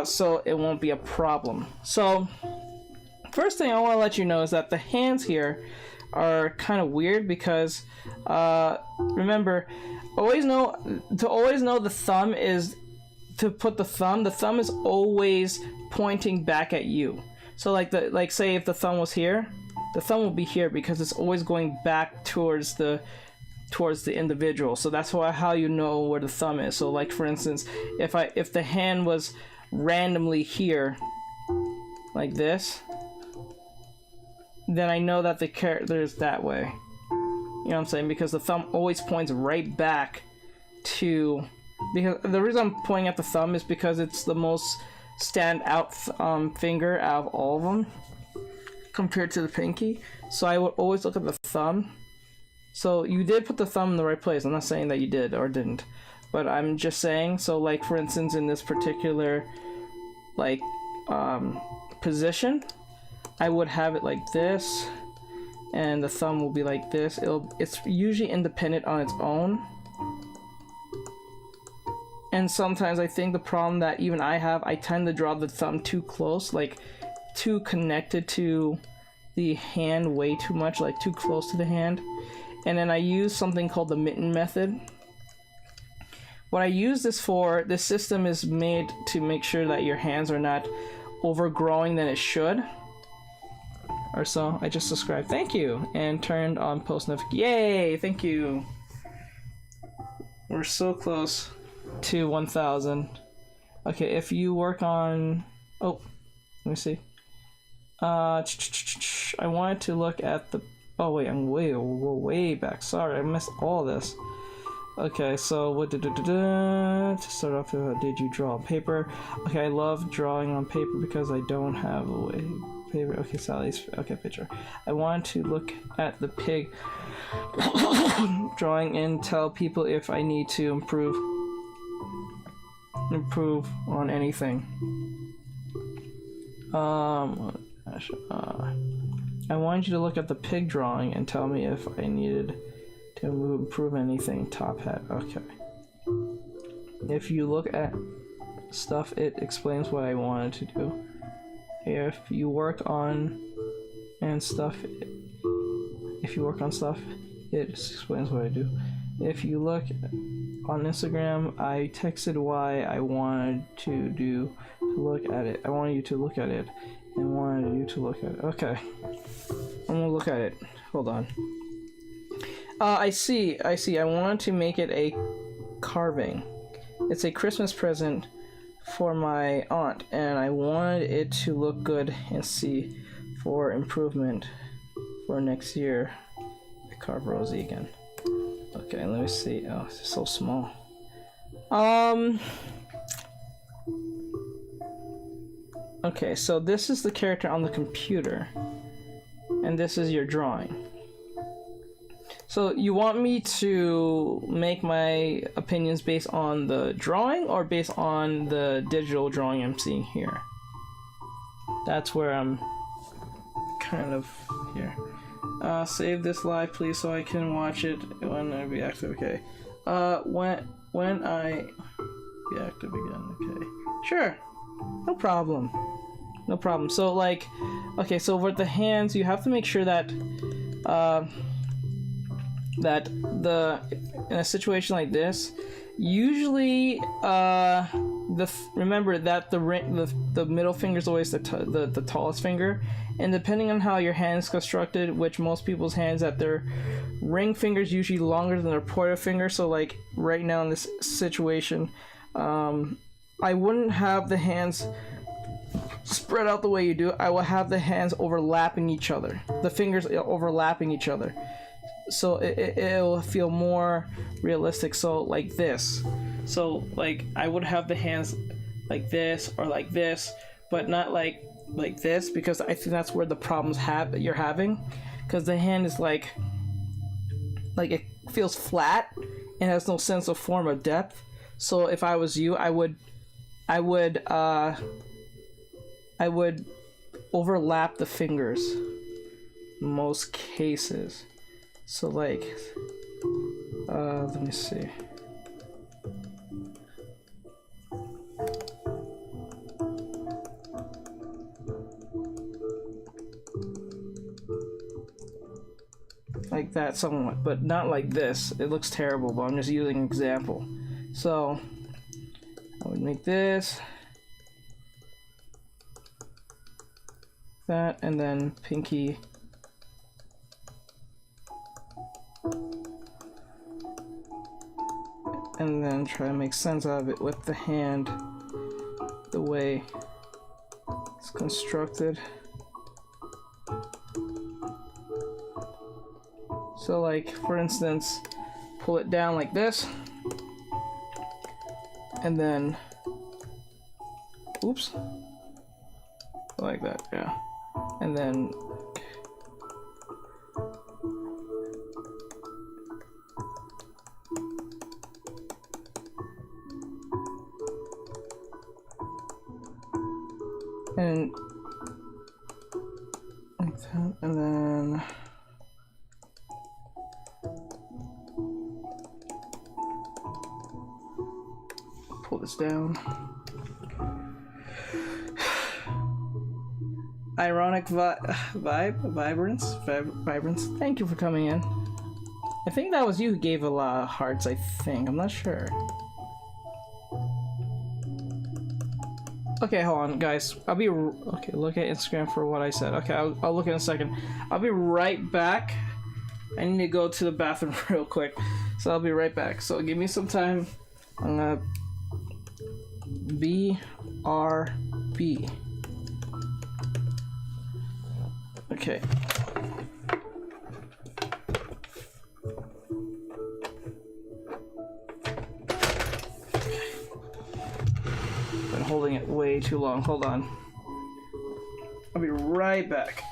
so it won't be a problem. So first thing I want to let you know is that the hands here are kind of weird because remember, always know the thumb is to put the thumb is always pointing back at you. So like say if the thumb was here, the thumb will be here because it's always going back towards the individual. So that's how you know where the thumb is. So like for instance, if the hand was randomly here like this, then I know that the character is that way. You know what I'm saying? Because the thumb always points right back to, because the reason I'm pointing at the thumb is because it's the most stand out finger out of all of them compared to the pinky. So I would always look at the thumb. So you did put the thumb in the right place. I'm not saying that you did or didn't, but I'm just saying, so like for instance in this particular like position, I would have it like this, and the thumb will be like this. It's usually independent on its own. And sometimes I think the problem that even I have, I tend to draw the thumb too close, like too connected to the hand way too much, like too close to the hand. And then I use something called the mitten method. What I use this for, this system is made to make sure that your hands are not overgrowing than it should. Or so. I just subscribed. Thank you. And turned on post notifications. Yay! Thank you. We're so close to 1,000. Okay, if you work on... Oh, let me see. I wanted to look at the... Oh wait, I'm way back. Sorry, I missed all this. Okay, so what did to start off with, did you draw on paper? Okay, I love drawing on paper because I don't have a way paper. Okay, Sally's okay picture. I want to look at the pig drawing and tell people if I need to improve on anything. I wanted you to look at the pig drawing and tell me if I needed to improve anything. Top hat. Okay. If you look at stuff, it explains what I wanted to do. If you work on stuff, it explains what I do. If you look on Instagram, I texted why I wanted to look at it. I wanted you to look at it and wanted you to look at it. Okay. I'm gonna look at it. Hold on. I see. I wanted to make it a carving. It's a Christmas present for my aunt, and I wanted it to look good and see for improvement for next year. I carve Rosie again. Okay, let me see. Oh, it's so small. Okay, so this is the character on the computer, and this is your drawing. So you want me to make my opinions based on the drawing or based on the digital drawing I'm seeing here? That's where I'm kind of here. Save this live, please, so I can watch it when I be active. Okay. When I be active again. Okay. Sure. No problem. No problem. So like, okay. So with the hands, you have to make sure that in a situation like this, usually remember that the middle finger is always the tallest finger, and depending on how your hand is constructed, which most people's hands, that their ring finger is usually longer than their pointer finger. So like right now in this situation, I wouldn't have the hands spread out the way you do. I will have the hands overlapping each other, the fingers overlapping each other, so it'll feel more realistic. So like this. So like I would have the hands like this or like this, but not like this, because I think that's where the problems you're having, because the hand is like it feels flat and has no sense of form or depth. So if I was you, I would overlap the fingers in most cases. So like, let me see. Like that somewhat, but not like this. It looks terrible, but I'm just using an example. So I would make this, that, and then pinky. And then try to make sense out of it with the hand, the way it's constructed. So like, for instance, pull it down like this, and then, oops, like that, yeah. And then like that, and then pull this down. ironic vibrance. Thank you for coming in. I think that was you who gave a lot of hearts. I think I'm not sure. Okay, hold on, guys. I'll be okay. Look at Instagram for what I said. Okay, I'll look in a second. I'll be right back. I need to go to the bathroom real quick, so I'll be right back. So give me some time. I'm gonna BRB. Okay. Been holding it way too long. Hold on. I'll be right back.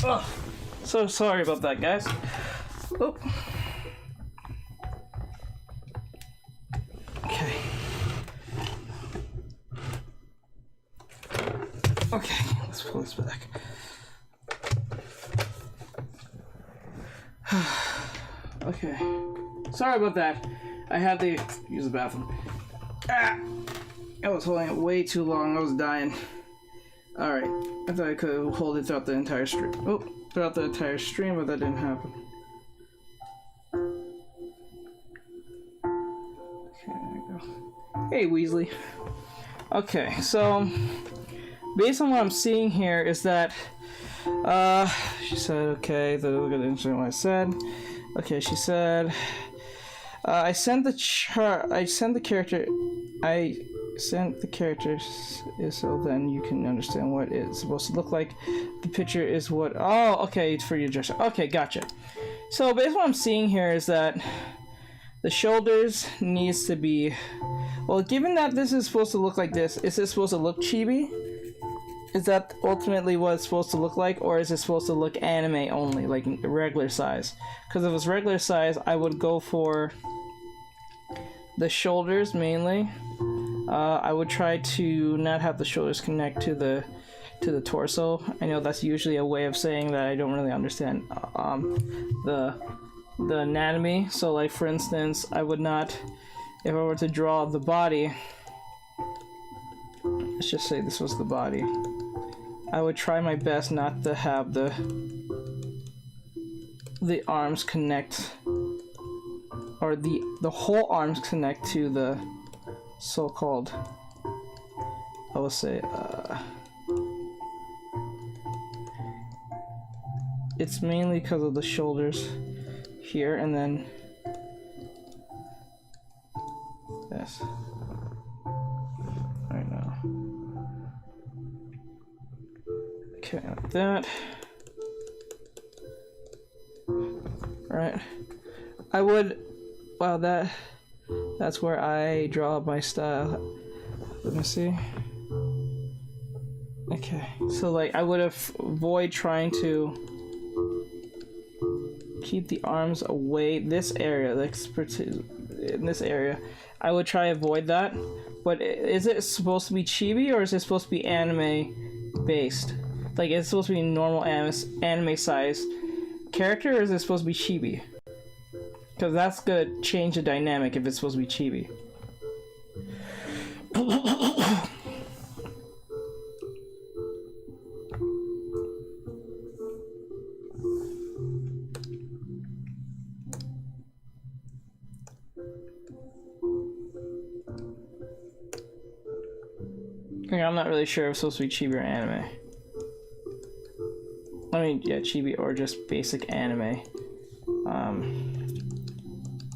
Oh, so sorry about that, guys. Oh. Okay. Okay, let's pull this back. Okay. Sorry about that. I had to use the bathroom. Ah! I was holding it way too long. I was dying. Alright. I thought I could hold it throughout the entire stream. Oh, throughout the entire stream, but that didn't happen. Okay, there we go. Hey, Weasley. Okay, so based on what I'm seeing here is that she said, okay, look at the incident what I said. Okay, she said I sent the characters so then you can understand what it's supposed to look like. The picture is what, oh, okay, it's for your gesture. Okay, gotcha. So basically what I'm seeing here is that the shoulders needs to be, well, given that this is supposed to look like this, is it supposed to look chibi? Is that ultimately what it's supposed to look like, or is it supposed to look anime only, like regular size? Because if it's regular size, I would go for the shoulders mainly. I would try to not have the shoulders connect to the to the torso. I know that's usually a way of saying that I don't really understand the anatomy. So like for instance, I would not, if I were to draw the body, let's just say this was the body, I would try my best not to have the arms connect, or the whole arms connect to the so-called, I would say, it's mainly because of the shoulders here, and then this right now. Okay, like that. Right. I would, wow, that's where I draw my style. Let me see. Okay, so like I would avoid trying to keep the arms away. This area, like in this area, I would try to avoid that. But is it supposed to be chibi, or is it supposed to be anime based? Like, it's supposed to be normal anime size character, or is it supposed to be chibi? Because that's gonna change the dynamic if it's supposed to be chibi. Okay, I'm not really sure if it's supposed to be chibi or anime. I mean, yeah, chibi or just basic anime.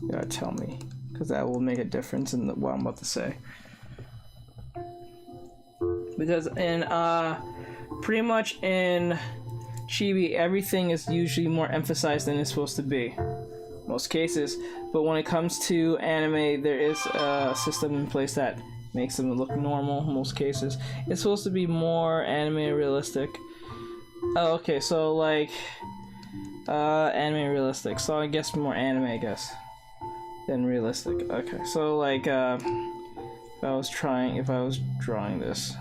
You gotta tell me, because that will make a difference in what I'm about to say. Because in pretty much in chibi, everything is usually more emphasized than it's supposed to be, most cases. But when it comes to anime, there is a system in place that makes them look normal. Most cases, it's supposed to be more anime realistic. Oh, okay, so like anime realistic. So I guess more anime, I guess, than realistic. Okay, so like if I was drawing this.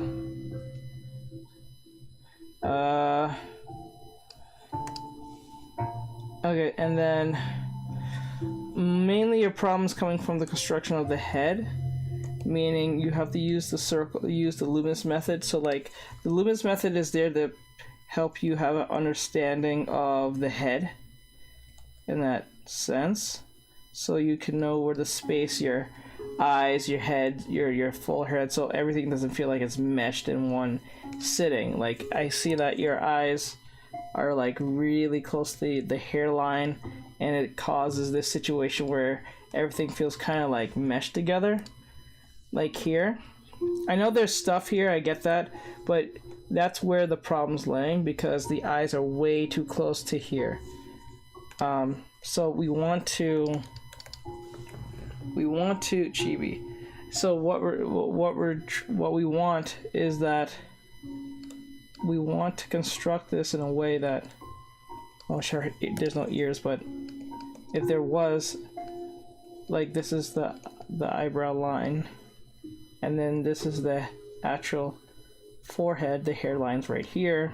Okay, and then mainly your problem's coming from the construction of the head, meaning you have to use the Luminous method. So like the Luminous method is there to help you have an understanding of the head in that sense, so you can know where to space your eyes, your head, your full head, so everything doesn't feel like it's meshed in one sitting. Like I see that your eyes are like really close to the hairline, and it causes this situation where everything feels kind of like meshed together, like here. I know there's stuff here, I get that, but that's where the problem's laying, because the eyes are way too close to here. So we want to chibi. So what we want is that we want to construct this in a way that, oh sure, there's no ears, but if there was, like this is the eyebrow line, and then this is the actual forehead, the hairline's right here,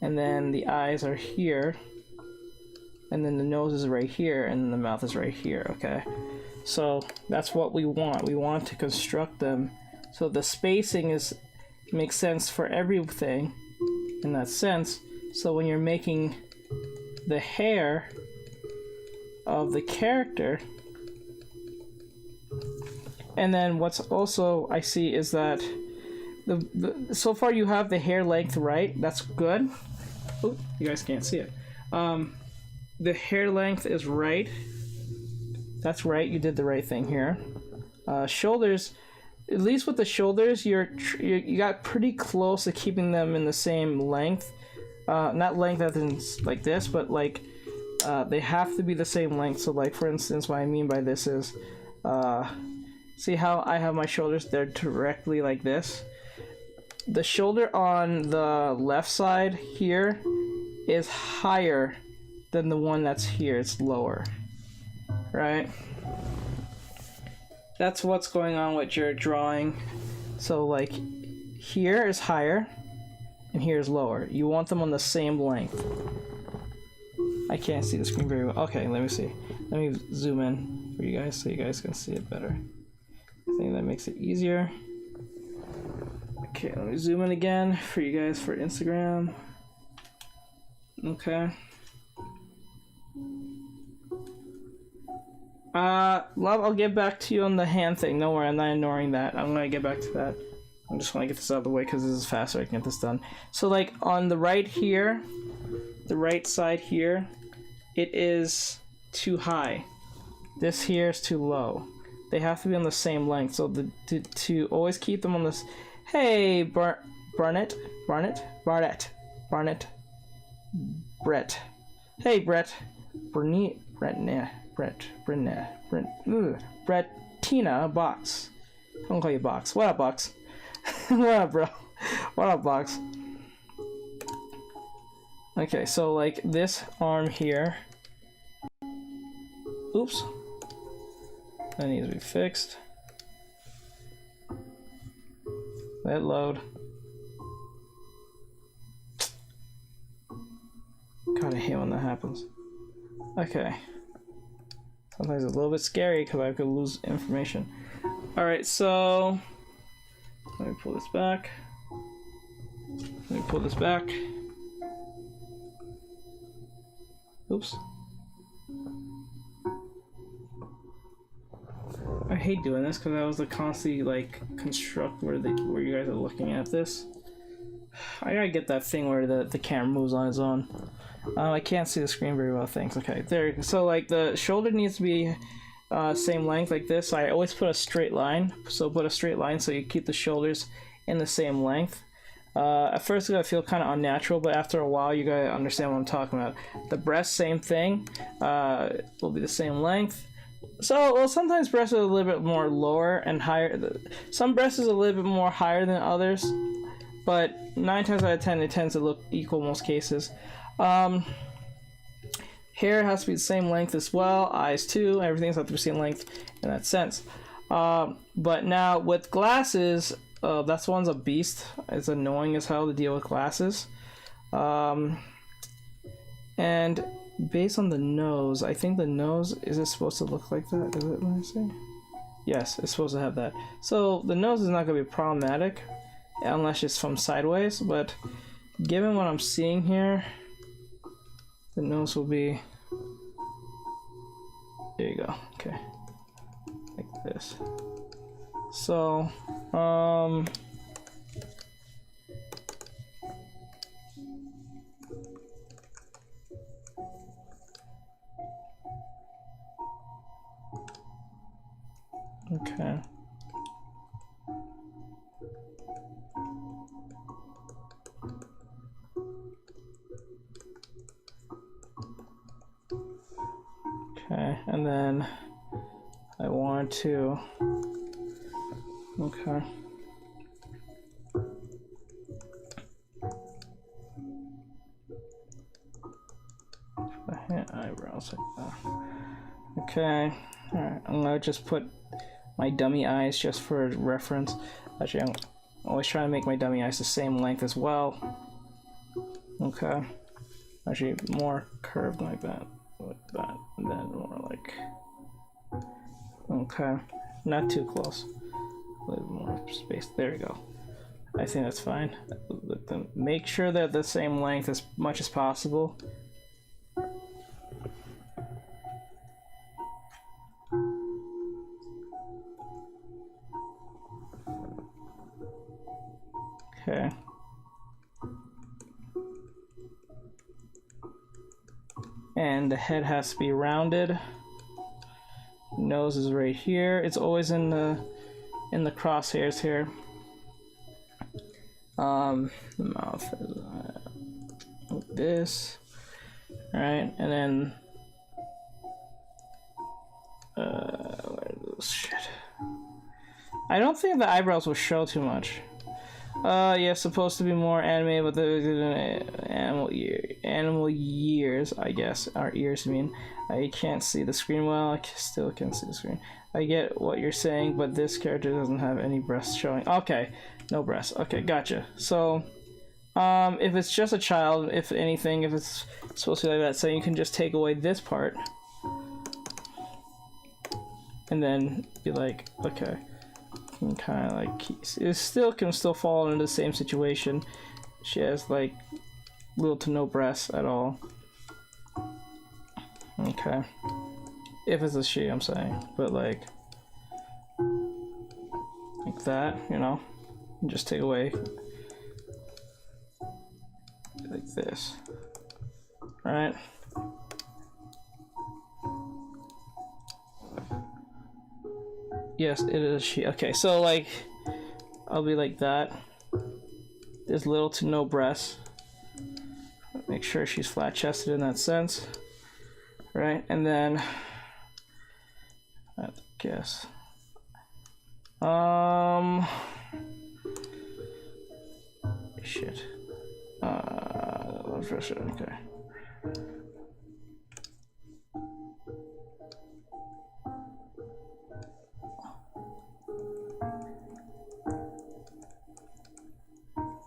and then the eyes are here, and then the nose is right here, and the mouth is right here. Okay, so that's what we want. We want to construct them so the spacing makes sense for everything in that sense. So when you're making the hair of the character, and then what's also I see is that so far you have the hair length right. That's good. Oh, you guys can't see it. The hair length is right. That's right. You did the right thing here. Shoulders, at least with the shoulders, you got pretty close to keeping them in the same length. Not length as in like this, but like they have to be the same length. So like for instance, what I mean by this is, see how I have my shoulders? They're directly like this. The shoulder on the left side here is higher than the one that's here. It's lower, right? That's what's going on with your drawing. So like here is higher, and here is lower. You want them on the same length. I can't see the screen very well. Okay, let me see. Let me zoom in for you guys so you guys can see it better. I think that makes it easier. Okay, let me zoom in again for you guys for Instagram. Okay. Love, I'll get back to you on the hand thing. Don't worry, I'm not ignoring that. I'm gonna get back to that. I'm just gonna get this out of the way because this is faster. I can get this done. So, like, on the right here, the right side here, it is too high. This here is too low. They have to be on the same length. So, to always keep them on this. Hey, Barnett. Hey, Brett. Brettina Box. I'm gonna call you Box. What up, Box? What up, bro? What up, Box? Okay, so like this arm here. Oops. That needs to be fixed. Let it load. God, I hate when that happens. Okay. Sometimes it's a little bit scary because I could lose information. Alright, so let me pull this back. Let me pull this back. Oops. I hate doing this because I was constantly like construct where you guys are looking at this. I gotta get that thing where the camera moves on its own. I can't see the screen very well, thanks. Okay, there. So like the shoulder needs to be same length like this. I always put a straight line. So put a straight line so you keep the shoulders in the same length. At first it's gonna feel kind of unnatural, but after a while you gotta understand what I'm talking about. The breast, same thing. Will be the same length. So, well, sometimes breasts are a little bit more lower and higher. Some breasts is a little bit more higher than others, but 9 times out of 10 it tends to look equal in most cases. Hair has to be the same length as well. Eyes too. Everything has to be the same length in that sense. But now with glasses, that one's a beast. It's annoying as hell to deal with glasses. And based on the nose, I think the nose, is it supposed to look like that? Is it, let me see. Yes, it's supposed to have that. So the nose is not going to be problematic unless it's from sideways, but given what I'm seeing here, the nose will be, there you go, okay, like this. So, okay. Okay, and then I want to, okay. Eyebrows like that. Okay, alright, I'm gonna just put my dummy eyes just for reference. Actually, I'm always trying to make my dummy eyes the same length as well. Okay, actually more curved like that. With that, and then more like, okay, not too close, a little more space. There we go. I think that's fine. Let them make sure they're the same length as much as possible. Okay. And the head has to be rounded. Nose is right here. It's always in the crosshairs here. The mouth is like this. All right, and then shit. I don't think the eyebrows will show too much. Yeah, supposed to be more animated with the animal ears, I guess. Our ears, I mean. I can't see the screen well. I still can't see the screen. I get what you're saying, but this character doesn't have any breasts showing. Okay, no breasts. Okay, gotcha. So, If it's just a child, if anything, if it's supposed to be like that, so you can just take away this part. And then be like, okay. You can kind of like, it can still fall into the same situation. She has like little to no breasts at all. Okay. If it's a she, I'm saying. But like that, you know? And just take away like this. Right? Yes, it is she. Okay, so like I'll be like that. There's little to no breasts. Make sure she's flat chested in that sense. Right? And then I guess shit. Okay.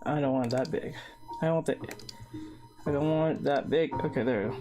I don't want it that big. I don't want it that big. Okay, there we go.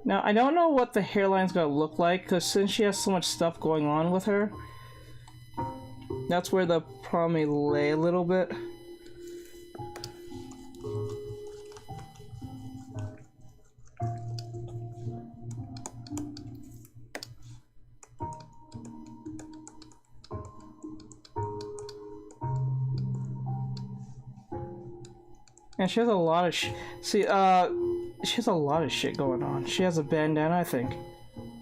Now, I don't know what the hairline's gonna look like, because since she has so much stuff going on with her, that's where the problem may lay a little bit. And she has a lot of she has a lot of shit going on. She has a bandana, I think.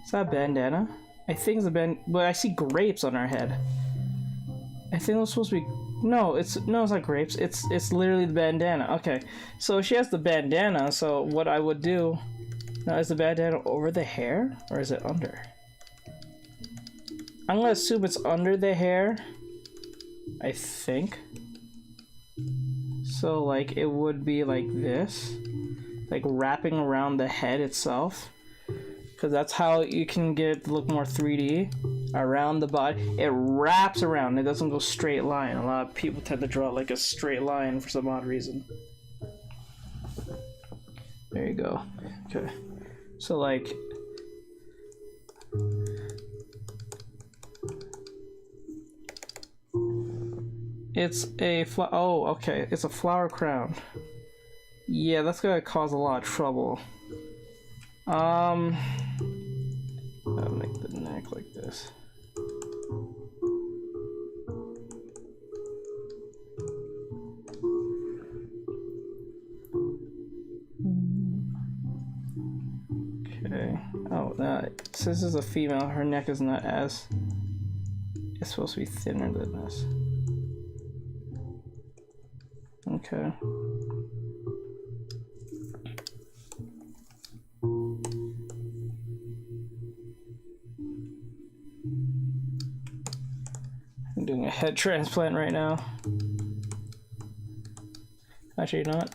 Is that a bandana? I think it's a but I see grapes on her head. I think it was supposed to be... No, it's not grapes. It's literally the bandana. Okay, so she has the bandana, so what I would do... Now, is the bandana over the hair? Or is it under? I'm gonna assume it's under the hair. I think. So, like, it would be like this. Like, wrapping around the head itself. Because that's how you can get it to look more 3D. Around the body. It wraps around. It doesn't go straight line. A lot of people tend to draw like a straight line for some odd reason. There you go. Okay. So, like... It's a oh, okay. It's a flower crown. Yeah, that's gonna cause a lot of trouble. I'll make the neck like this. Okay. Oh, since this is a female, her neck is not as... It's supposed to be thinner than this. Okay. I'm doing a head transplant right now. Actually, not.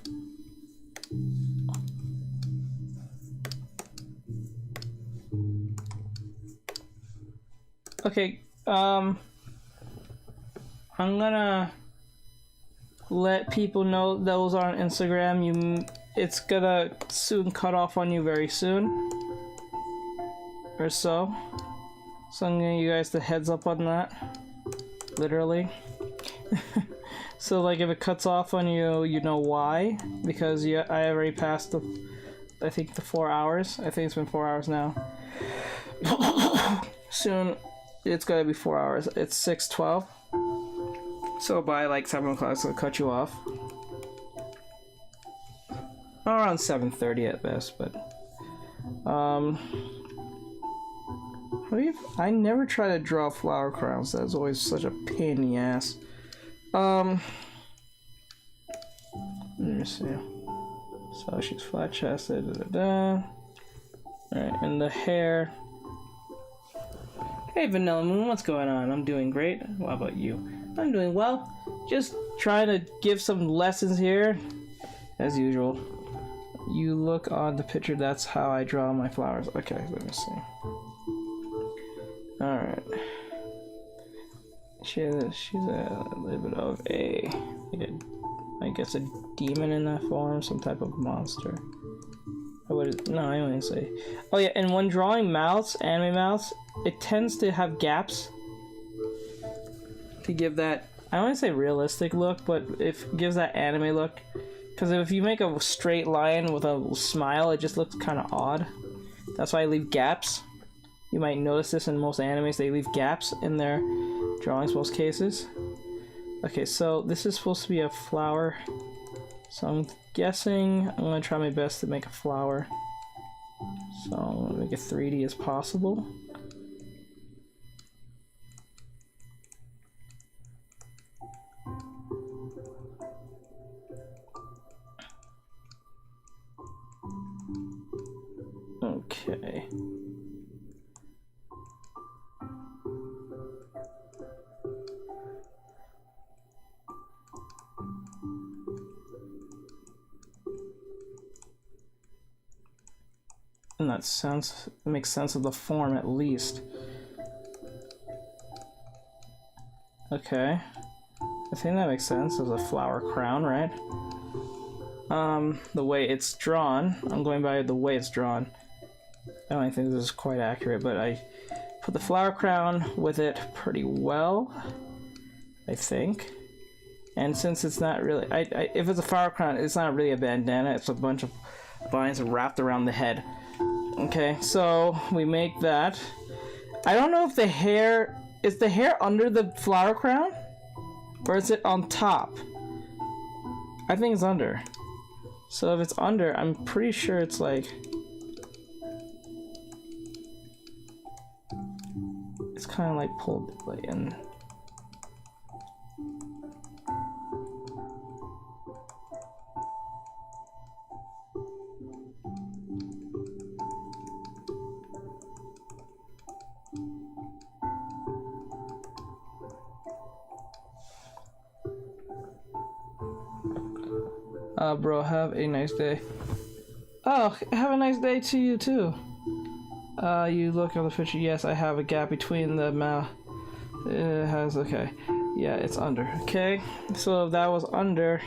Okay, I'm gonna let people know those are on Instagram. It's gonna soon cut off on you very soon. Or so. So I'm giving you guys the heads up on that. Literally. So like if it cuts off on you, you know why. Because I already passed I think the 4 hours. I think it's been 4 hours now. Soon it's gonna be 4 hours. It's 6:12. So by like 7 o'clock it's gonna cut you off. Around 7:30 at best, but I never try to draw flower crowns. That's always such a pain in the ass. Let me see. So she's flat chested. Alright, and the hair. Hey Vanilla Moon, what's going on? I'm doing great. What about you? I'm doing well. Just trying to give some lessons here. As usual. You look on the picture, that's how I draw my flowers. Okay, let me see. Alright. She's a little bit of I guess a demon in that form, some type of monster. No, I wouldn't say. Oh yeah, and when drawing mouths, anime mouths, it tends to have gaps to give that, I don't want to say realistic look, but it gives that anime look. Because if you make a straight line with a smile, it just looks kind of odd. That's why I leave gaps. You might notice this in most animes, they leave gaps in their drawings most cases. Okay, so this is supposed to be a flower. So I'm guessing I'm going to try my best to make a flower. So I'm going to make it 3D as possible. Okay. And that makes sense of the form at least. Okay. I think that makes sense as a flower crown, right? The way it's drawn, I'm going by the way it's drawn. I don't think this is quite accurate, but I put the flower crown with it pretty well, I think. And since it's not really, if it's a flower crown, it's not really a bandana, it's a bunch of vines wrapped around the head. Okay, so we make that. I don't know if is the hair under the flower crown? Or is it on top? I think it's under. So if it's under, I'm pretty sure it's like... It's kind of like pulled like in. Bro, have a nice day. Oh, have a nice day to you too. You look on the picture. Yes, I have a gap between the mouth. It has, okay. Yeah, it's under. Okay, so that was under.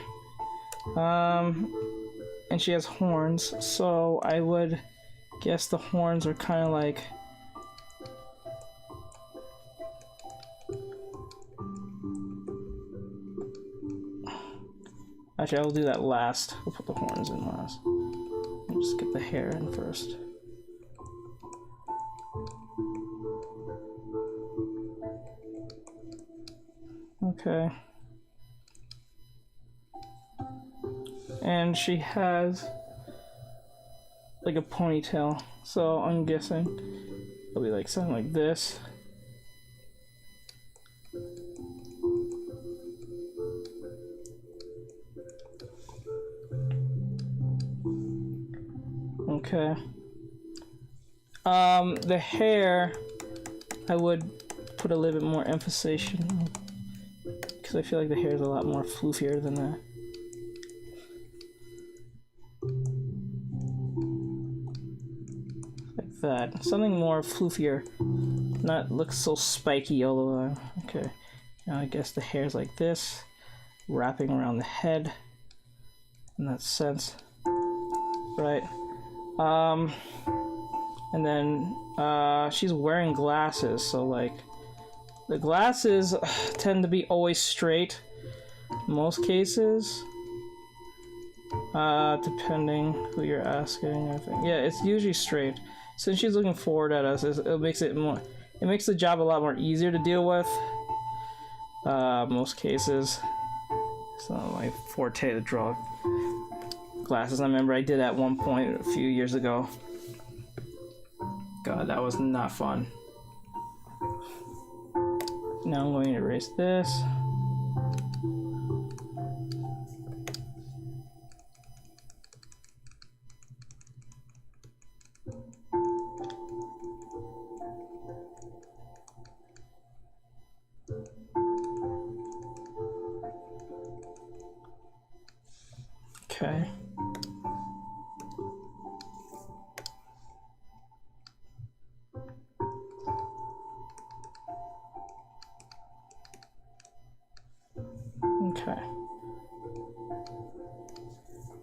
And she has horns, so I would guess the horns are kind of like... Actually, I will do that last. We'll put the horns in last. We'll just get the hair in first. Okay. And she has like a ponytail, so I'm guessing it'll be like something like this. Okay. The hair, I would put a little bit more emphasis because I feel like the hair is a lot more floofier than that. Like that. Something more floofier. Not look so spiky all the way. Okay. Now I guess the hair's like this, wrapping around the head in that sense. Right. And then she's wearing glasses, so like the glasses tend to be always straight in most cases, depending who you're asking. I think, yeah, it's usually straight. Since she's looking forward at us, it makes the job a lot more easier to deal with. Most cases it's not my forte to draw glasses. I remember I did at one point a few years ago. God, that was not fun. Now I'm going to erase this.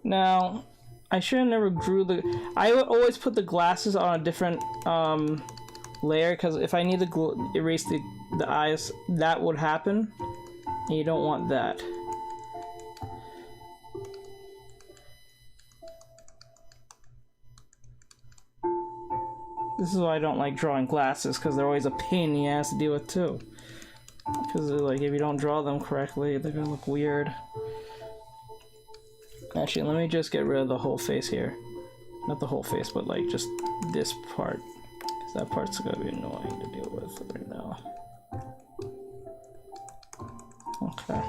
Now, I should have never drew the... I would always put the glasses on a different layer, because if I need to erase the eyes, that would happen. And you don't want that. This is why I don't like drawing glasses, because they're always a pain in the ass to deal with too. Because like, if you don't draw them correctly, they're gonna look weird. Actually, let me just get rid of the whole face here. Not the whole face, but like just this part. Because that part's gonna be annoying to deal with right now. Okay.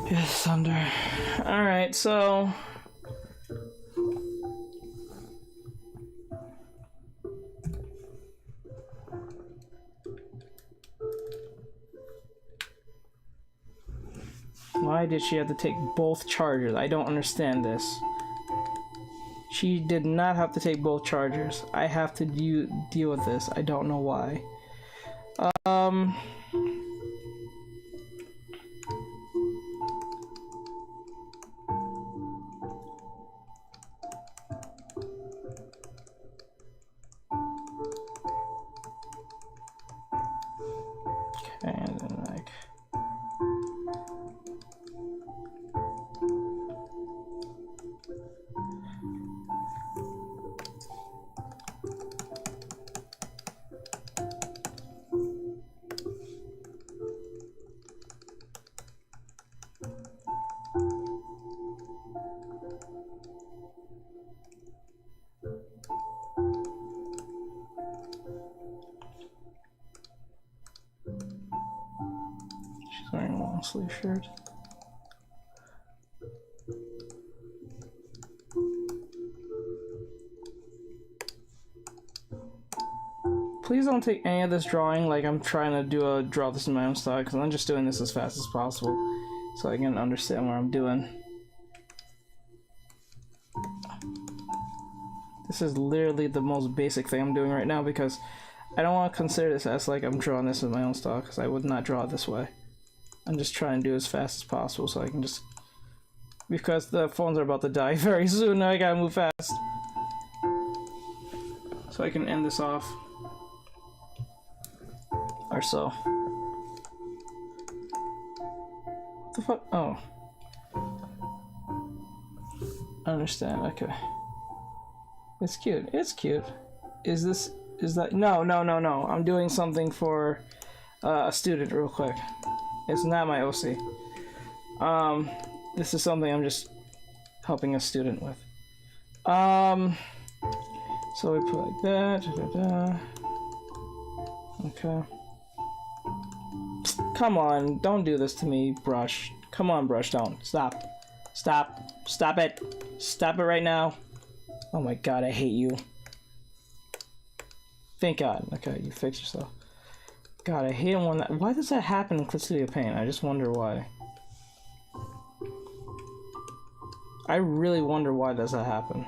Yes, thunder. Alright, so... Why did she have to take both chargers? I don't understand this. She did not have to take both chargers. I have to deal with this. I don't know why. Okay, and then like... She's wearing a long sleeve shirt. Please don't take any of this drawing like I'm trying to draw this in my own style, because I'm just doing this as fast as possible so I can understand what I'm doing. This is literally the most basic thing I'm doing right now, because I don't want to consider this as like I'm drawing this in my own style, because I would not draw it this way. I'm just trying to do it as fast as possible so I can just... Because the phones are about to die very soon, I gotta move fast. So I can end this off. Or so. What the fuck? Oh. I understand, okay. It's cute. It's cute. Is that... No. I'm doing something for a student real quick. It's not my OC. This is something I'm just helping a student with. So we put like that. Okay. Come on, don't do this to me, brush. Come on, brush, don't. Stop. Stop it. Stop it right now. Oh my god, I hate you. Thank god. Okay, you fixed yourself. God, I hate when that... Why does that happen in Clip Studio Paint? I just wonder why. I really wonder why does that happen.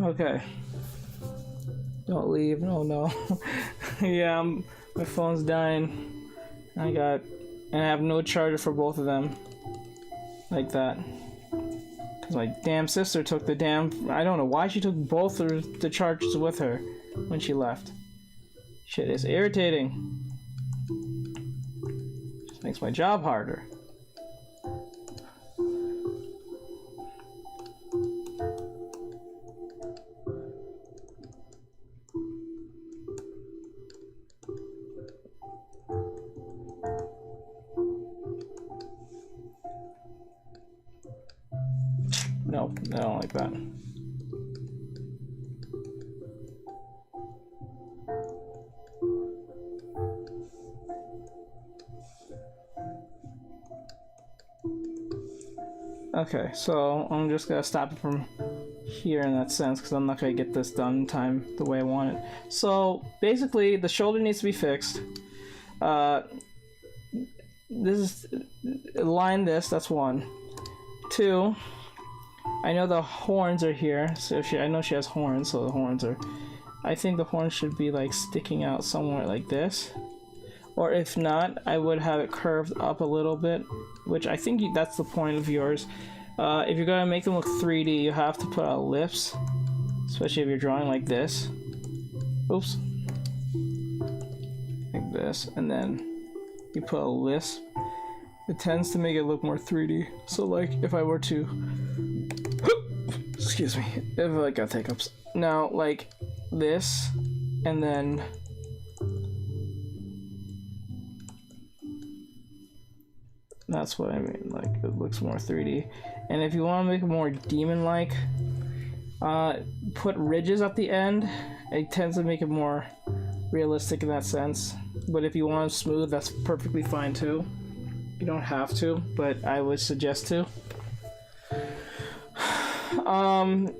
Okay. Don't leave. No. Yeah, my phone's dying. I have no charger for both of them. Like that. Because my damn sister took the damn... I don't know why she took both of the chargers with her when she left. Shit, it's irritating. Just makes my job harder. Nope, I don't like that. Okay, so I'm just gonna stop it from here in that sense, because I'm not gonna get this done in time the way I want it. So basically, the shoulder needs to be fixed. Uh, this is line this. That's 1. 2. I know the horns are here, so I know she has horns, so the horns are. I think the horns should be like sticking out somewhere like this, or if not, I would have it curved up a little bit, which I think that's the point of yours. If you're gonna make them look 3D, you have to put out lips, especially if you're drawing like this. Oops. Like this, and then you put a lisp. It tends to make it look more 3D. So like if I were to, excuse me, if I got hiccups. Now like this, and then that's what I mean, like it looks more 3D. And if you want to make it more demon-like, put ridges at the end. It tends to make it more realistic in that sense. But if you want it smooth, that's perfectly fine too. You don't have to, but I would suggest to.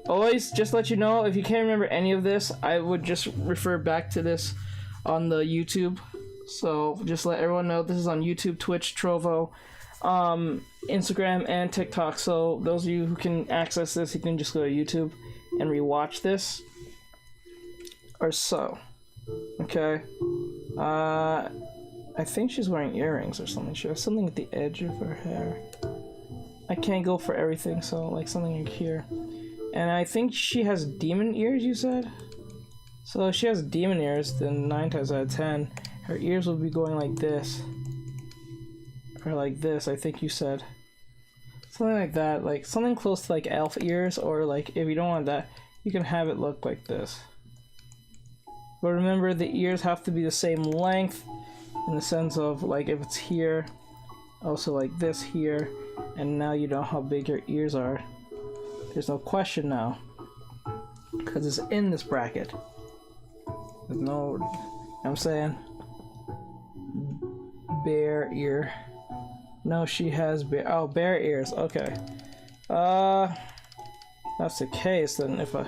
Always just let you know, if you can't remember any of this, I would just refer back to this on the YouTube. So just let everyone know this is on YouTube, Twitch, Trovo, Instagram, and TikTok. So those of you who can access this, you can just go to YouTube and rewatch this. Or so. Okay. I think she's wearing earrings or something. She has something at the edge of her hair. I can't go for everything, so like something like here. And I think she has demon ears, you said? So if she has demon ears, then 9 times out of 10, her ears will be going like this. Or like this, I think you said. Something like that, like something close to like elf ears, or like if you don't want that, you can have it look like this. But remember, the ears have to be the same length, in the sense of like if it's here, also like this here, and now you know how big your ears are. There's no question now, because it's in this bracket. There's no, you know what I'm saying, bare ear. No, she has bare ears. Okay. That's the case. Then if I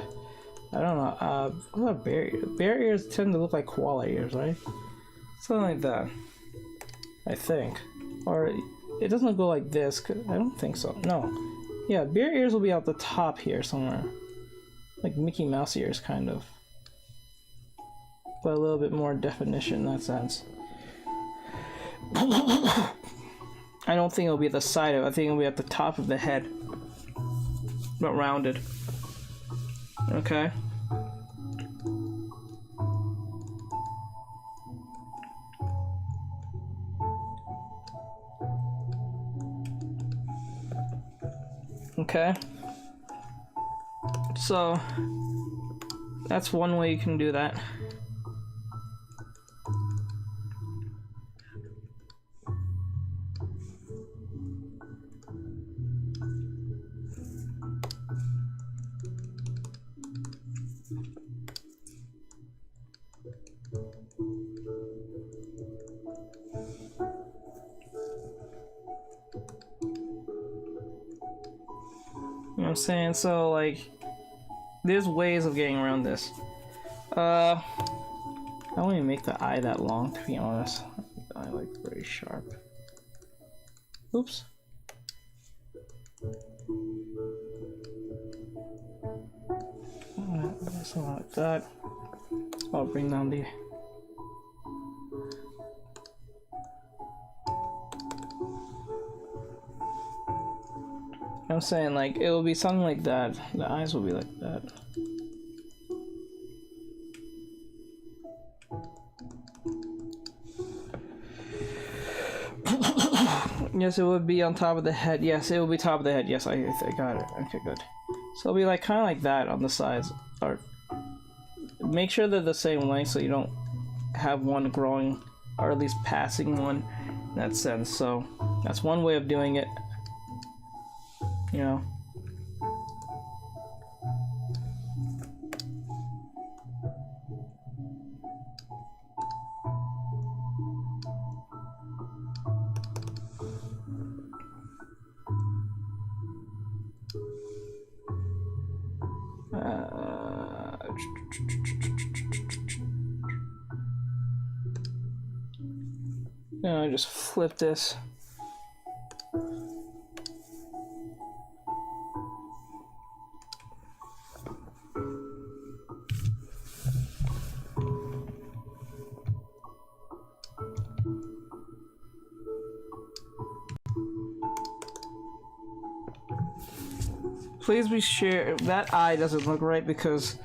don't know. What about bare ears? Bare ears tend to look like koala ears, right? Something like that. I think. Or it doesn't go like this. I don't think so. No. Yeah, bare ears will be out the top here somewhere. Like Mickey Mouse ears, kind of. But a little bit more definition in that sense. I don't think it'll be at the side of it. I think it'll be at the top of the head. But rounded. Okay. Okay. So that's one way you can do that. You know what I'm saying? So like there's ways of getting around this. I don't even make the eye that long, to be honest. I like very sharp. Oops. Something like that. I'll bring down the I'm saying, like, it will be something like that. The eyes will be like that. Yes, it would be on top of the head. Yes, it will be top of the head. Yes, I got it. Okay, good. So it'll be like kind of like that on the sides. Or make sure they're the same length so you don't have one growing, or at least passing one in that sense. So that's one way of doing it. You know. Now I just flip this. Please be sure that eye doesn't look right because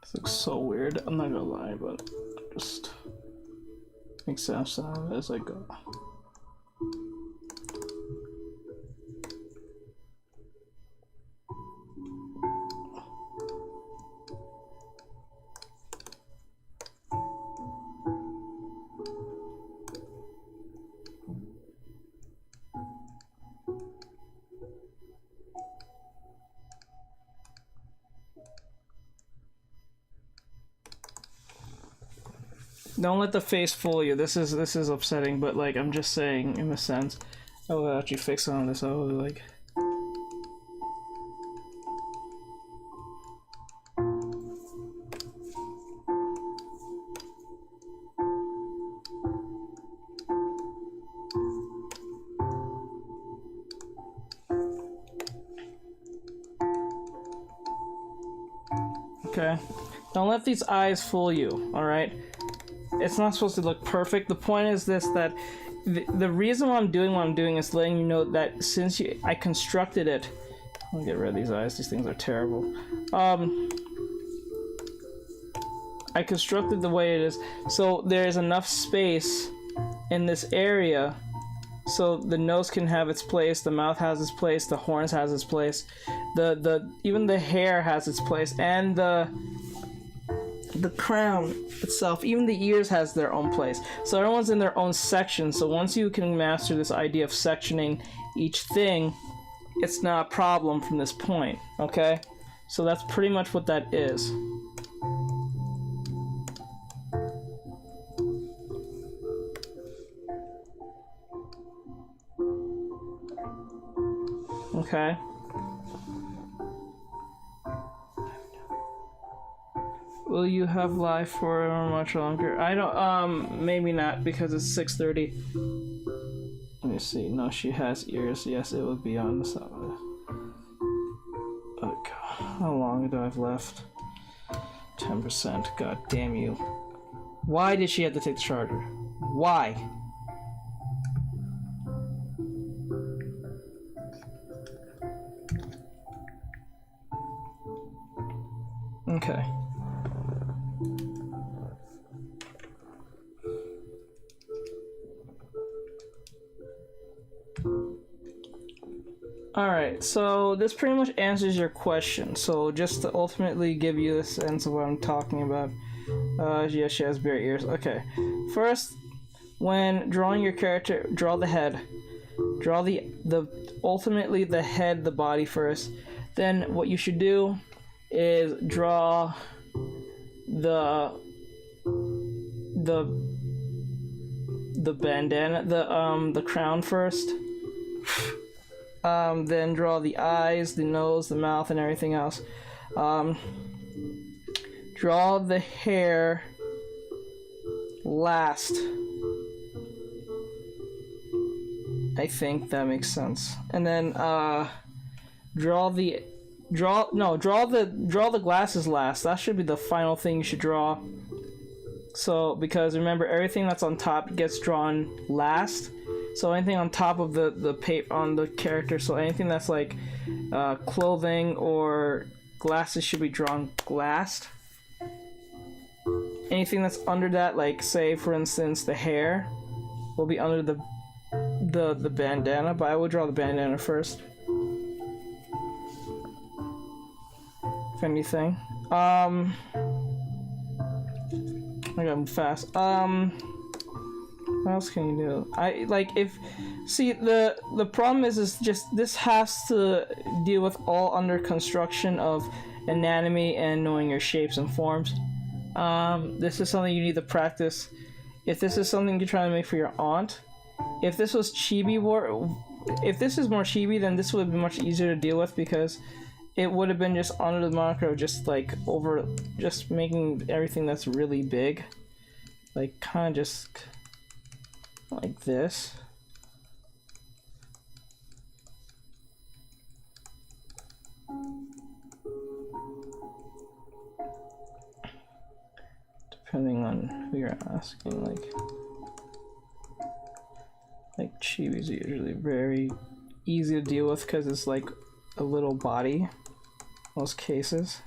this looks so weird. I'm not gonna lie, but just make sense out of it as I go. Don't let the face fool you. This is upsetting, but like I'm just saying in a sense. I will actually fix on this. I will like. Okay. Don't let these eyes fool you. All right. It's not supposed to look perfect. The point is this, that the reason why I'm doing what I'm doing is letting you know that since I constructed it. I'll get rid of these eyes. These things are terrible. I constructed the way it is so there's enough space in this area so the nose can have its place, the mouth has its place, the horns has its place, even the hair has its place, and the crown itself, even the ears has their own place. So everyone's in their own section. So once you can master this idea of sectioning each thing, it's not a problem from this point, okay? So that's pretty much what that is. Okay. Will you have live for much longer? I don't, maybe not, because it's 6:30. Let me see. No, she has ears. Yes, it would be on the side. Oh god. How long do I have left? 10%. God damn you. Why did she have to take the charger? Why? Okay. Alright, so this pretty much answers your question. So just to ultimately give you a sense of what I'm talking about. Yeah, she has bare ears. Okay. First, when drawing your character, draw the head. Draw ultimately the head, the body first. Then what you should do is draw the bandana, the crown first. Then draw the eyes, the nose, the mouth, and everything else. Draw the hair last. I think that makes sense. And then draw the glasses last. That should be the final thing you should draw. So because remember, everything that's on top gets drawn last. So anything on top of the paper on the character, so anything that's like clothing or glasses should be drawn last. Anything that's under that, like say for instance the hair, will be under the bandana, but I would draw the bandana first. if anything. I gotta move fast. What else can you do? See, the problem is just this has to deal with all under construction of anatomy and knowing your shapes and forms. This is something you need to practice. If this is something you're trying to make for your aunt, if this was chibi if this is more chibi, then this would be much easier to deal with because it would have been just under the moniker of just just making everything that's really big, like kind of just like this. Depending on who you're asking, like chibi's usually very easy to deal with because it's like a little body, most cases.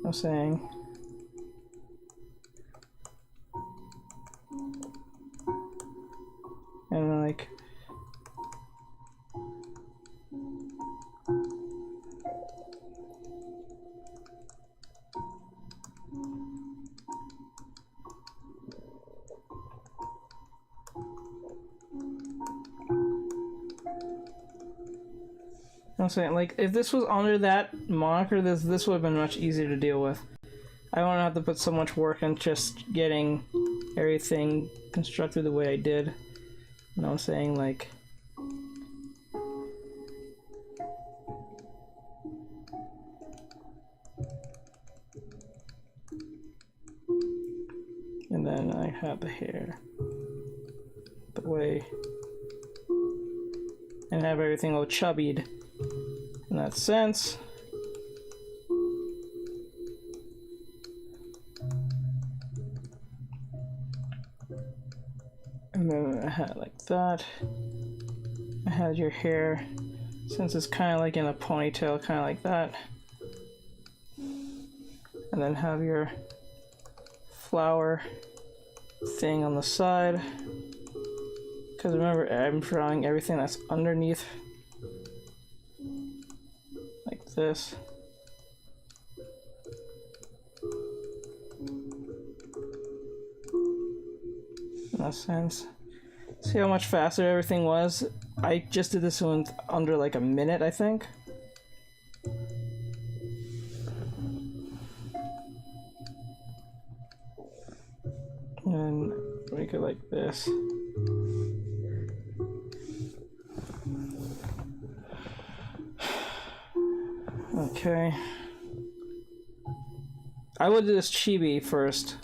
I'm saying. And like I'm saying, like, if this was under that moniker, this would have been much easier to deal with. I don't have to put so much work in just getting everything constructed the way I did. You know what I'm saying? Like, and then I have the hair the way, and have everything all chubbied in that sense. And then I had like that. I had your hair, since it's kind of like in a ponytail, kind of like that. And then have your flower thing on the side. Because remember, I'm drawing everything that's underneath. Like this. In that sense. See how much faster everything was? I just did this one under like a minute, I think. And make it like this. Okay. I would do this chibi first.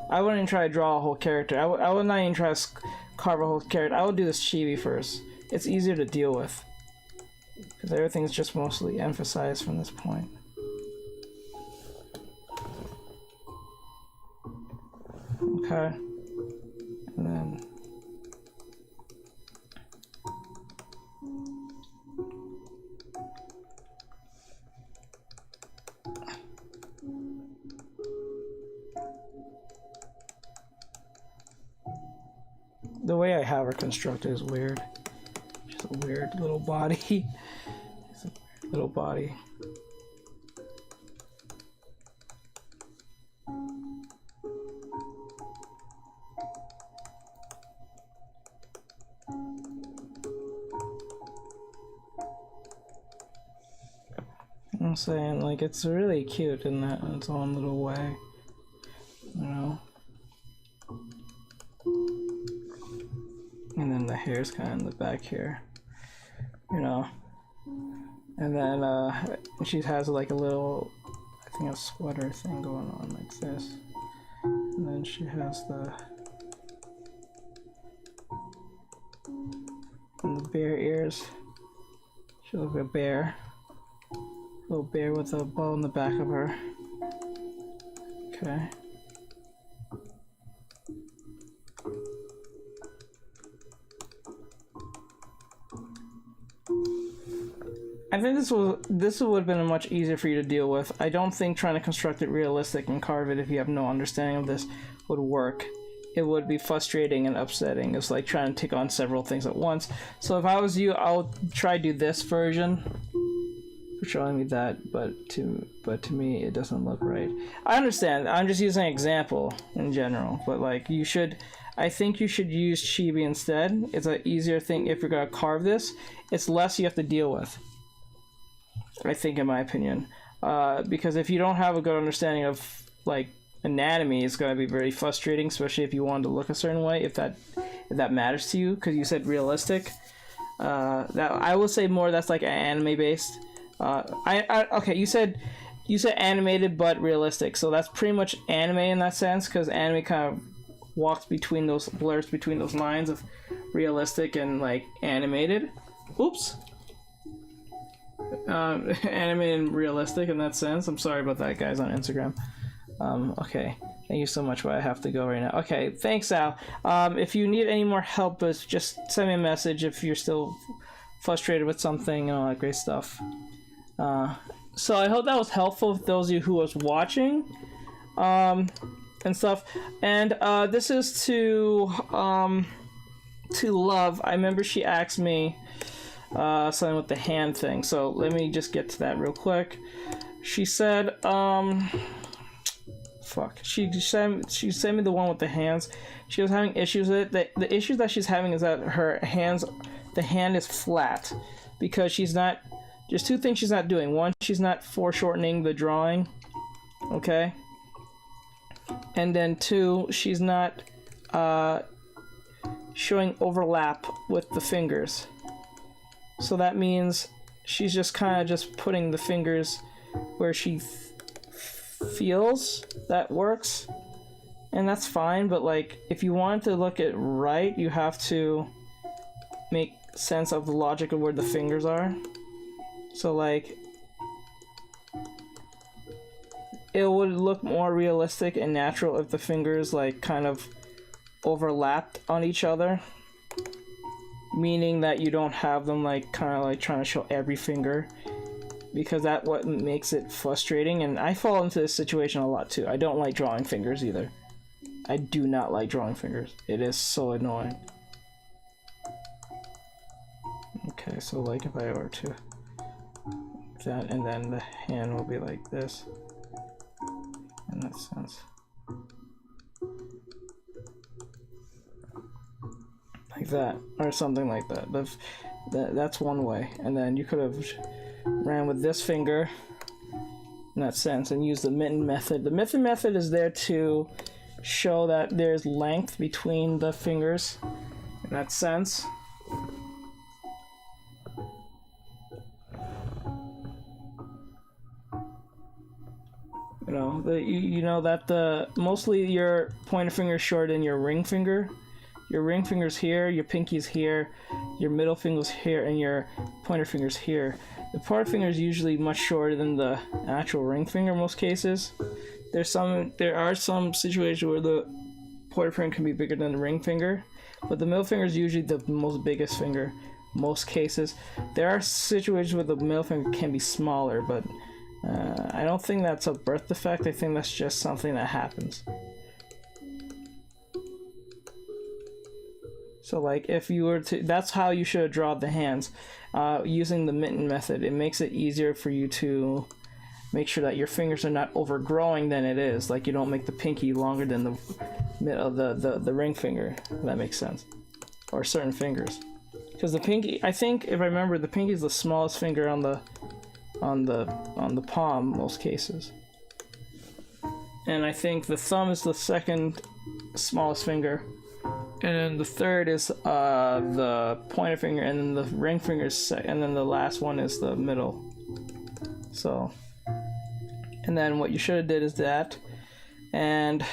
I wouldn't even try to draw a whole character. I would not even try to carve a whole character. I would do this chibi first. It's easier to deal with. Because everything's just mostly emphasized from this point. Okay. And then... the way I have her constructed is weird. She's a weird little body. It's a weird little body. I'm saying, like, it's really cute in that in its own little way. You know? And then the hair's kind of in the back here, you know. And then she has like a little, I think, a sweater thing going on like this. And then she has and the bear ears. She looks like a bear. A little bear with a bow in the back of her. Okay. I think this would have been much easier for you to deal with. I don't think trying to construct it realistic and carve it if you have no understanding of this would work. It would be frustrating and upsetting. It's like trying to take on several things at once. So if I was you, I would try to do this version. for showing me that, but to me it doesn't look right. I understand. I'm just using an example in general, but like I think you should use chibi instead. It's an easier thing if you're gonna carve this. It's less you have to deal with, I think, in my opinion. Because if you don't have a good understanding of like anatomy, it's gonna be very frustrating, especially if you want to look a certain way. If that matters to you, because you said realistic. That I will say more. That's like anime based. Okay. You said animated but realistic, so that's pretty much anime in that sense, because anime kind of blurs between those lines of realistic and like animated. Oops. Animated and realistic in that sense. I'm sorry about that, guys, on Instagram. Okay. Thank you so much, but I have to go right now. Okay, thanks, Al. If you need any more help, just send me a message if you're still frustrated with something and all that great stuff. So I hope that was helpful for those of you who was watching, and stuff. And this is to Love. I remember she asked me something with the hand thing. So let me just get to that real quick. She said, fuck. She sent me the one with the hands. She was having issues with it. The issues that she's having is that the hand is flat, because she's not. There's two things she's not doing. One, she's not foreshortening the drawing. Okay. And then two, she's not showing overlap with the fingers. So that means she's just kind of just putting the fingers where she feels that works, and that's fine. But like, if you want to look at right, you have to make sense of the logic of where the fingers are. So like, it would look more realistic and natural if the fingers like kind of overlapped on each other, meaning that you don't have them like kind of like trying to show every finger, because that's what makes it frustrating. And I fall into this situation a lot too. I don't like drawing fingers either. I do not like drawing fingers. It is so annoying. Okay, so like if I were to that, and then the hand will be like this in that sense, like that, or something like that. That's one way. And then you could have ran with this finger in that sense and used the mitten method. The mitten method is there to show that there's length between the fingers in that sense. You know that mostly your pointer finger is shorter than your ring finger. Your ring finger's here, your pinky's here, your middle finger's here, and your pointer finger's here. The pointer finger is usually much shorter than the actual ring finger in most cases. There are some situations where the pointer finger can be bigger than the ring finger, but the middle finger is usually the most biggest finger most cases. There are situations where the middle finger can be smaller, but I don't think that's a birth defect. I think that's just something that happens. So like, if you were to, that's how you should draw the hands, using the mitten method. It makes it easier for you to make sure that your fingers are not overgrowing than it is. Like, you don't make the pinky longer than the middle of the ring finger, if that makes sense. Or certain fingers. Because the pinky, I think, if I remember, the pinky is the smallest finger on the palm most cases. And I think the thumb is the second smallest finger. And then the third is the pointer finger, and then the ring finger is and then the last one is the middle. So, and then what you should have did is that. And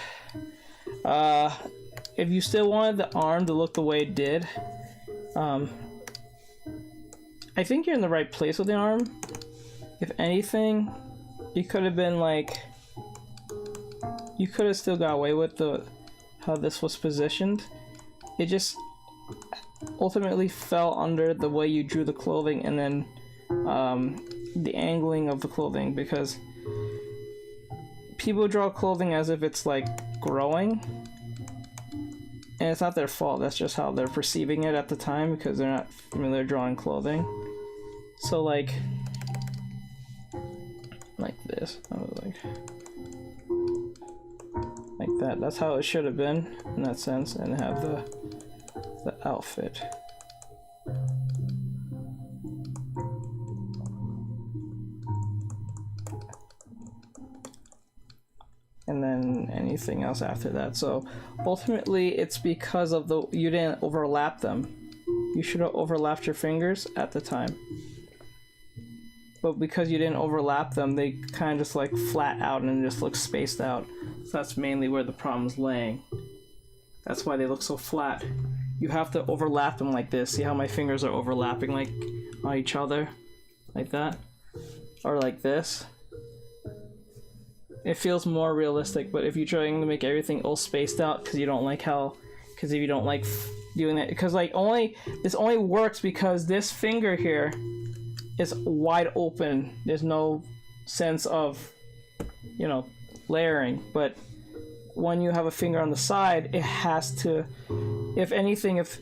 if you still wanted the arm to look the way it did, I think you're in the right place with the arm. If anything, you could have been like, you could have still got away with how this was positioned. It just ultimately fell under the way you drew the clothing, and then the angling of the clothing, because people draw clothing as if it's like growing, and it's not their fault. That's just how they're perceiving it at the time, because they're not familiar drawing clothing. So like, like this. Like that. That's how it should have been in that sense, and have the outfit. And then anything else after that. So ultimately it's because of you didn't overlap them. You should have overlapped your fingers at the time. But because you didn't overlap them, they kind of just like flat out and just look spaced out. So that's mainly where the problem's laying. That's why they look so flat. You have to overlap them like this. See how my fingers are overlapping like on each other? Like that? Or like this? It feels more realistic, but if you're trying to make everything all spaced out because you don't like how, because if you don't like doing that, because like this only works because this finger here is wide open. There's no sense of, you know, layering. But when you have a finger on the side, it has to, if anything, if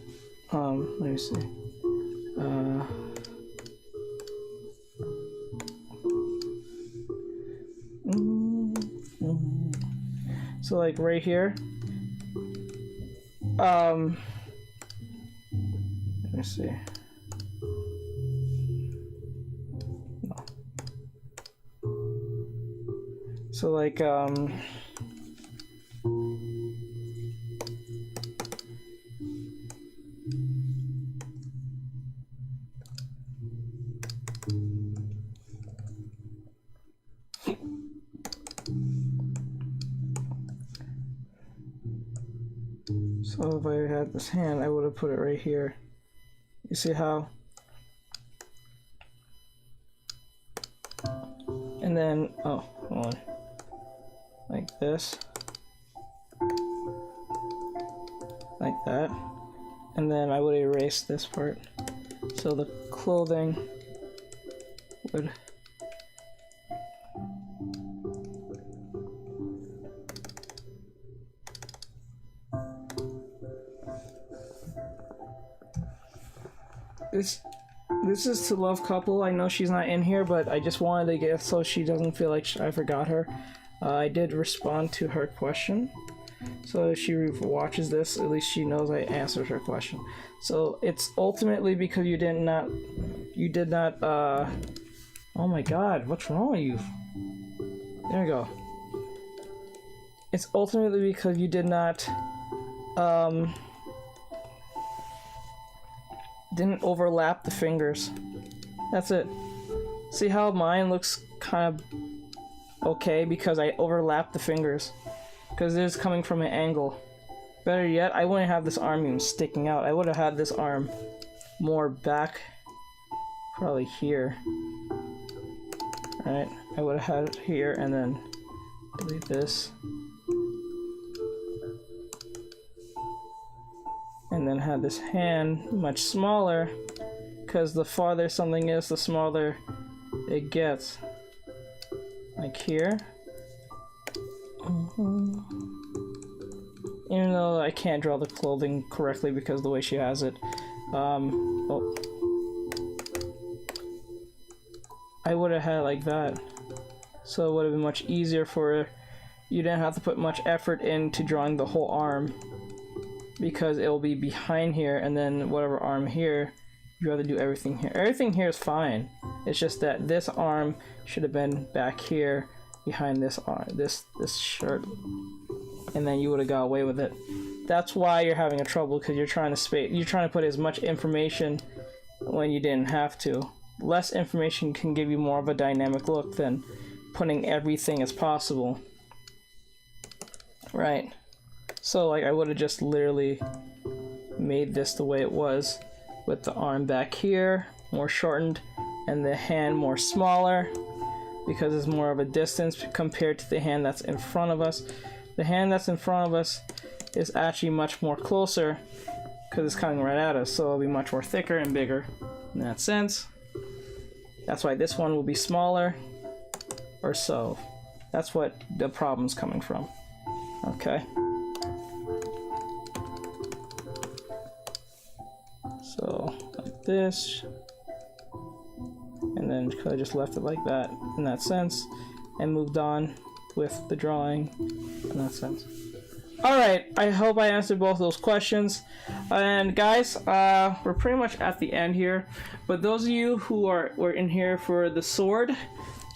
let me see. So like right here, let me see. No. So like so if I had this hand, I would have put it right here. You see how? And then, oh, hold on. Like this. Like that. And then I would erase this part. So the clothing would... This is to Love Couple. I know she's not in here, but I just wanted to get so she doesn't feel like I forgot her. I did respond to her question, so if she watches this, at least she knows I answered her question. So it's ultimately because you did not oh my god, what's wrong with you? There we go. It's ultimately because you did not didn't overlap the fingers. That's it. See how mine looks kind of okay because I overlapped the fingers, because it is coming from an angle. Better yet, I wouldn't have this arm even sticking out. I would have had this arm more back, probably here. Right? I would have had it here and then delete this. And then have this hand much smaller, because the farther something is, the smaller it gets. Like here. Even though I can't draw the clothing correctly because of the way she has it. Oh. I would have had it like that. So it would have been much easier for her. You didn't have to put much effort into drawing the whole arm, because it will be behind here, and then whatever arm here, you have to do everything here. Everything here is fine. It's just that this arm should have been back here behind this arm, this shirt, and then you would have got away with it. That's why you're having a trouble, because you're trying to put as much information when you didn't have to. Less information can give you more of a dynamic look than putting everything as possible. Right. So like I would have just literally made this the way it was, with the arm back here more shortened and the hand more smaller, because it's more of a distance compared to the hand that's in front of us. The hand that's in front of us is actually much more closer because it's coming right at us, so it'll be much more thicker and bigger in that sense. That's why this one will be smaller, or so. That's what the problem's coming from. Okay. So, like this, and then I just left it like that in that sense. and moved on with the drawing in that sense. Alright, I hope I answered both those questions. And guys, we're pretty much at the end here. But those of you who were in here for the sword,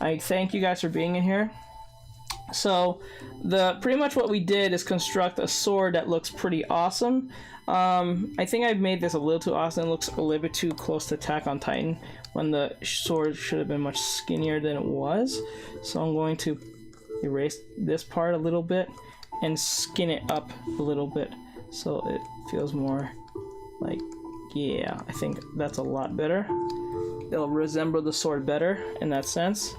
I thank you guys for being in here. So, pretty much what we did is construct a sword that looks pretty awesome. I think I made this a little too awesome. It looks a little bit too close to Attack on Titan, when the sword should have been much skinnier than it was. So I'm going to erase this part a little bit and skin it up a little bit so it feels more like, yeah, I think that's a lot better. It'll resemble the sword better in that sense.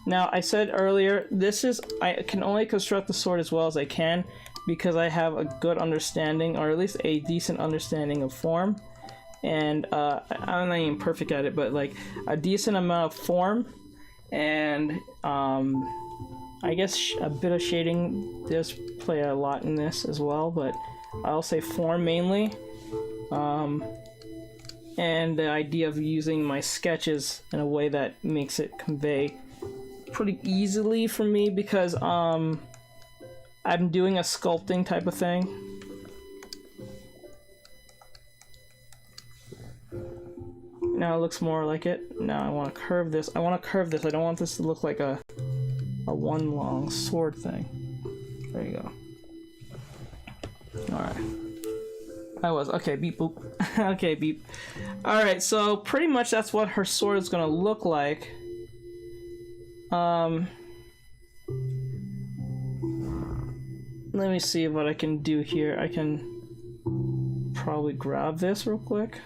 Now, I said earlier, I can only construct the sword as well as I can because I have a good understanding, or at least a decent understanding of form. And I'm not even perfect at it, but like a decent amount of form, and I guess a bit of shading does play a lot in this as well, but I'll say form mainly. And the idea of using my sketches in a way that makes it convey pretty easily for me, because I'm doing a sculpting type of thing. Now it looks more like it. Now I want to curve this. I want to curve this. I don't want this to look like a one long sword thing. There you go. Alright. Okay, beep boop. Okay, beep. Alright, so pretty much that's what her sword is gonna look like. Let me see what I can do here. I can probably grab this real quick.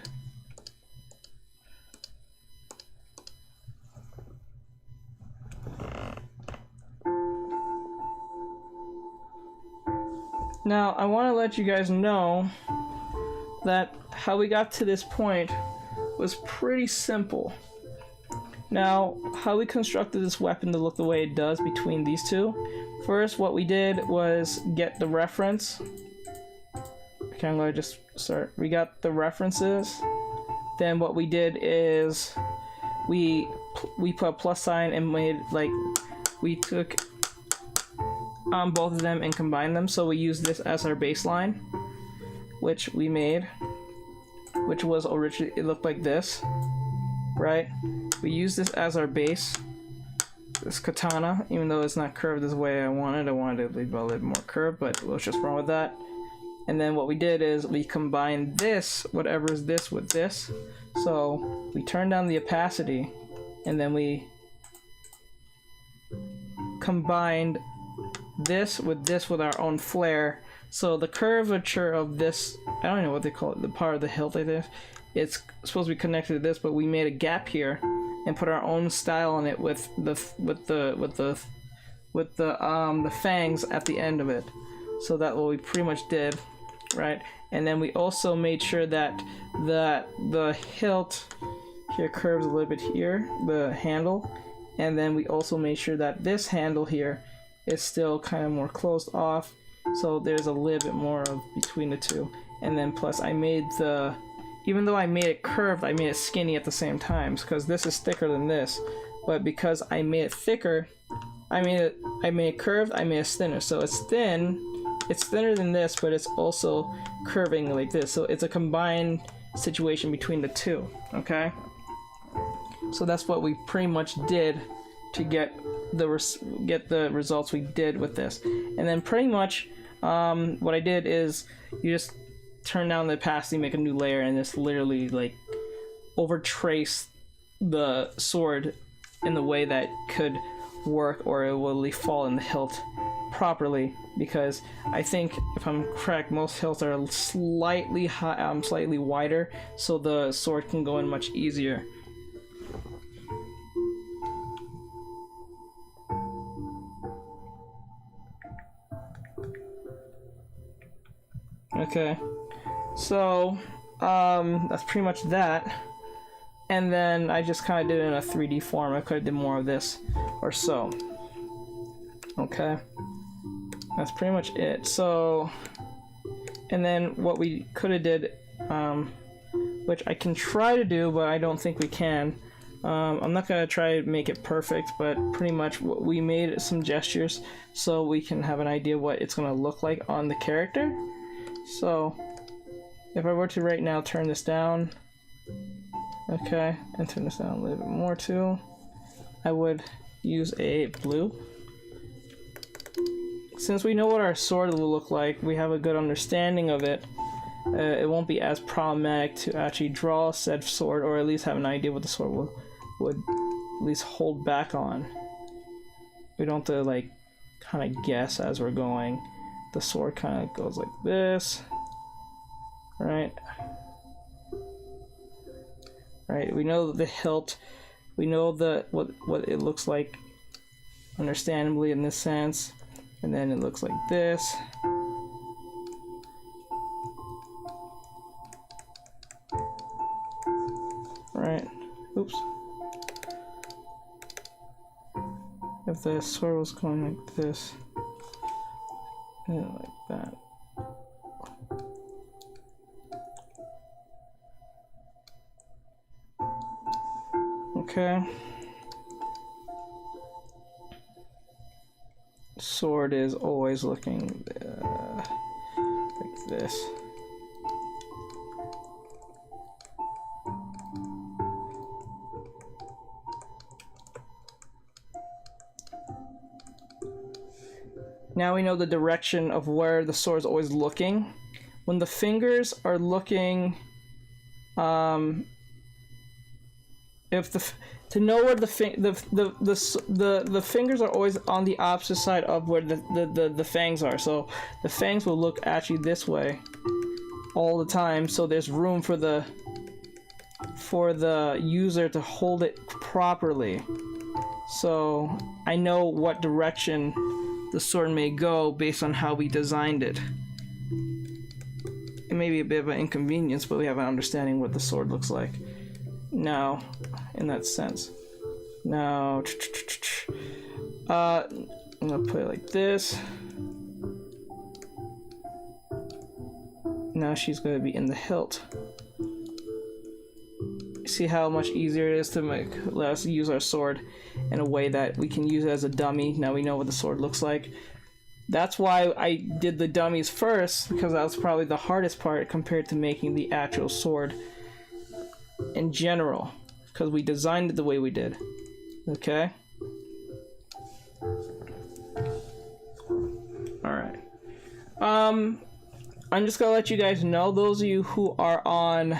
Now, I want to let you guys know that how we got to this point was pretty simple. Now, how we constructed this weapon to look the way it does between these two. First, what we did was get the reference. Okay, I'm going to just start. We got the references. Then what we did is we put a plus sign and made, like, we took both of them and combined them. So we used this as our baseline, which we made, which was originally, it looked like this, right? We used this as our base, this katana, even though it's not curved this way I wanted it to be a little more curved, but what's just wrong with that? And then what we did is we combined this, whatever is this, with this. So we turned down the opacity, and then we combined this with our own flare. So the curvature of this, I don't know what they call it, the part of the hilt, I think it's supposed to be connected to this, but we made a gap here and put our own style on it with the fangs at the end of it. So that's what we pretty much did, right? And then we also made sure that the hilt here curves a little bit here, the handle, and then we also made sure that this handle here is still kind of more closed off, so there's a little bit more of between the two. And then plus I made even though I made it curved, I made it skinny at the same time, because this is thicker than this, but because I made it thicker, I made it curved, I made it thinner. So it's thinner than this, but it's also curving like this, so it's a combined situation between the two. Okay, so that's what we pretty much did to get the results we did with this. And then pretty much what I did is you just turn down the opacity, make a new layer, and just literally like overtrace the sword in the way that could work, or it will really fall in the hilt properly, because I think, if I'm correct, most hilts are slightly slightly wider, so the sword can go in much easier. Okay, so that's pretty much that. And then I just kind of did it in a 3D form. I could have did more of this or so. Okay, that's pretty much it. So, and then what we could have did, which I can try to do, but I don't think we can, I'm not gonna try to make it perfect, but pretty much we made some gestures so we can have an idea what it's gonna look like on the character. So if I were to right now turn this down, okay, and turn this down a little bit more too, I would use a blue. Since we know what our sword will look like, we have a good understanding of it. It won't be as problematic to actually draw said sword, or at least have an idea what the sword would at least hold back on. We don't have to like kind of guess as we're going. The sword kind of goes like this, right? Right. We know the hilt. We know what it looks like, understandably in this sense, and then it looks like this. Right. Oops. If the sword was going like this, and like that. Okay. Sword is always looking like this. Now we know the direction of where the sword is always looking. When the fingers are looking, to know where the fingers are always on the opposite side of where the fangs are. So the fangs will look actually this way all the time. So there's room for the user to hold it properly. So I know what direction the sword may go based on how we designed it. It may be a bit of an inconvenience, but we have an understanding what the sword looks like now, in that sense. Now, I'm gonna put it like this. Now she's gonna be in the hilt. See how much easier it is to let us use our sword in a way that we can use it as a dummy. Now we know what the sword looks like. That's why I did the dummies first, because that was probably the hardest part compared to making the actual sword in general, because we designed it the way we did. Okay? Alright. I'm just gonna let you guys know, those of you who are on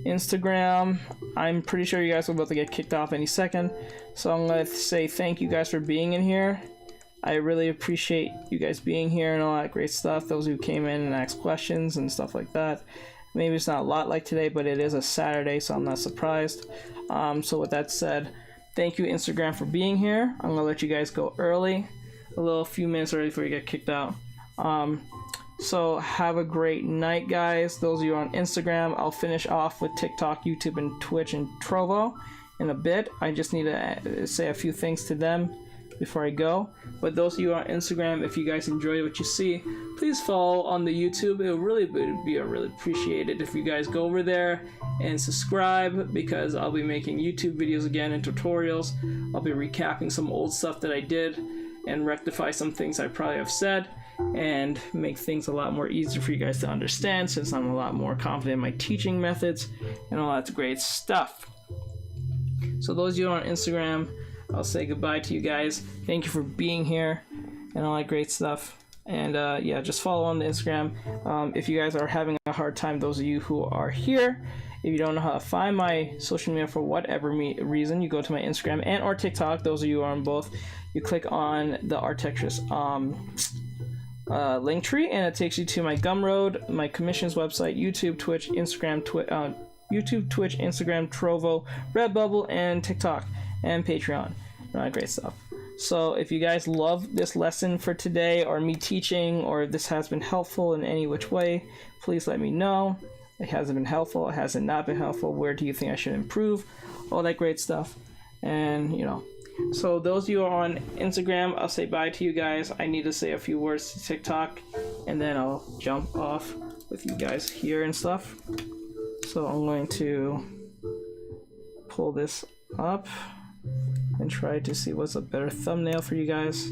Instagram, I'm pretty sure you guys are about to get kicked off any second, so I'm gonna say thank you guys for being in here. I really appreciate you guys being here and all that great stuff. Those who came in and asked questions and stuff like that. Maybe it's not a lot like today, but it is a Saturday, so I'm not surprised. So with that said, thank you Instagram for being here. I'm gonna let you guys go early, a few minutes early before you get kicked out. So have a great night, guys. Those of you on Instagram, I'll finish off with TikTok, YouTube, and Twitch, and Trovo in a bit. I just need to say a few things to them before I go. But those of you on Instagram, if you guys enjoy what you see, please follow on the YouTube. It would really be really appreciated if you guys go over there and subscribe, because I'll be making YouTube videos again and tutorials. I'll be recapping some old stuff that I did and rectify some things I probably have said, and make things a lot more easier for you guys to understand, since I'm a lot more confident in my teaching methods and all that great stuff. So those of you on Instagram, I'll say goodbye to you guys. Thank you for being here and all that great stuff. And yeah, just follow on the Instagram. If you guys are having a hard time, those of you who are here, if you don't know how to find my social media for whatever reason, you go to my Instagram and or TikTok. Those of you who are on both, you click on the Artextras link tree, and it takes you to my Gumroad, my commissions website, YouTube, Twitch, Instagram, Trovo, Redbubble, and TikTok, and Patreon. Great stuff. So if you guys love this lesson for today, or me teaching, or if this has been helpful in any which way, please let me know. It hasn't been helpful, it hasn't not been helpful, where do you think I should improve, all that great stuff. And so those of you who are on Instagram, I'll say bye to you guys. I need to say a few words to TikTok, and then I'll jump off with you guys here and stuff. So I'm going to pull this up and try to see what's a better thumbnail for you guys,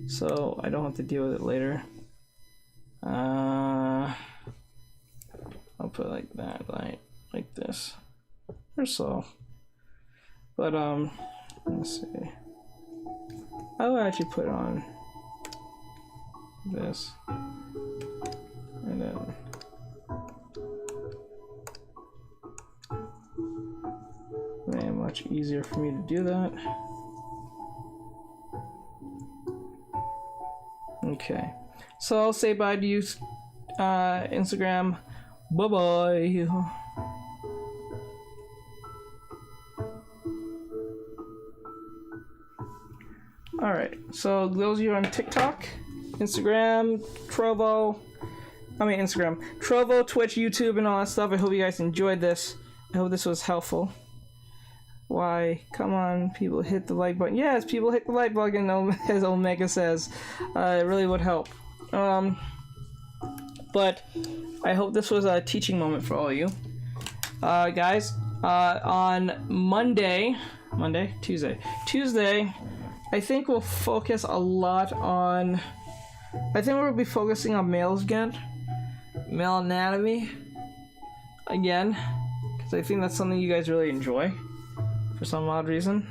so I don't have to deal with it later. I'll put it like that, like this or so. But let's see. I will actually put on this, and then man, much easier for me to do that. Okay, so I'll say bye to you, Instagram. Bye bye. Alright, so those of you on TikTok, Instagram, Trovo, Twitch, YouTube, and all that stuff, I hope you guys enjoyed this. I hope this was helpful. Why? Come on, people, hit the like button. Yes, people, hit the like button, as Omega says. It really would help. But I hope this was a teaching moment for all of you. Guys, on Tuesday, I think we'll focus a lot on, I think we'll be focusing on males again. Male anatomy again, because I think that's something you guys really enjoy for some odd reason.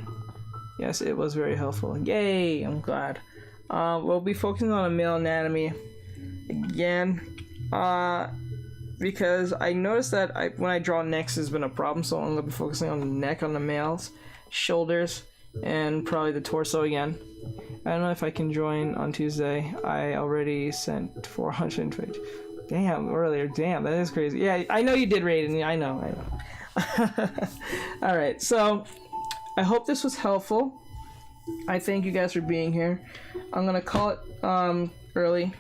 Yes, it was very helpful. Yay, I'm glad. We'll be focusing on male anatomy again, because I noticed that when I draw necks has been a problem, so I'm going to be focusing on the neck on the males, shoulders, and probably the torso again. I don't know if I can join on Tuesday. I already sent 420. Damn, earlier. Damn, that is crazy. Yeah, I know you did Raiden. I know. Alright, so I hope this was helpful. I thank you guys for being here. I'm gonna call it early.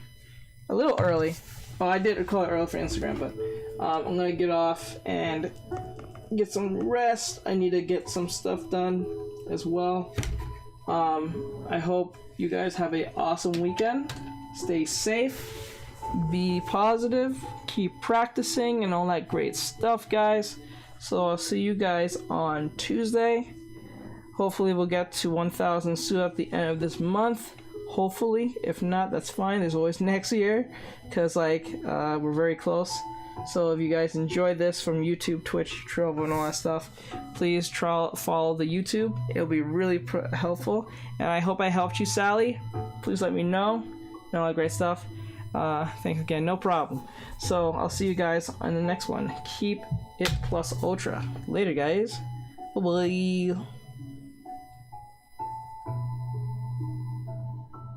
A little early. Oh, I did call it early for Instagram, but I'm gonna get off and get some rest. I need to get some stuff done as well. I hope you guys have an awesome weekend. Stay safe, be positive, keep practicing, and all that great stuff, guys. So I'll see you guys on Tuesday. Hopefully we'll get to 1,000 Su at the end of this month. Hopefully. If not, that's fine. There's always next year, because we're very close. So if you guys enjoyed this from YouTube, Twitch, Trovo, and all that stuff, please follow the YouTube. It'll be really helpful. And I hope I helped you, Sally. Please let me know. And all that great stuff. Thanks again. No problem. So I'll see you guys on the next one. Keep it plus ultra. Later, guys. Bye-bye.